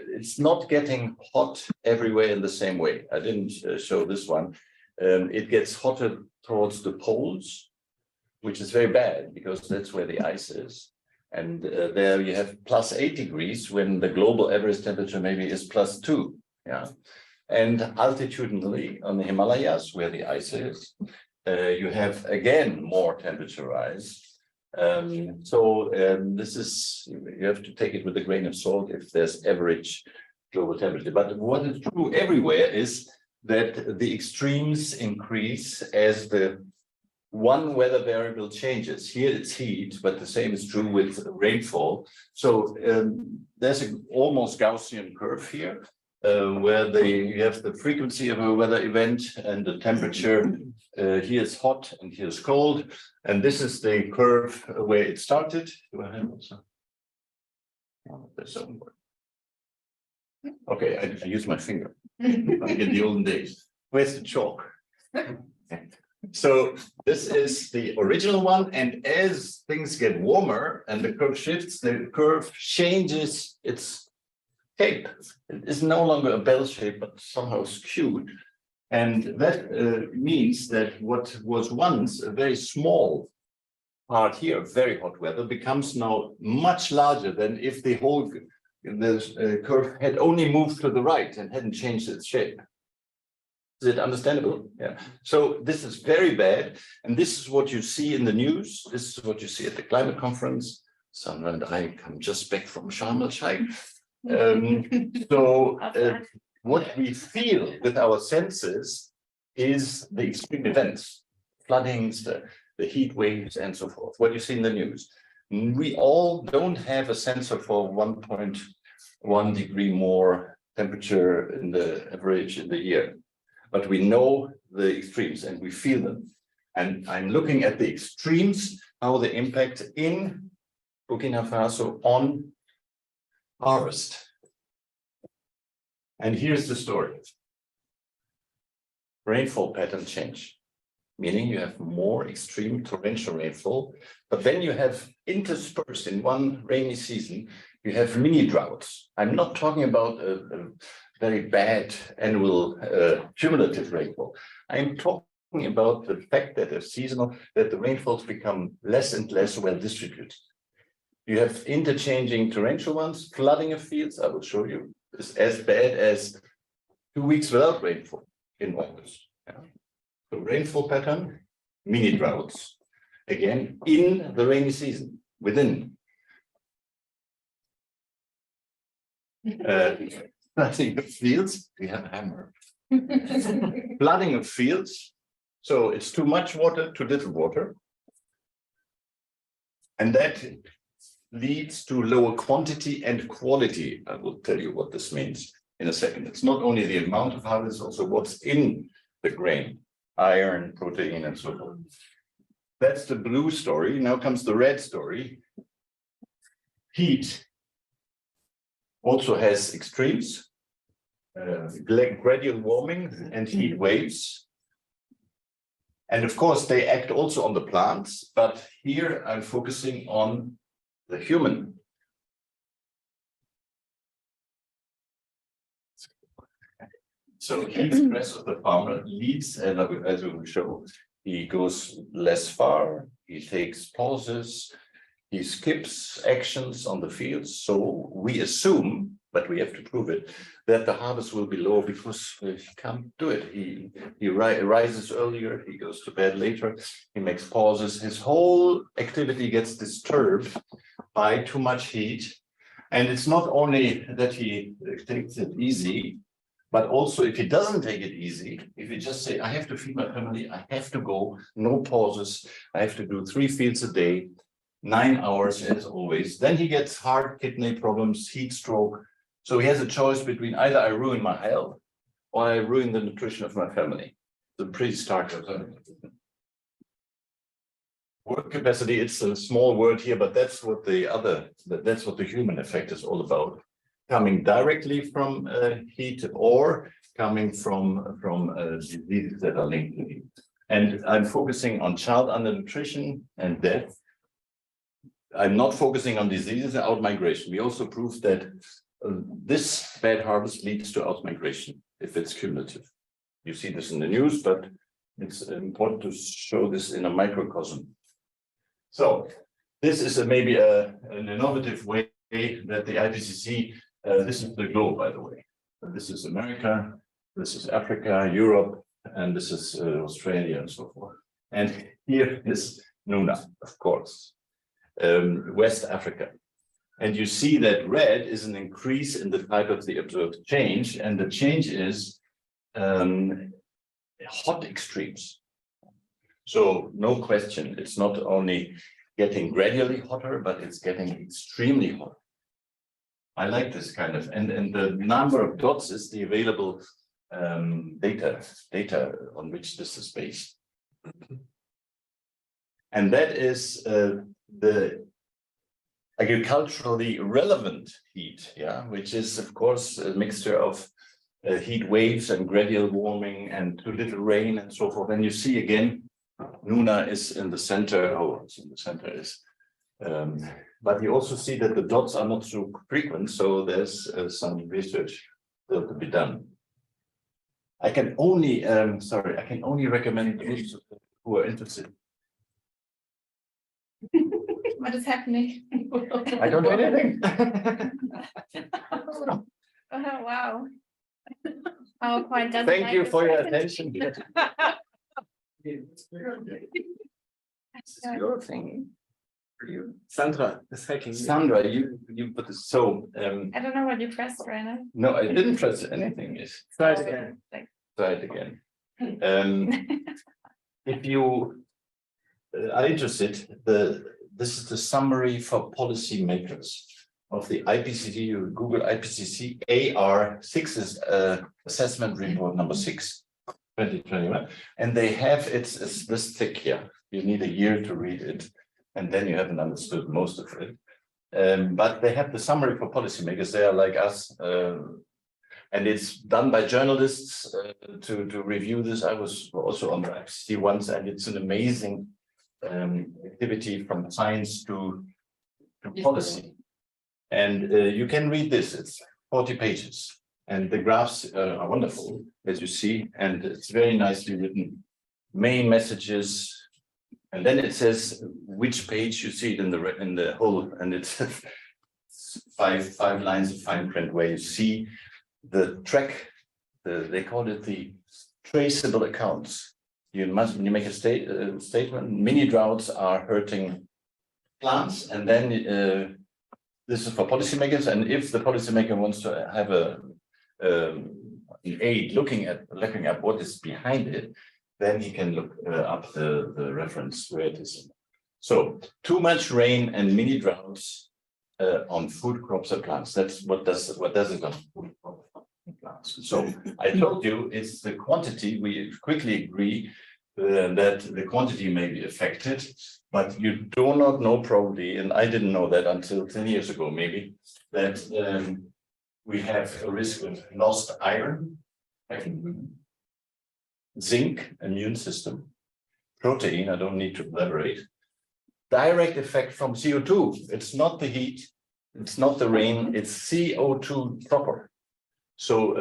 it's not getting hot everywhere in the same way. I didn't show this one. It gets hotter towards the poles, which is very bad because that's where the ice is. And there you have plus 8 degrees when the global average temperature maybe is plus 2. Yeah. And altitudinally on the Himalayas where the ice is, you have again more temperature rise. This is, you have to take it with a grain of salt if there's average global temperature. But what is true everywhere is that the extremes increase as the one weather variable changes. Here it's heat, but the same is true with rainfall. So there's an almost Gaussian curve here, where you have the frequency of a weather event and the temperature. Here's hot and here's cold, and this is the curve where it started. Do I have also? Oh, there's some. Okay, I use my finger like in the olden days. Where's the chalk? So this is the original one, and as things get warmer and the curve shifts, the curve changes its shape. It is no longer a bell shape, but somehow skewed. And that means that what was once a very small part here, very hot weather, becomes now much larger than if the whole the curve had only moved to the right and hadn't changed its shape. Is it understandable? Yeah. So this is very bad. And this is what you see in the news. This is what you see at the climate conference. Sandra and I come just back from Sharm el-Sheikh. What we feel with our senses is the extreme events, floodings, the heat waves, and so forth, what you see in the news. We all don't have a sensor for 1.1 degree more temperature in the average in the year, but we know the extremes and we feel them. And I'm looking at the extremes, how they impact in Burkina Faso on harvest. And here's the story. Rainfall pattern change, meaning you have more extreme torrential rainfall, but then you have interspersed in one rainy season, you have mini droughts. I'm not talking about a very bad annual cumulative rainfall. I'm talking about the fact that that the rainfalls become less and less well distributed. You have interchanging torrential ones, flooding of fields, I will show you, is as bad as 2 weeks without rainfall in August. Yeah. So rainfall pattern, mini droughts, again, in the rainy season, within. Flooding of fields, we have a hammer. Flooding of fields, so it's too much water, too little water. And that leads to lower quantity and quality. I will tell you what this means in a second. It's not only the amount of harvest, also what's in the grain, iron, protein, and so forth. That's the blue story. Now comes the red story. Heat also has extremes, gradual warming and heat waves. And of course, they act also on the plants, but here I'm focusing on the human. So heat stress of the farmer leads, and as we will show, he goes less far, he takes pauses, he skips actions on the fields. So we assume, but we have to prove it, that the harvest will be low because he can't do it. He rises earlier, he goes to bed later, he makes pauses. His whole activity gets disturbed by too much heat. And it's not only that he takes it easy, but also if he doesn't take it easy, if he just say, I have to feed my family, I have to go, no pauses, I have to do 3 fields a day, 9 hours as always, then he gets heart, kidney problems, heat stroke. So he has a choice between either I ruin my health or I ruin the nutrition of my family. It's a pretty stark alternative. Work capacity, it's a small word here, but that's what the human effect is all about. Coming directly from heat or coming from diseases that are linked to heat. And I'm focusing on child undernutrition and death. I'm not focusing on diseases and outmigration. We also proved that this bad harvest leads to outmigration if it's cumulative. You see this in the news, but it's important to show this in a microcosm. So this is maybe an innovative way that the IPCC, this is the globe, by the way. This is America, this is Africa, Europe, and this is Australia and so forth. And here is Nuna, of course, West Africa. And you see that red is an increase in the type of the observed change, and the change is hot extremes. So no question, it's not only getting gradually hotter, but it's getting extremely hot. I like this kind of, and the number of dots is the available data on which this is based. And that is the agriculturally relevant heat, yeah, which is of course a mixture of heat waves and gradual warming and too little rain and so forth. And you see again, Nuna is in the center, it's in the center is, but you also see that the dots are not so frequent, so there's some research still to be done. I can only, I can only recommend those who are interested. What is happening? I don't know anything. Oh, wow. PowerPoint doesn't Thank like you this for your presentation. attention. This is your thing. Sandra is hacking. Sandra, you put this, so, I don't know what you pressed right now. no, I didn't press anything. Try it again. Try it again. If you are interested, this is the summary for policymakers of the IPCC. You Google IPCC AR6 is assessment report number 6, 2021, and they have it's this thick here. You need a year to read it, and then you haven't understood most of it. But they have the summary for policymakers. They are like us. And it's done by journalists to review this. I was also on the IPCC once, and it's an amazing activity from science to policy. And you can read this, it's 40 pages. And the graphs are wonderful, as you see, and it's very nicely written. Main messages, and then it says which page you see it in the whole, and it's five lines of fine print where you see the track, they call it the traceable accounts. You make a statement, mini droughts are hurting plants, and then this is for policymakers, and if the policymaker wants to have an aid looking at what is behind it, then he can look up the reference where it is. So too much rain and mini droughts on food crops and plants. That's what does it on food crops and plants. So I told you it's the quantity. We quickly agree that the quantity may be affected, but you do not know probably, and I didn't know that until 10 years ago maybe, that we have a risk of lost iron, zinc, immune system, protein, I don't need to elaborate, direct effect from CO2. It's not the heat, it's not the rain, it's CO2 proper. So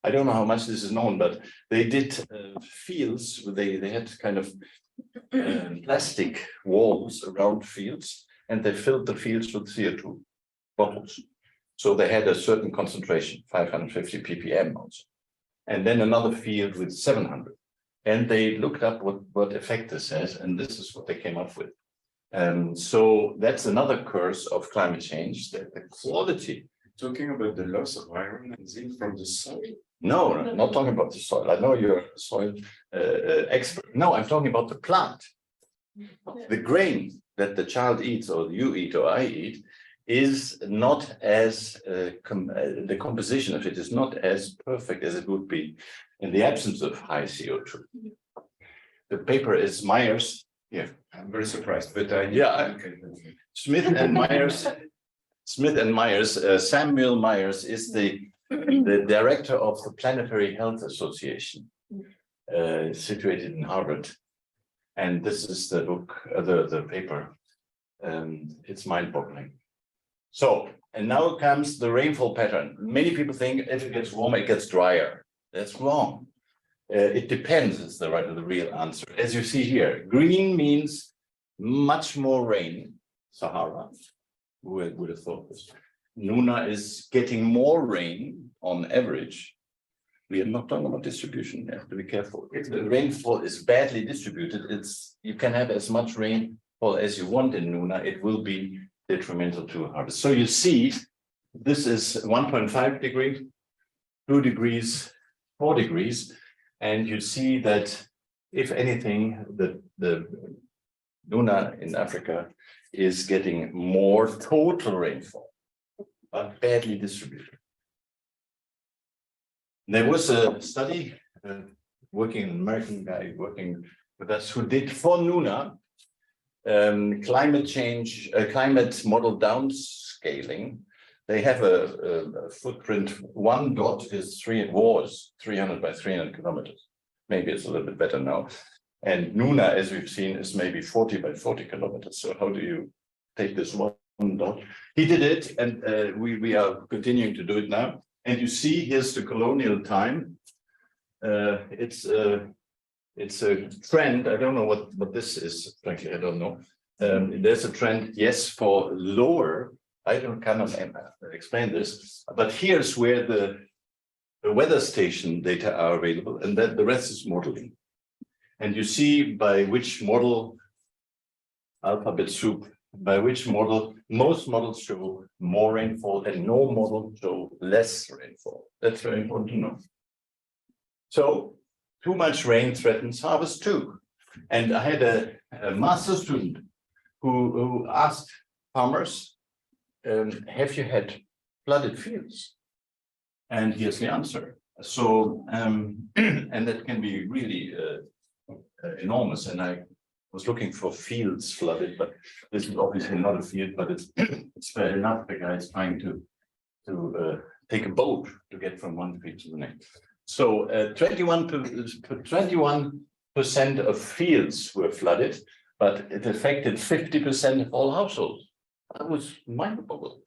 I don't know how much this is known, but they did fields, they had kind of plastic walls around fields, and they filled the fields with CO2 bottles. So they had a certain concentration, 550 ppm also. And then another field with 700. And they looked up what effect this has, and this is what they came up with. So that's another curse of climate change, the quality. Talking about the loss of iron and zinc from the soil. No, I'm not talking about the soil. I know you're a soil expert. No, I'm talking about the plant. The grain that the child eats, or you eat, or I eat, is not as, the composition of it is not as perfect as it would be in the absence of high CO2. The paper is Myers. Yeah, I'm very surprised, but Smith and Myers, Samuel Myers is the director of the Planetary Health Association, situated in Harvard. And this is the book, the paper. It's mind-boggling. So, and now comes the rainfall pattern. Many people think if it gets warmer, it gets drier. That's wrong. It depends is the real answer. As you see here, green means much more rain, Sahara. Who would have thought this? Nuna is getting more rain on average. We are not talking about distribution. You have to be careful. If the rainfall is badly distributed, you can have as much rainfall as you want in Nuna. It will be detrimental to harvest. So you see, this is 1.5 degrees, 2 degrees, 4 degrees, and you see that if anything, the Nuna in Africa is getting more total rainfall, but badly distributed. There was a study, an American guy working with us, who did for Nuna climate change, climate model downscaling. They have a footprint. One dot is 300 by 300 kilometers. Maybe it's a little bit better now. And Nuna, as we've seen, is maybe 40 by 40 kilometers. So how do you take this one dot? He did it, and we are continuing to do it now. And you see, here's the colonial time. It's a trend. I don't know what this is, frankly, I don't know. There's a trend, yes, for lower. I cannot explain this, but here's where the weather station data are available, and then the rest is modeling. And you see by which model, alphabet soup, by which model, most models show more rainfall and no model show less rainfall. That's very important to know. So too much rain threatens harvest too. And I had a master student who asked farmers, have you had flooded fields? And here's the answer. So, and that can be really enormous. And I was looking for fields flooded, but this is obviously not a field, but it's fair enough. The guy is trying to take a boat to get from one field to the next. So 21% of fields were flooded, but it affected 50% of all households. I was mind-boggled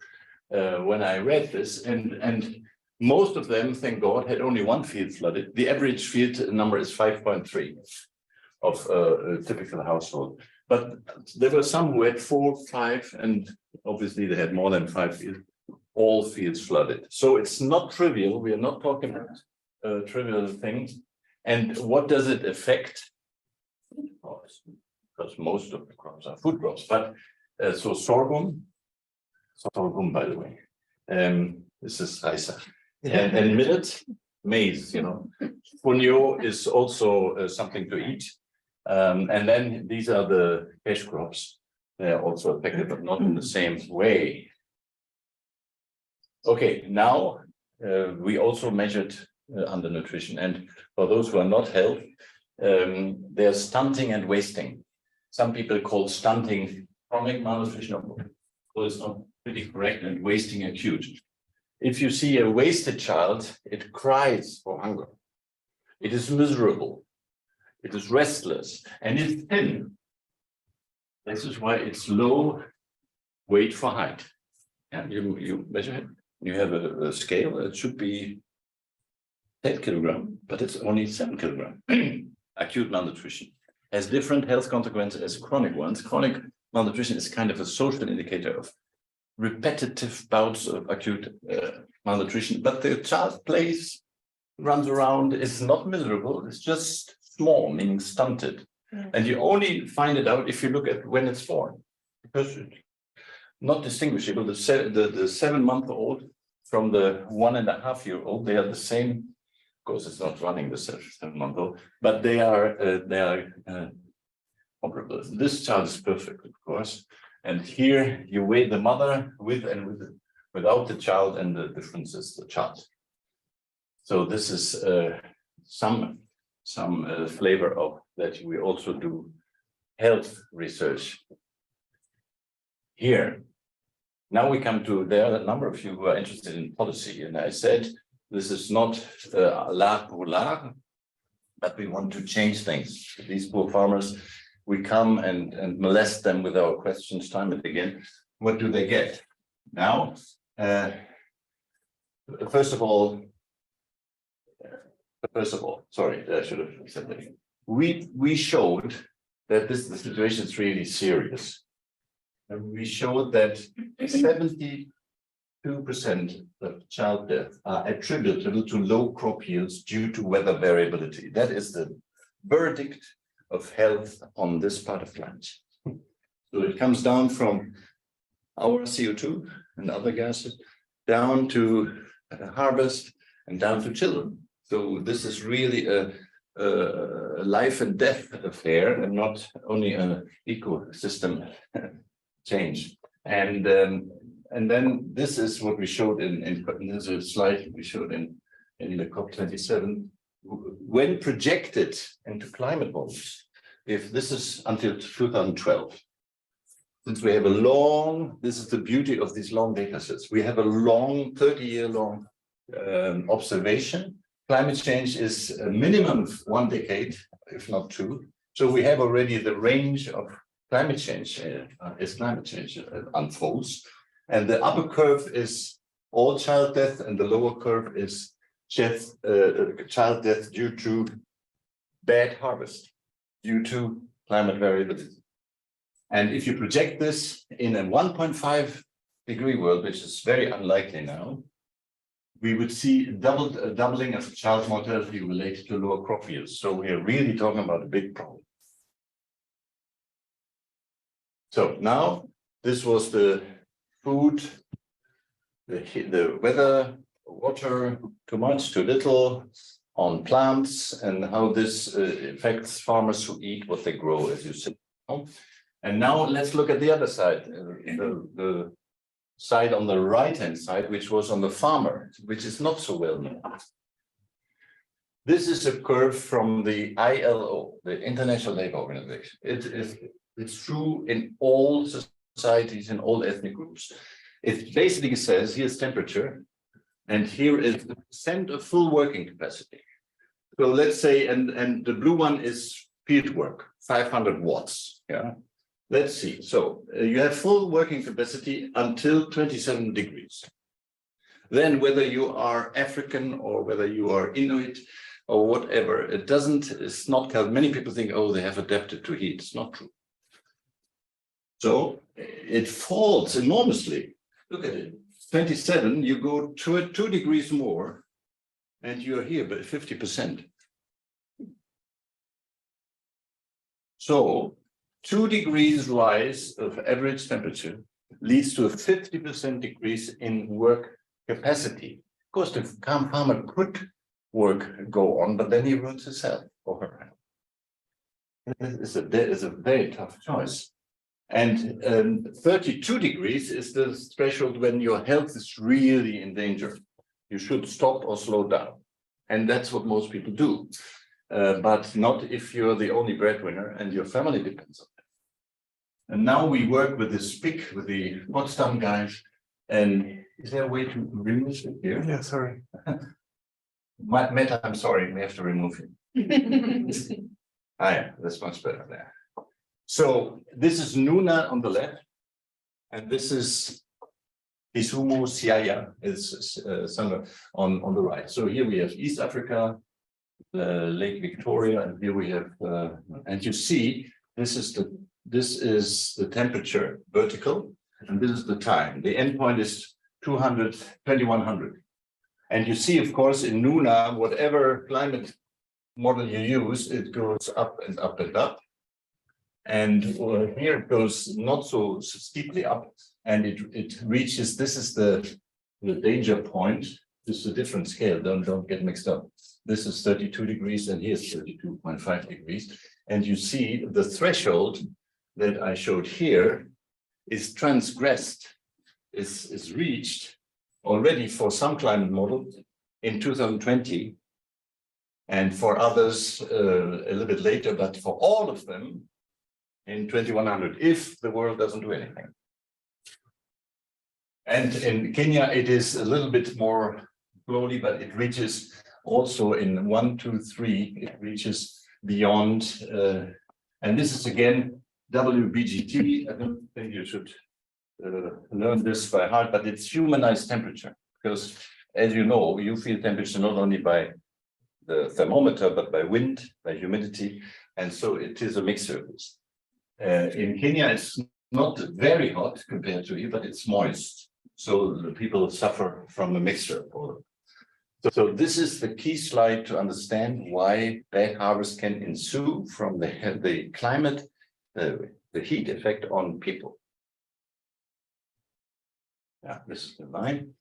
when I read this, and most of them, thank God, had only one field flooded. The average field number is 5.3 of a typical household. But there were some who had 4, 5, and obviously they had more than 5 fields, all fields flooded. So it's not trivial. We are not talking about trivial things. And what does it affect? Because most of the crops are food crops. But so sorghum, by the way, this is Reisa. And millet, maize, you know. Fonio is also something to eat. And then these are the cash crops. They are also affected, but not in the same way. Okay, now we also measured undernutrition. And for those who are not health, there's stunting and wasting. Some people call stunting chronic malnutrition, so it's not pretty correct, and wasting acute. If you see a wasted child, it cries for hunger. It is miserable. It is restless, and it's thin. This is why it's low weight for height. Yeah, you measure it. You have a scale. It should be 10 kilograms, but it's only 7 kilograms. Acute malnutrition has different health consequences as chronic ones. Chronic malnutrition is kind of a social indicator of repetitive bouts of acute malnutrition, but the child plays, runs around, is not miserable, it's just small, meaning stunted. And you only find it out if you look at when it's born, because it's not distinguishable. The 7-month-old from the 1.5-year-old, they are the same. Of course, it's not running the 7-month-old, but they are comparable. This child is perfect, of course. And here you weigh the mother with and without the child, and the difference is the child. So this is some flavor of that. We also do health research here. Now we come to, there are a number of you who are interested in policy, and I said this is not l'art pour l'art, but we want to change things. These poor farmers, we come and molest them with our questions time and again. What do they get? Now, first of all, sorry, I should have said that again. We showed that the situation is really serious. And we showed that 72% of child death are attributable to low crop yields due to weather variability. That is the verdict of health on this part of planet. So it comes down from our CO2 and other gases down to harvest and down to children. So this is really a life and death affair, and not only an ecosystem change. And then this is what we showed in there's a slide we showed in the COP27. When projected into climate models, if this is until 2012, since we have a long, this is the beauty of these long data sets, we have a long 30-year-long observation. Climate change is a minimum of 1 decade, if not 2. So we have already the range of climate change as climate change unfolds. And the upper curve is all child death, and the lower curve is child death due to bad harvest, due to climate variability. And if you project this in a 1.5 degree world, which is very unlikely now, we would see a doubling of child mortality related to lower crop yields. So we are really talking about a big problem. So now this was the food, the weather, water, too much, too little on plants, and how this affects farmers who eat what they grow, as you said. And now let's look at the other side, the side on the right-hand side, which was on the farmer, which is not so well known. This is a curve from the ILO, the International Labour Organization. It's true in all societies, in all ethnic groups. It basically says, here's temperature, and here is the percent of full working capacity. So let's say, and the blue one is field work, 500 watts, yeah. Let's see, so you have full working capacity until 27 degrees. Then whether you are African or whether you are Inuit or whatever, it's not, many people think, oh, they have adapted to heat. It's not true. So it falls enormously. Look at it, 27, you go 2 degrees more and you're here by 50%. So 2 degrees rise of average temperature leads to a 50% decrease in work capacity. Of course, the farmer could go on, but then he ruins himself or her. It's a very tough choice. And 32 degrees is the threshold when your health is really in danger. You should stop or slow down. And that's what most people do. But not if you're the only breadwinner and your family depends on it. And now we work with this pick, with the Potsdam guys. And is there a way to remove it here? Yeah, sorry. Meta, I'm sorry, we have to remove him. Yeah, that's much better there. So this is Nuna on the left, and this is Isumu Siaya is somewhere on the right. So here we have East Africa, Lake Victoria, and here we have, and you see this is the temperature vertical, and this is the time. The endpoint is 2100. And you see, of course, in Nuna, whatever climate model you use, it goes up and up and up. And here it goes not so steeply up, and it reaches, this is the danger point. This is a different scale, don't get mixed up. This is 32 degrees, and here's 32.5 degrees. And you see the threshold that I showed here is transgressed, is reached already for some climate model in 2020, and for others a little bit later, but for all of them in 2100, if the world doesn't do anything. And in Kenya, it is a little bit more slowly, but it reaches also in 1, 2, 3, it reaches beyond. And this is again WBGT. I don't think you should learn this by heart, but it's humanized temperature, because as you know, you feel temperature not only by the thermometer, but by wind, by humidity. And so it is a mixed surface. In Kenya, it's not very hot compared to here, but it's moist. So the people suffer from a mixture. So this is the key slide to understand why bad harvest can ensue from the climate, the heat effect on people. Yeah, this is the line.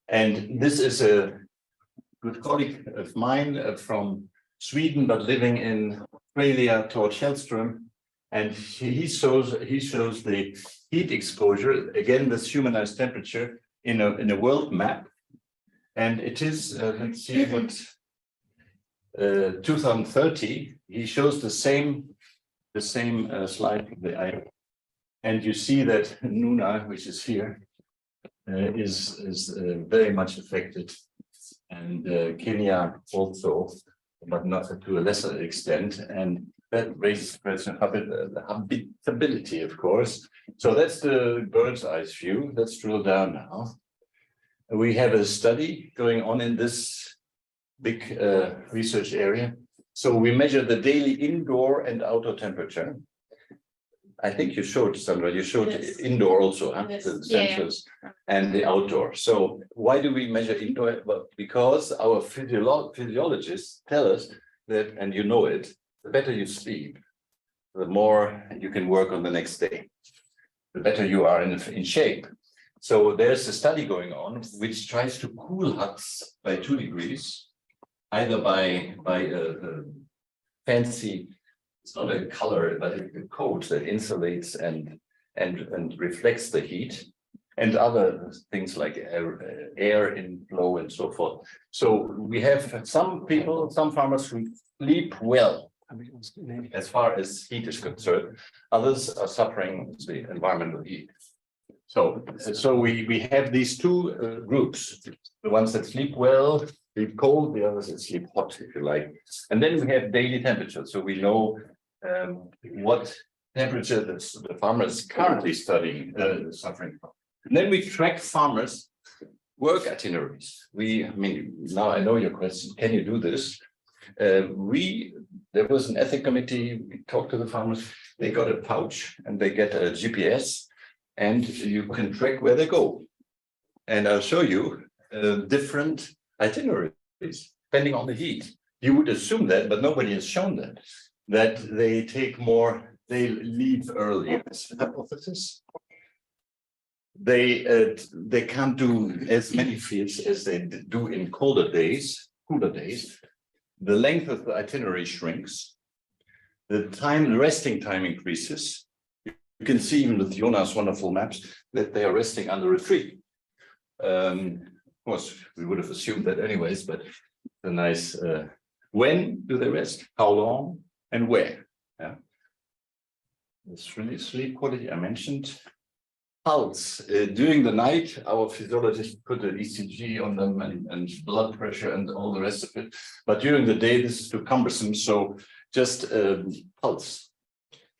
And this is a good colleague of mine from Sweden, but living in Australia, Tord Hellström. And he shows the heat exposure, again, this humanized temperature in a world map. And it is, let's see what, 2030, he shows the same slide from the eye. And you see that Nuna, which is here, is very much affected. And Kenya also, but not to a lesser extent. And that raises the question of the habitability, of course. So that's the bird's eye view. Let's drill down now. We have a study going on in this big research area. So we measure the daily indoor and outdoor temperature. I think you showed, Sandra, you showed Yes. indoor also, huh? Yes. The Yeah. sensors and the outdoor. So why do we measure indoor? Well, because our physiologists tell us that, and you know it, the better you sleep, the more you can work on the next day, the better you are in shape. So there's a study going on which tries to cool huts by 2 degrees, either by a fancy, it's not a color, but a coat that insulates and reflects the heat, and other things like air inflow and so forth. So we have some people, some farmers who sleep well as far as heat is concerned. Others are suffering the environmental heat. So we have these two groups, the ones that sleep well, sleep cold, the others that sleep hot, if you like. And then we have daily temperature. So we know what temperature the farmer is currently suffering from. And then we track farmers' work itineraries. I mean, now I know your question, can you do this? There was an ethics committee, we talked to the farmers, they got a pouch and they get a GPS and you can track where they go. And I'll show you different itineraries depending on the heat. You would assume that, but nobody has shown that they take more, they leave early. This hypothesis. They can't do as many fields as they do in cooler days. The length of the itinerary shrinks. The resting time increases. You can see even with Jonas' wonderful maps that they are resting under a tree. Of course, we would have assumed that anyways, but a nice, when do they rest? How long and where? Yeah. It's really sleep quality I mentioned. Pulse. During the night, our physiologists put an ECG on them and blood pressure and all the rest of it. But during the day, this is too cumbersome. So just pulse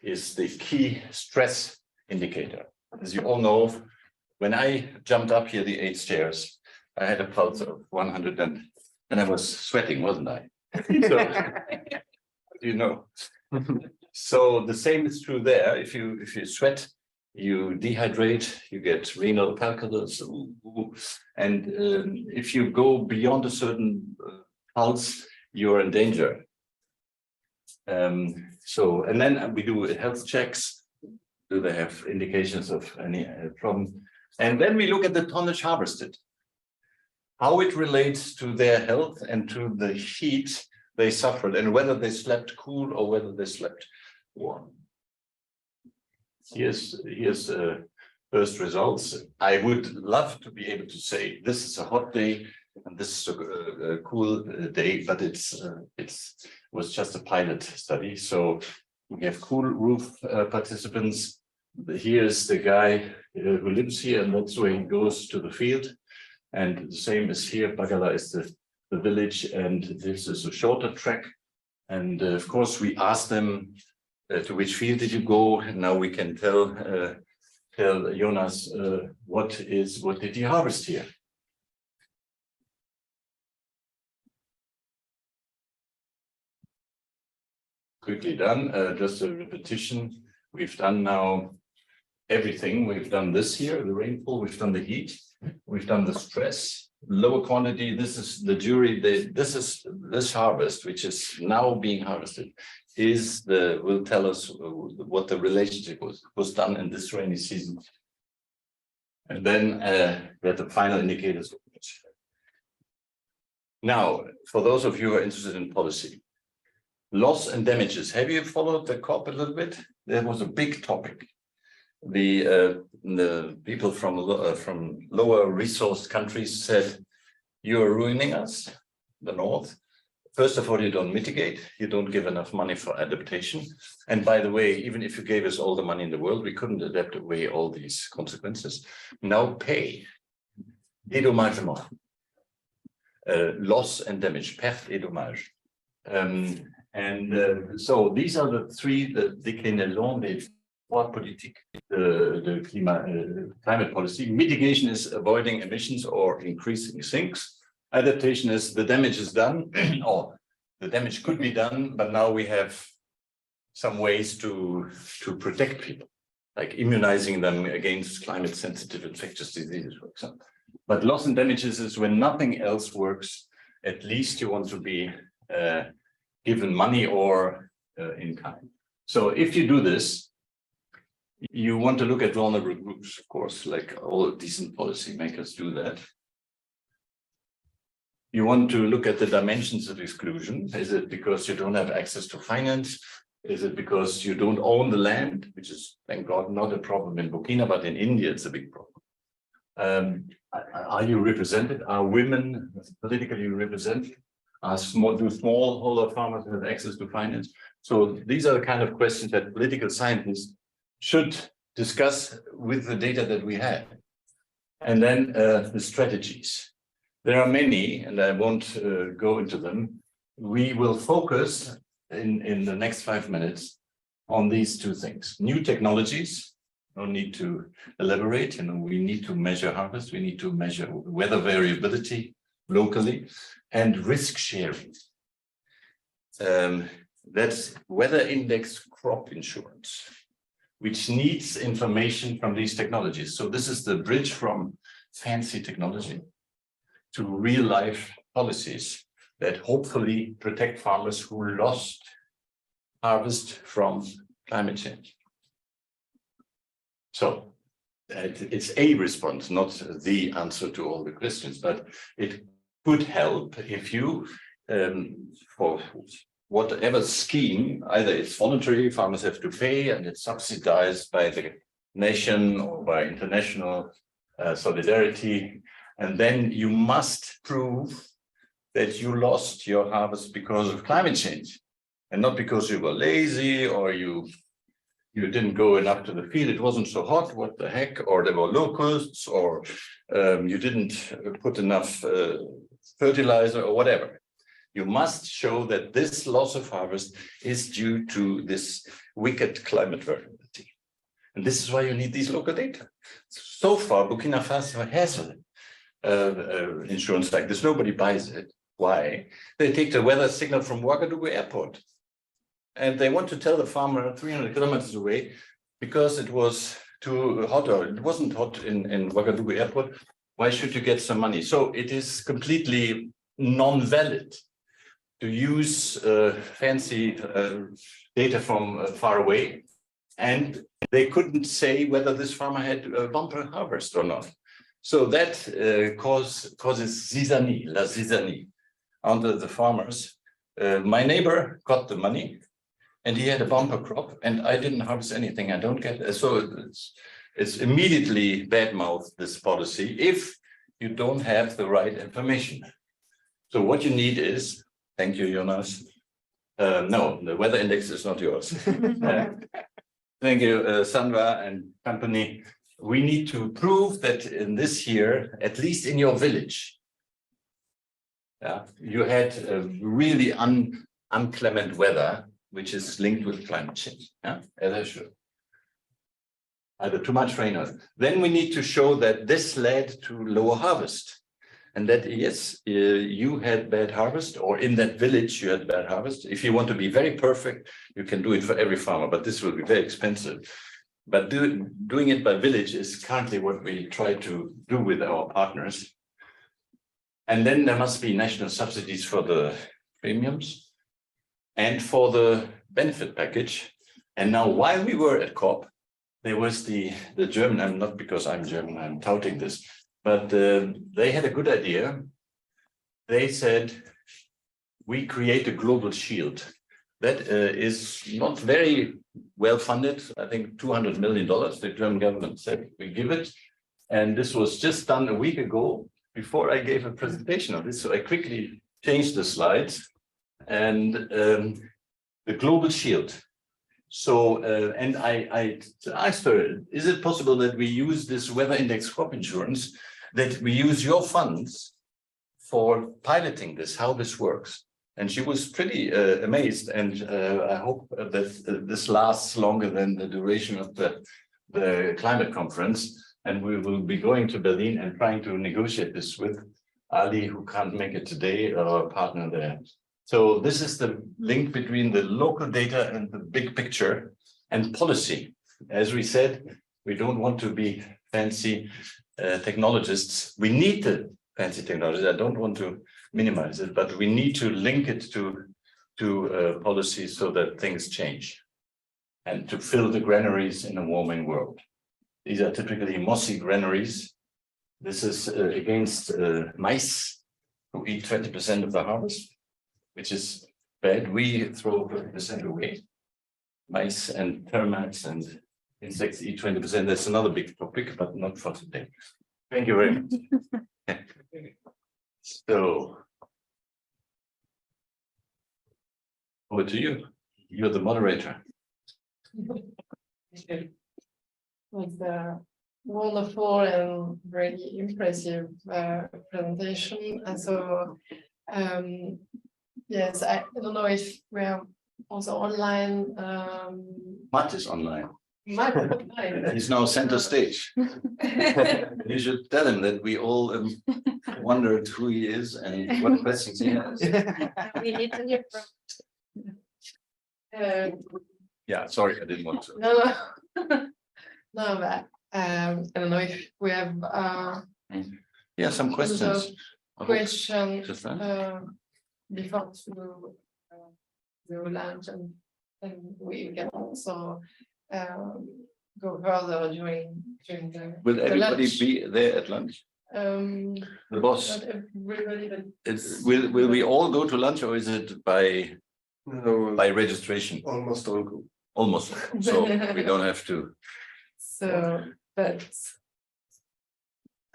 is the key stress indicator. As you all know, when I jumped up here the 8 stairs, I had a pulse of 100 and I was sweating, wasn't I? So, you know. So the same is true there. If you sweat, you dehydrate, you get renal calculus, and if you go beyond a certain pulse, you're in danger. And then we do health checks. Do they have indications of any problem? And then we look at the tonnage harvested, how it relates to their health and to the heat they suffered, and whether they slept cool or whether they slept warm. Here's first results. I would love to be able to say this is a hot day and this is a cool day, but it was just a pilot study. So we have cool roof participants. Here's the guy who lives here, and that's where he goes to the field. And the same is here. Bagala is the village, and this is a shorter track. And of course, we asked them, to which field did you go? And now we can tell Jonas what did he harvest here? Quickly done, just a repetition. We've done now everything. We've done this here, the rainfall, we've done the heat, we've done the stress, lower quantity. This is the jury, this harvest, which is now being harvested, will tell us what the relationship was done in this rainy season. And then we have the final indicators. Now, for those of you who are interested in policy, loss and damages. Have you followed the COP a little bit? That was a big topic. The people from lower resourced countries said, you are ruining us, the North. First of all, you don't mitigate, you don't give enough money for adaptation. And by the way, even if you gave us all the money in the world, we couldn't adapt away all these consequences. Now pay. Dédommagement. Loss and damage. Perte et dommage. So these are the three déclinaisons des trois politiques de climate policy. Mitigation is avoiding emissions or increasing sinks. Adaptation is the damage is done, or the damage could be done, but now we have some ways to protect people, like immunizing them against climate-sensitive infectious diseases, for example. But loss and damages is when nothing else works. At least you want to be given money or in kind. So if you do this, you want to look at vulnerable groups, of course, like all decent policymakers do that. You want to look at the dimensions of exclusion. Is it because you don't have access to finance? Is it because you don't own the land, which is, thank God, not a problem in Burkina, but in India, it's a big problem. Are you represented? Are women politically represented? Do smallholder farmers have access to finance? So these are the kind of questions that political scientists should discuss with the data that we have. And then the strategies. There are many, and I won't go into them. We will focus in the next 5 minutes on these two things. New technologies, no need to elaborate, we need to measure harvest, we need to measure weather variability locally, and risk sharing. That's weather index crop insurance, which needs information from these technologies. So this is the bridge from fancy technology to real life policies that hopefully protect farmers who lost harvest from climate change. So it's a response, not the answer to all the questions, but it could help if you, for whatever scheme, either it's voluntary, farmers have to pay, and it's subsidized by the nation or by international solidarity. And then you must prove that you lost your harvest because of climate change and not because you were lazy or you didn't go enough to the field, it wasn't so hot, what the heck, or there were locusts, or you didn't put enough fertilizer or whatever. You must show that this loss of harvest is due to this wicked climate variability. And this is why you need these local data. So far, Burkina Faso has insurance like this. Nobody buys it. Why? They take the weather signal from Ouagadougou airport. And they want to tell the farmer 300 kilometers away because it was too hot, or it wasn't hot in Ouagadougou airport. Why should you get some money? So it is completely non-valid to use fancy data from far away. And they couldn't say whether this farmer had a bumper harvest or not. So that causes zizanie, la zizanie, under the farmers. My neighbor got the money and he had a bumper crop and I didn't harvest anything. I don't get it. So it's immediately badmouth this policy if you don't have the right information. So what you need is, thank you, Jonas. No, the weather index is not yours. Thank you, Sandra and company. We need to prove that in this year, at least in your village, you had really inclement weather, which is linked with climate change. Either too much rain or then we need to show that this led to lower harvest. And that, yes, you had bad harvest, or in that village you had bad harvest. If you want to be very perfect, you can do it for every farmer, but this will be very expensive. But doing it by village is currently what we try to do with our partners. And then there must be national subsidies for the premiums and for the benefit package. And now, while we were at COP, there was the German, and not because I'm German, I'm touting this, but they had a good idea. They said, we create a global shield. That is not very well funded. I think $200 million, the German government said we give it. And this was just done a week ago before I gave a presentation of this. So I quickly changed the slides and the global shield. So, and I asked her, is it possible that we use this weather index crop insurance, that we use your funds for piloting this, how this works? And she was pretty amazed. And I hope that this lasts longer than the duration of the climate conference. And we will be going to Berlin and trying to negotiate this with Ali, who can't make it today, our partner there. So this is the link between the local data and the big picture and policy. As we said, we don't want to be fancy technologists. We need the fancy technology. I don't want to minimize it, but we need to link it to policy so that things change and to fill the granaries in a warming world. These are typically mossy granaries. This is against mice who eat 20% of the harvest, which is bad. We throw 30% away. Mice and termites and insects eat 20%. That's another big topic, but not for today. Thank you very much. So, over to you. You're the moderator. With the wonderful and very impressive presentation. And so, yes, I don't know if we're also online. Matt is online. Matt is online. He's now center stage. You should tell him that we all wondered who he is and what questions he has. We need to hear from. Yeah, sorry, I didn't want to. No, no, but I don't know if we have Yeah, some questions. question Just that. before to the lunch, and we can also go further during the Will everybody lunch. be there at lunch? The boss. Not everybody, but Will we all go to lunch, or is it by No, registration? almost all go. Almost. So we don't have to. so, but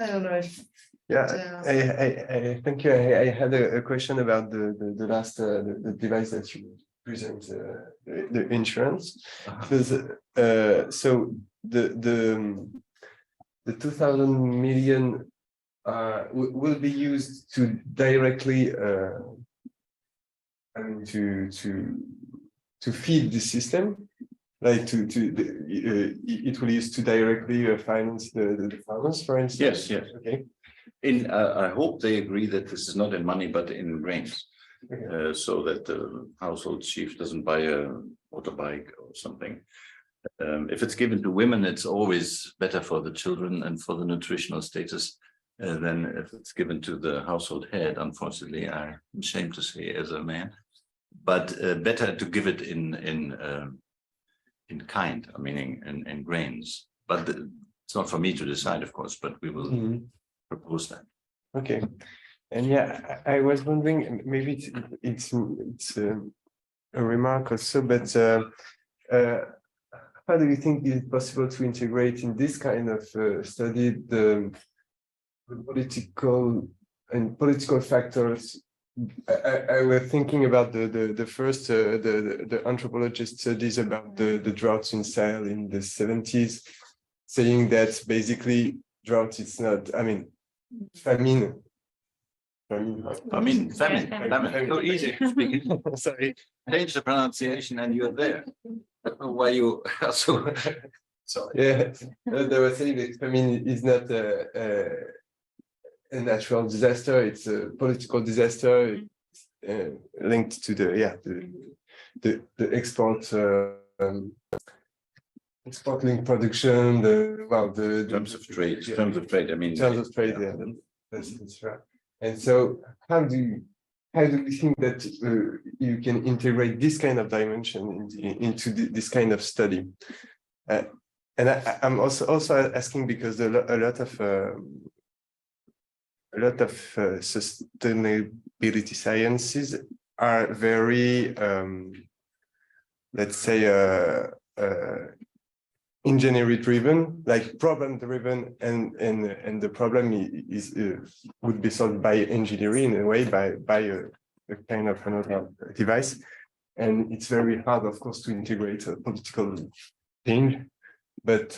I don't know if Yeah, I thank you. I had a question about the last the device that you present, the insurance. Because so the 2,000 million will be used to directly I mean to feed the system, like it will use to directly finance the farmers, for instance. Yes, yes. Okay. I hope they agree that this is not in money, but in grains. Okay. So that the household chief doesn't buy a motorbike or something. If it's given to women, it's always better for the children and for the nutritional status than if it's given to the household head. Unfortunately, I'm ashamed to say as a man, but better to give it in kind, meaning in grains. But it's not for me to decide, of course, but we will propose that. Okay. And yeah, I was wondering, maybe it's a remark also, but how do you think it's possible to integrate in this kind of study the political factors? I was thinking about the first the anthropologist studies about the droughts in Sahel in the 70s, saying that basically drought is not, I mean, famine. So easy. Sorry. Change the pronunciation and you're there. I don't know why you are so. Sorry. Yeah, they were saying that famine is not a natural disaster; it's a political disaster linked to the export linked production. The Terms of trade. Terms of trade. I mean. Terms of trade. Yeah, that's right. And so, how do you think that you can integrate this kind of dimension into this kind of study? And I'm also asking because a lot of sustainability sciences are very, let's say, engineering driven, like problem driven, and the problem is would be solved by engineering in a way, by a kind of another device, and it's very hard, of course, to integrate a political thing. But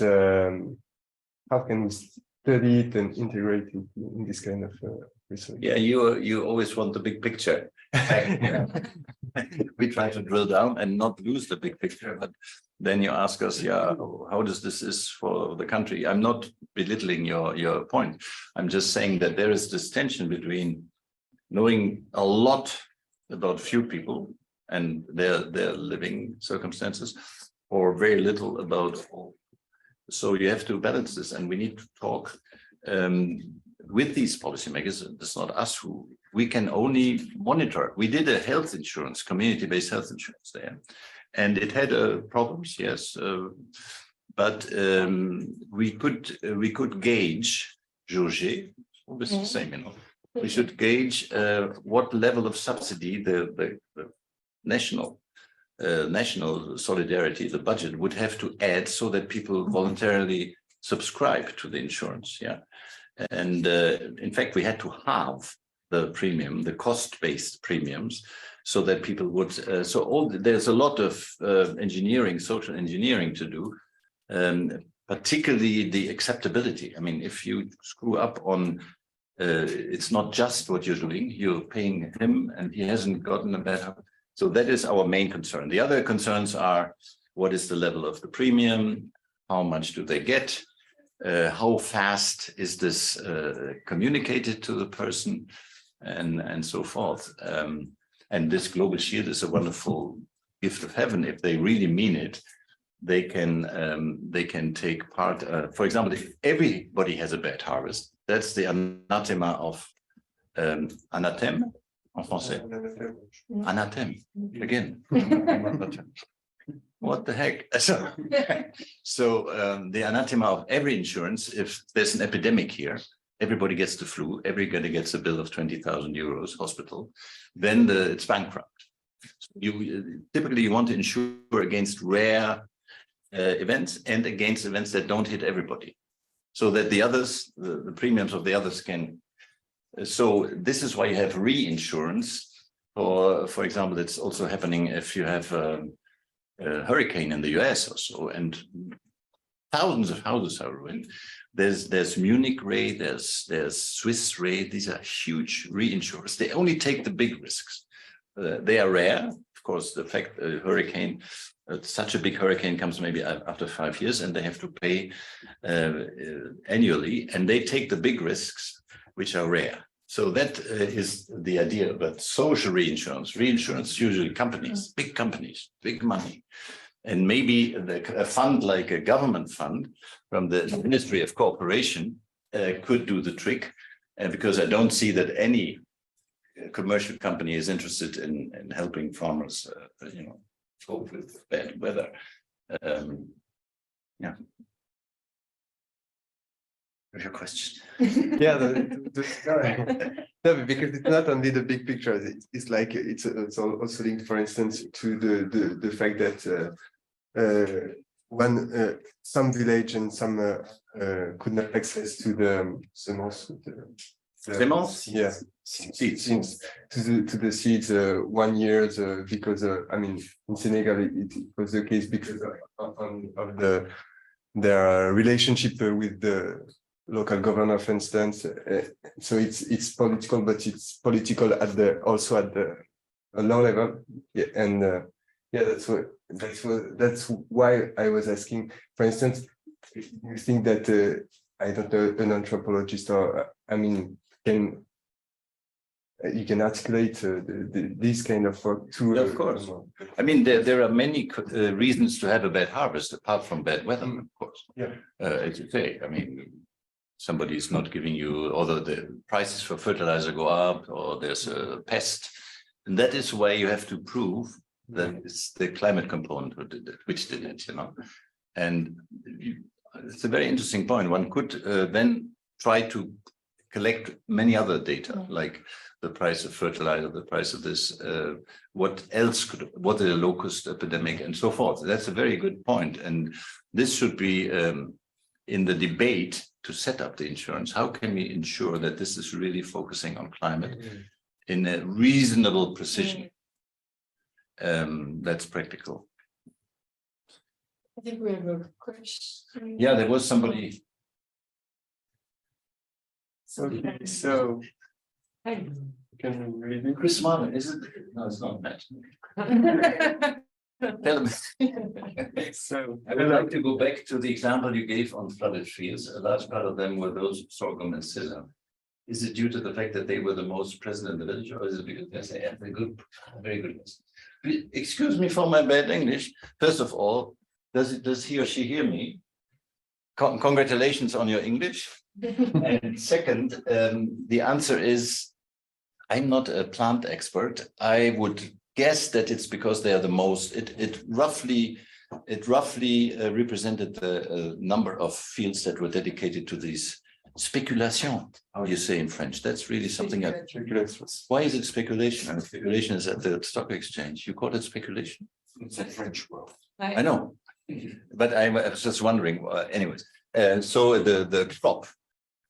how can we study it and integrate it in this kind of research? Yeah, you always want the big picture. We try to drill down and not lose the big picture, but then you ask us, yeah, how does this is for the country? I'm not belittling your point. I'm just saying that there is this tension between knowing a lot about few people and their living circumstances, or very little about all. So you have to balance this, and we need to talk with these policymakers. It's not us who, we can only monitor. We did a health insurance, community-based health insurance there, and it had problems, yes, but we could gauge, jauger, always the same, you know. We should gauge what level of subsidy the national solidarity, the budget would have to add so that people voluntarily subscribe to the insurance. Yeah, and in fact, we had to halve the premium, the cost-based premiums, so that people would. There's a lot of engineering, social engineering to do, particularly the acceptability. I mean, if you screw up on. It's not just what you're doing, you're paying him and he hasn't gotten a better. So that is our main concern. The other concerns are, what is the level of the premium? How much do they get? How fast is this communicated to the person? And so forth. And this global shield is a wonderful gift of heaven. If they really mean it, they can take part. For example, if everybody has a bad harvest, that's the anathema of anathème en français. Anathème again. What the heck? So the anathema of every insurance, if there's an epidemic here, everybody gets the flu, everybody gets a bill of 20,000 euros hospital, then it's bankrupt. Typically you want to insure against rare events and against events that don't hit everybody, so that the others, the premiums of the others can. So this is why you have reinsurance. For example, it's also happening if you have a hurricane in the US or so, and thousands of houses are ruined. There's Munich Re, there's Swiss Re. These are huge reinsurers. They only take the big risks. They are rare. Of course, the fact a hurricane, such a big hurricane comes maybe after 5 years, and they have to pay annually, and they take the big risks, which are rare. So that is the idea about social reinsurance. Reinsurance, usually companies, big money. And maybe a fund like a government fund from the Ministry of Cooperation could do the trick, because I don't see that any commercial company is interested in helping farmers, cope with bad weather. Yeah. What's your question? Yeah, no, because it's not only the big picture. It's like it's also linked, for instance, to the fact that some village and some could not access to the Semence? Yeah, seeds to the seeds 1 year because I mean in Senegal it was the case because of their relationship with the local governor, for instance. So it's political, but it's political also at the low level. Yeah, and yeah, that's why I was asking. For instance, you think that I don't know, an anthropologist, or I mean, you can articulate this kind of work too. Yeah, of course. I mean, there are many reasons to have a bad harvest apart from bad weather, of course. Yeah. As you say, I mean, somebody is not giving you, although the prices for fertilizer go up, or there's a pest, and that is why you have to prove that it's the climate component which did it, And it's a very interesting point. One could then try to collect many other data, like the price of fertilizer, the price of this, what is a locust epidemic, and so forth. That's a very good point. And this should be in the debate to set up the insurance. How can we ensure that this is really focusing on climate in a reasonable precision? That's practical. I think we have a question. Yeah, there was somebody. Okay, so can we read it? Chris Martin, is it? No, it's not that. Tell me. So I would like to go back to the example you gave on flooded fields. A large part of them were those sorghum and scissor. Is it due to the fact that they were the most present in the village, or is it because they say, yeah, very good. Excuse me for my bad English. First of all, does he or she hear me? Congratulations on your English. And second, the answer is, I'm not a plant expert. I would guess that it's because they are the most. It roughly represented the number of fields that were dedicated to these speculation. How do you say in French? That's really something. Why is it speculation? And speculation is at the stock exchange. You call it speculation? It's a French word. I know, but I was just wondering. Anyways, so the crop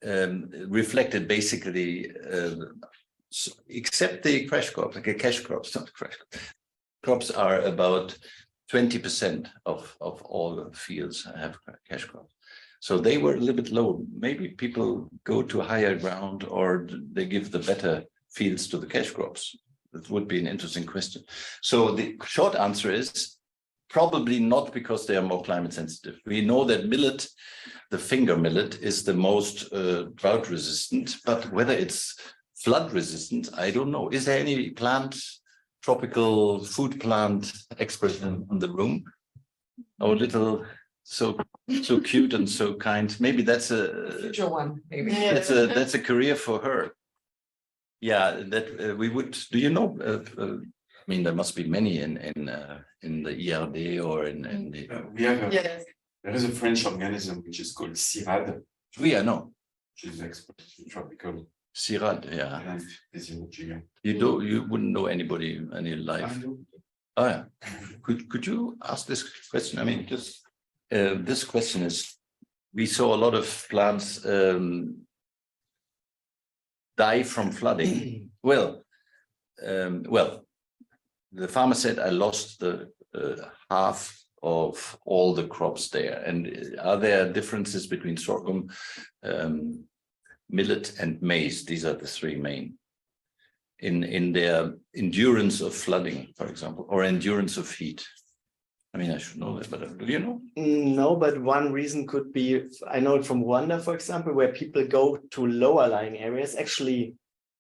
reflected basically, except the cash crops, like cash crops, not crash crops are about 20% of all fields have cash crops. So they were a little bit low. Maybe people go to higher ground, or they give the better fields to the cash crops. That would be an interesting question. So the short answer is probably not, because they are more climate sensitive. We know that millet, the finger millet, is the most drought resistant, but whether it's flood resistant, I don't know. Is there any tropical food plant expert in the room? Oh, little, so cute and so kind. Maybe that's a Future one, maybe. that's a career for her. Yeah, that we would. Do you know? I mean, there must be many in the ERD or in the. We have Yes. there is a French organism which is called CIRAD, We I know. which is expert in tropical CIRAD, yeah. plant physiology. You wouldn't know anybody, any life. Oh yeah. Could you ask this question? I mean, just this question is, we saw a lot of plants die from flooding. Well, the farmer said, I lost the half of all the crops there. And are there differences between sorghum, millet and maize? These are the three main in their endurance of flooding, for example, or endurance of heat. I mean, I should know that, but do you know? No, but one reason could be, I know it from Rwanda, for example, where people go to lower lying areas, actually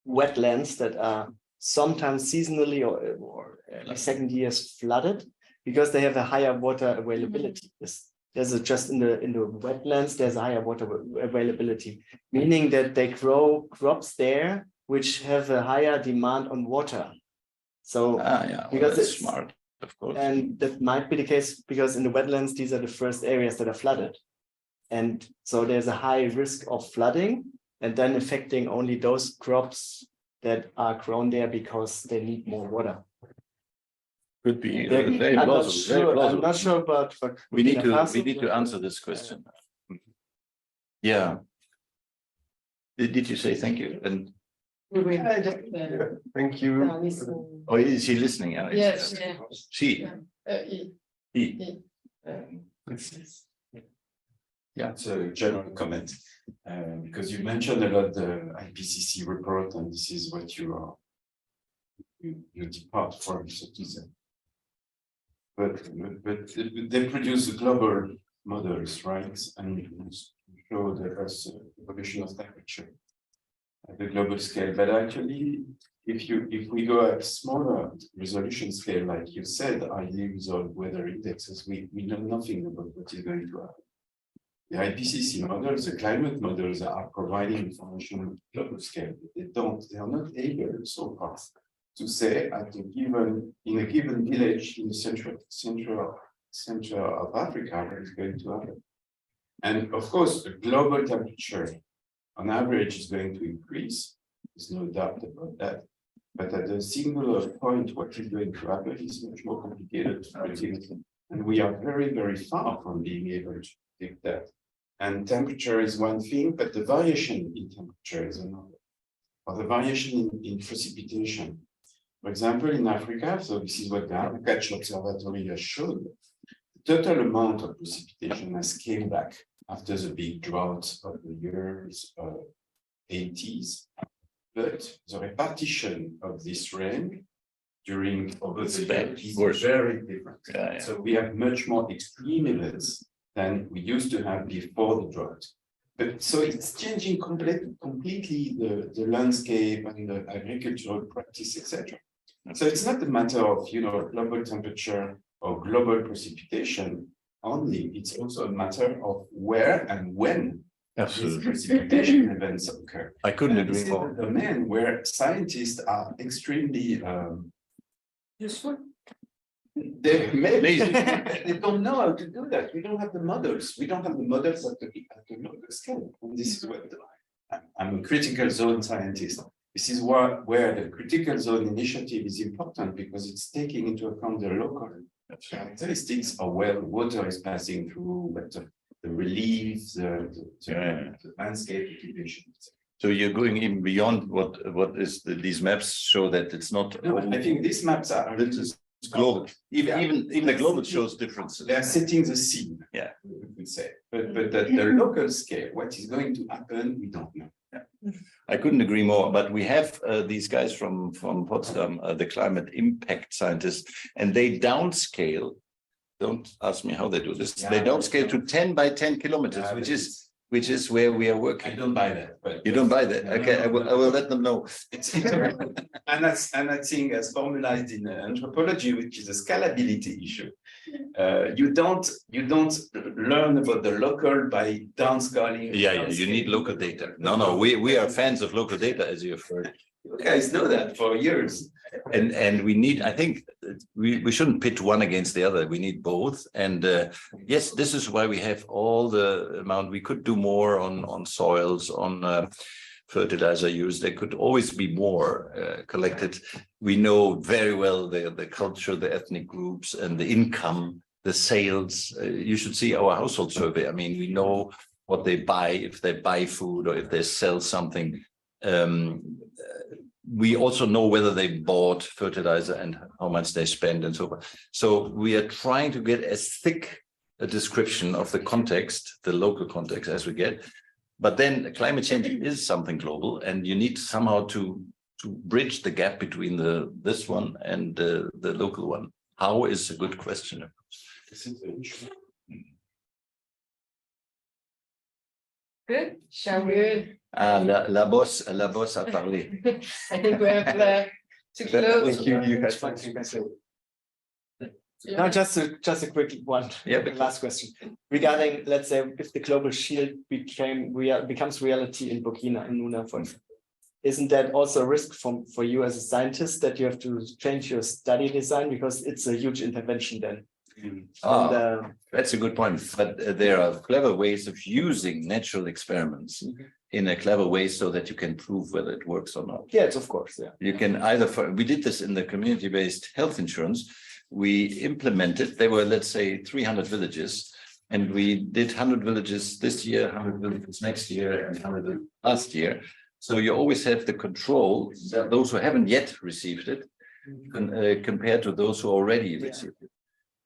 wetlands that are sometimes seasonally or every second years flooded, because they have a higher water availability. There's just in the wetlands, there's a higher water availability, meaning that they grow crops there which have a higher demand on water. So yeah, because it's smart, of course. And that might be the case because in the wetlands, these are the first areas that are flooded. And so there's a high risk of flooding, and then affecting only those crops that are grown there because they need more water. Could be very plausible. I'm not sure, but we need to answer this question. Yeah. Did you say thank you? And Thank you. oh, is he listening? Yes. She. He. Yeah, it's a general comment, because you mentioned a lot the IPCC report, and this is what you depart from, so to say. But they produce global models, right? And show the evolution of temperature at the global scale. But actually, if we go at smaller resolution scale, like you said, IDs or weather indexes, we know nothing about what is going to happen. The IPCC models, the climate models, are providing information on global scale. They are not able so far to say in a given village in the center of Africa what is going to happen. And of course, the global temperature on average is going to increase. There's no doubt about that. But at a singular point, what is going to happen is much more complicated to predict. And we are very, very far from being able to predict that. And temperature is one thing, but the variation in temperature is another. Or the variation in precipitation. For example, in Africa, so this is what the Agriculture Observatory has shown, the total amount of precipitation has came back after the big drought of the years 80s. But the repartition of this rain during over the years is very different. Yeah, yeah. So we have much more extreme events than we used to have before the drought. But so it's changing completely the landscape and the agricultural practice, etc. So it's not a matter of, you know, global temperature or global precipitation only. It's also a matter of where and when these precipitation events occur. I couldn't This agree is more. the domain where scientists are extremely useful. They don't know how to do that. We don't have the models. We don't have the models at the local scale. And this is what I'm a critical zone scientist. This is where the critical zone initiative is important, because it's taking into account the local characteristics of where the water is passing through, but the relief, the landscape occupation. So you're going even beyond what is these maps show that it's not. No, I think these maps are global. Even the global shows differences. They are setting the scene. Yeah, we could say, but the local scale, what is going to happen, we don't know. Yeah. I couldn't agree more. But we have these guys from Potsdam, the climate impact scientists, and they downscale. Don't ask me how they do this. Yeah. They downscale to 10 by 10 kilometers, yeah, which is where we are working. I don't buy that. But you don't buy that? Okay, I will let them know. And I think, as formalized in anthropology, which is a scalability issue, you don't learn about the local by downscaling. Yeah, you need local data. No, we are fans of local data, as you have heard. You guys know that for years. And we need, I think we shouldn't pit one against the other. We need both. And yes, this is why we have all the amount. We could do more on soils, on fertilizer use. There could always be more collected. We know very well the culture, the ethnic groups, and the income, the sales. You should see our household survey. I mean, we know what they buy, if they buy food or if they sell something. We also know whether they bought fertilizer and how much they spend and so forth. So we are trying to get as thick a description of the context, the local context, as we get. But then climate change is something global, and you need somehow to bridge the gap between this one and the local one. How is a good question. Good. Shall we? La bosse a parlé. I think we have to close. Thank you. You had fun. No, just a quick one. Yeah, last question regarding, let's say, if the global shield becomes reality in Burkina and Nuna, for instance, isn't that also a risk for you as a scientist, that you have to change your study design, because it's a huge intervention then? That's a good point. But there are clever ways of using natural experiments in a clever way so that you can prove whether it works or not. Yes, of course. Yeah. You can we did this in the community-based health insurance. We implemented, there were, let's say, 300 villages, and we did 100 villages this year, 100 villages next year, and 100 last year. So you always have the control that those who haven't yet received it compared to those who already received it.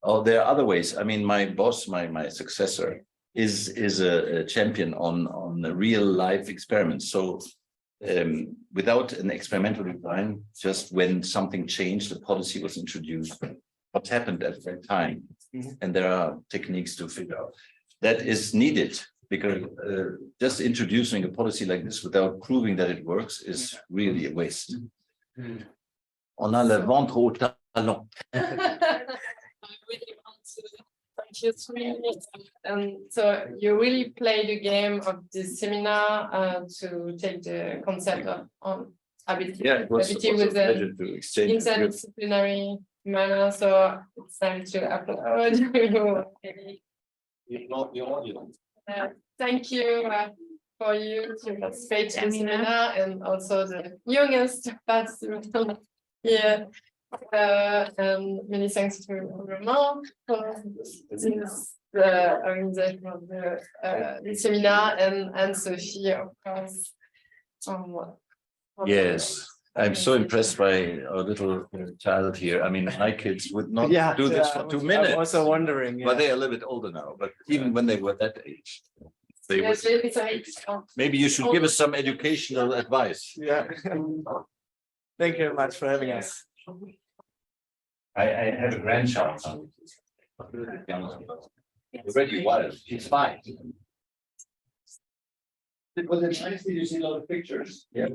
Oh, there are other ways. I mean, my boss, my successor, is a champion on real life experiments. So without an experimental design, just when something changed, the policy was introduced, what happened at that time. And there are techniques to figure out. That is needed, because just introducing a policy like this without proving that it works is really a waste. On a le ventre au talon. So you really play the game of this seminar to take the concept on habitability with an interdisciplinary manner. So it's time to applaud you. Thank you for you to participate in the seminar, and also the youngest participant here. Many thanks to Romain for this organization of the seminar, and Sophie, of course. Yes, I'm so impressed by our little child here. I mean, my kids would not do this for 2 minutes. I'm also wondering. But they are a little bit older now. But even when they were that age, they were, maybe you should give us some educational advice. Yeah. Thank you very much for having us. I have a grandchild. Already wild. She's 5. Was it nice? Did you see a lot of pictures? Yeah.